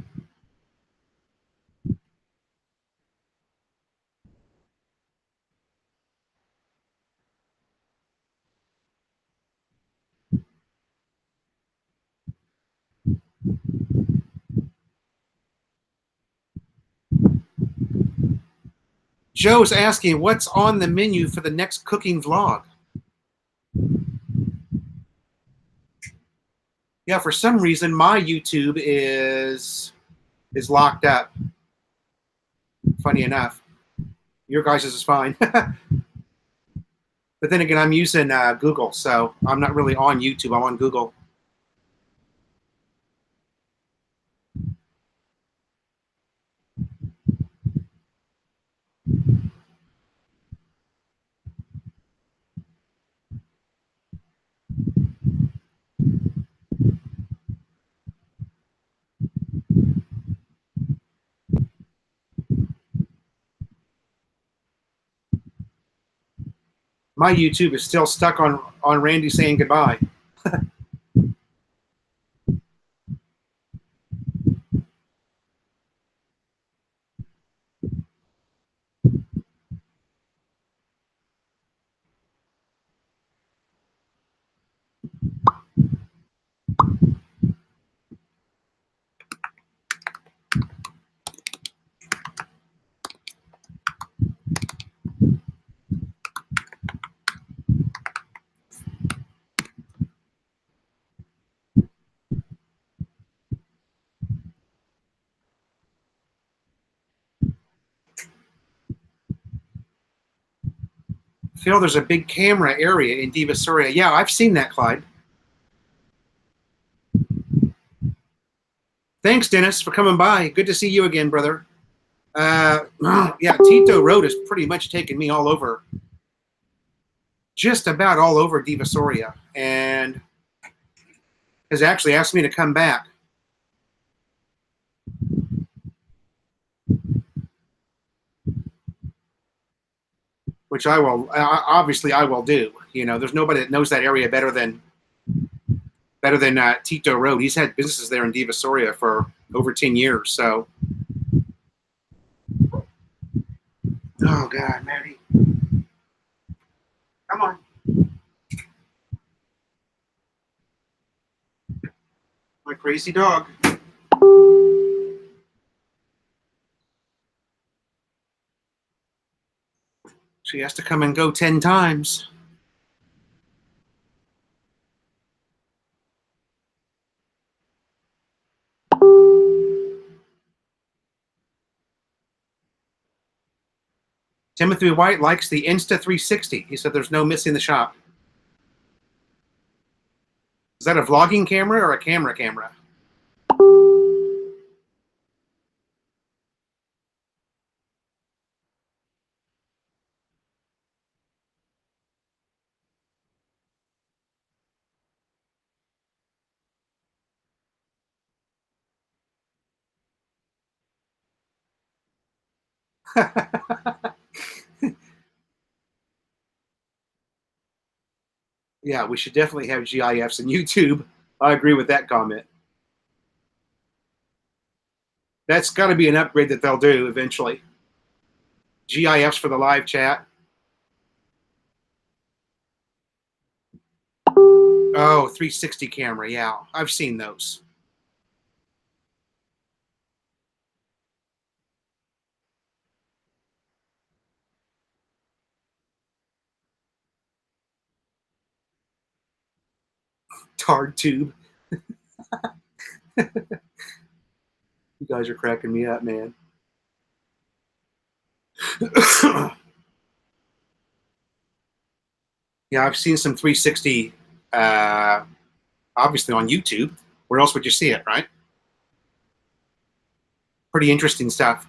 Joe's asking, what's on the menu for the next cooking vlog? Yeah, for some reason, my YouTube is locked up. Funny enough. Your guys' is fine. But then again, I'm using Google, so I'm not really on YouTube. I'm on Google. My YouTube is still stuck on Randy saying goodbye. Phil, there's a big camera area in Divisoria. Yeah, I've seen that, Clyde. Thanks, Dennis, for coming by. Good to see you again, brother. Yeah, Tito Road has pretty much taken me all over, just about all over Divisoria, and has actually asked me to come back. Which I will, obviously I will do. You know, there's nobody that knows that area better than Tito Road. He's had businesses there in Divisoria for over 10 years, so. Oh, God, Maddie. Come on. My crazy dog. She has to come and go 10 times. Timothy White likes the Insta360. He said there's no missing the shot. Is that a vlogging camera or a camera camera? Yeah, we should definitely have GIFs in YouTube. I agree with that comment. That's got to be an upgrade that they'll do eventually. GIFs for the live chat. Oh, 360 camera. Yeah, I've seen those. Tard tube. You guys are cracking me up, man. Yeah, I've seen some 360, obviously on YouTube. Where else would you see it, right? Pretty interesting stuff.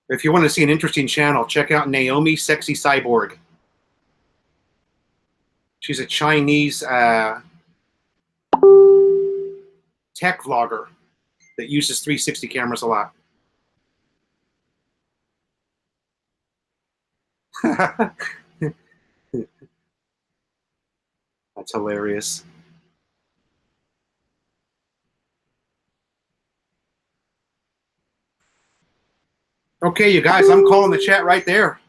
If you want to see an interesting channel, check out Naomi Sexy Cyborg. She's a Chinese tech vlogger that uses 360 cameras a lot. That's hilarious. Okay, you guys, I'm calling the chat right there.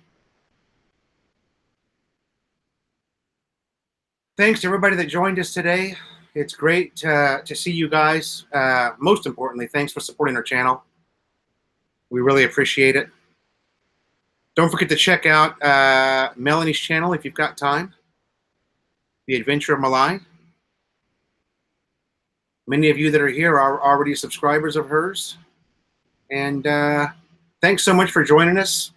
Thanks to everybody that joined us today. It's great to see you guys. Most importantly, thanks for supporting our channel. We really appreciate it. Don't forget to check out Melanie's channel if you've got time. The Adventure of Malai. Many of you that are here are already subscribers of hers. And thanks so much for joining us.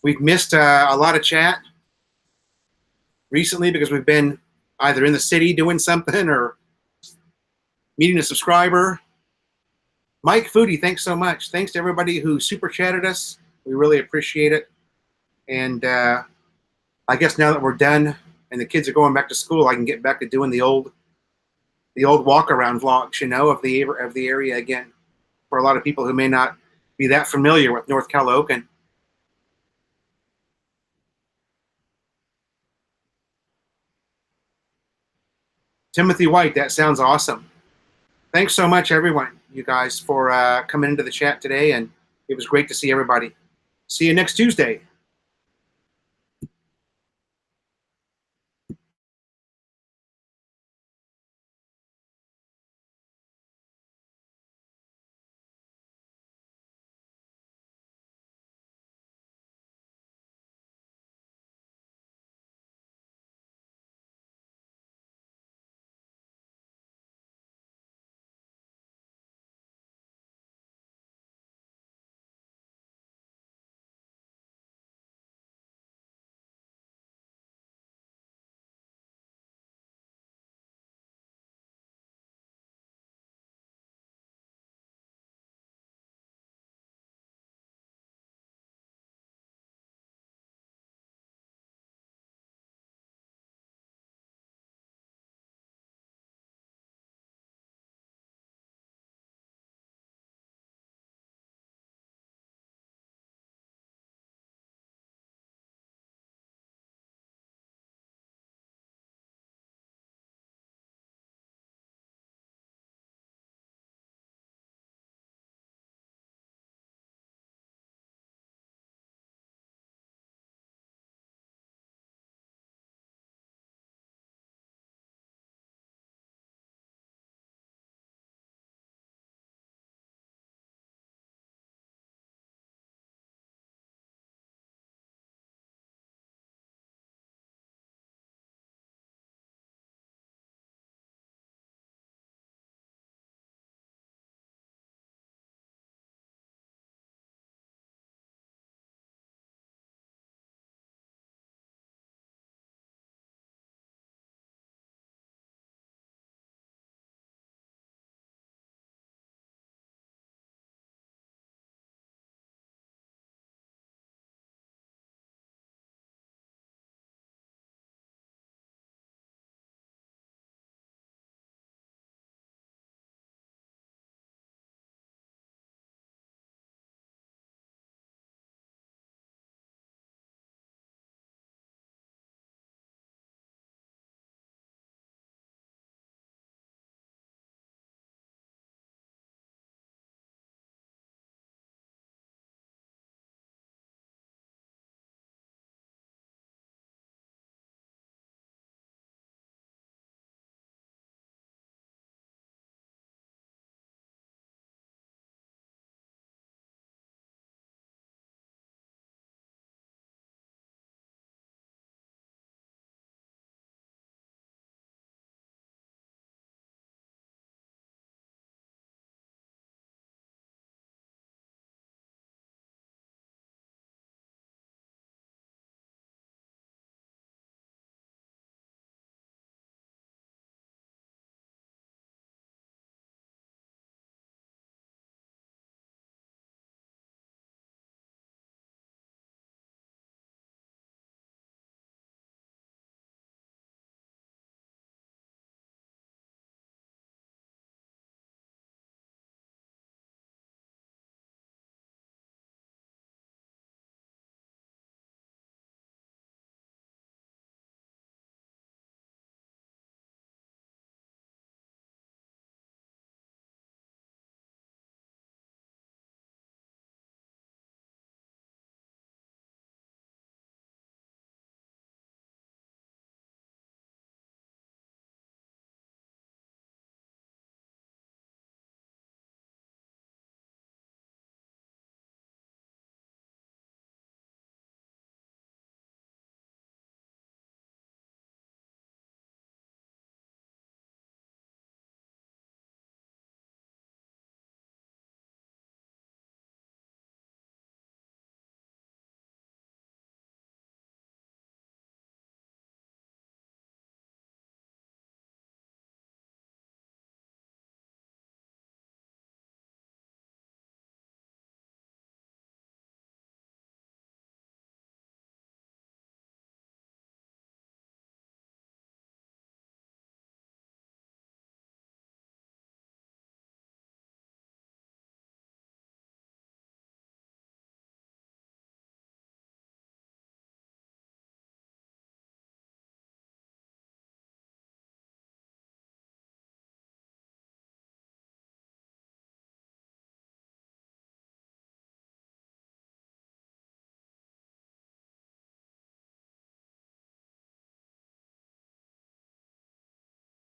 We've missed a lot of chat recently because we've been either in the city doing something or meeting a subscriber. Mike Foodie, thanks so much. Thanks to everybody who super chatted us. We really appreciate it. And I guess now that we're done and the kids are going back to school, I can get back to doing the old walk around vlogs, you know, of the area again. For a lot of people who may not be that familiar with North Calaocan. Timothy White, that sounds awesome. Thanks so much, everyone, you guys, for coming into the chat today, and it was great to see everybody. See you next Tuesday.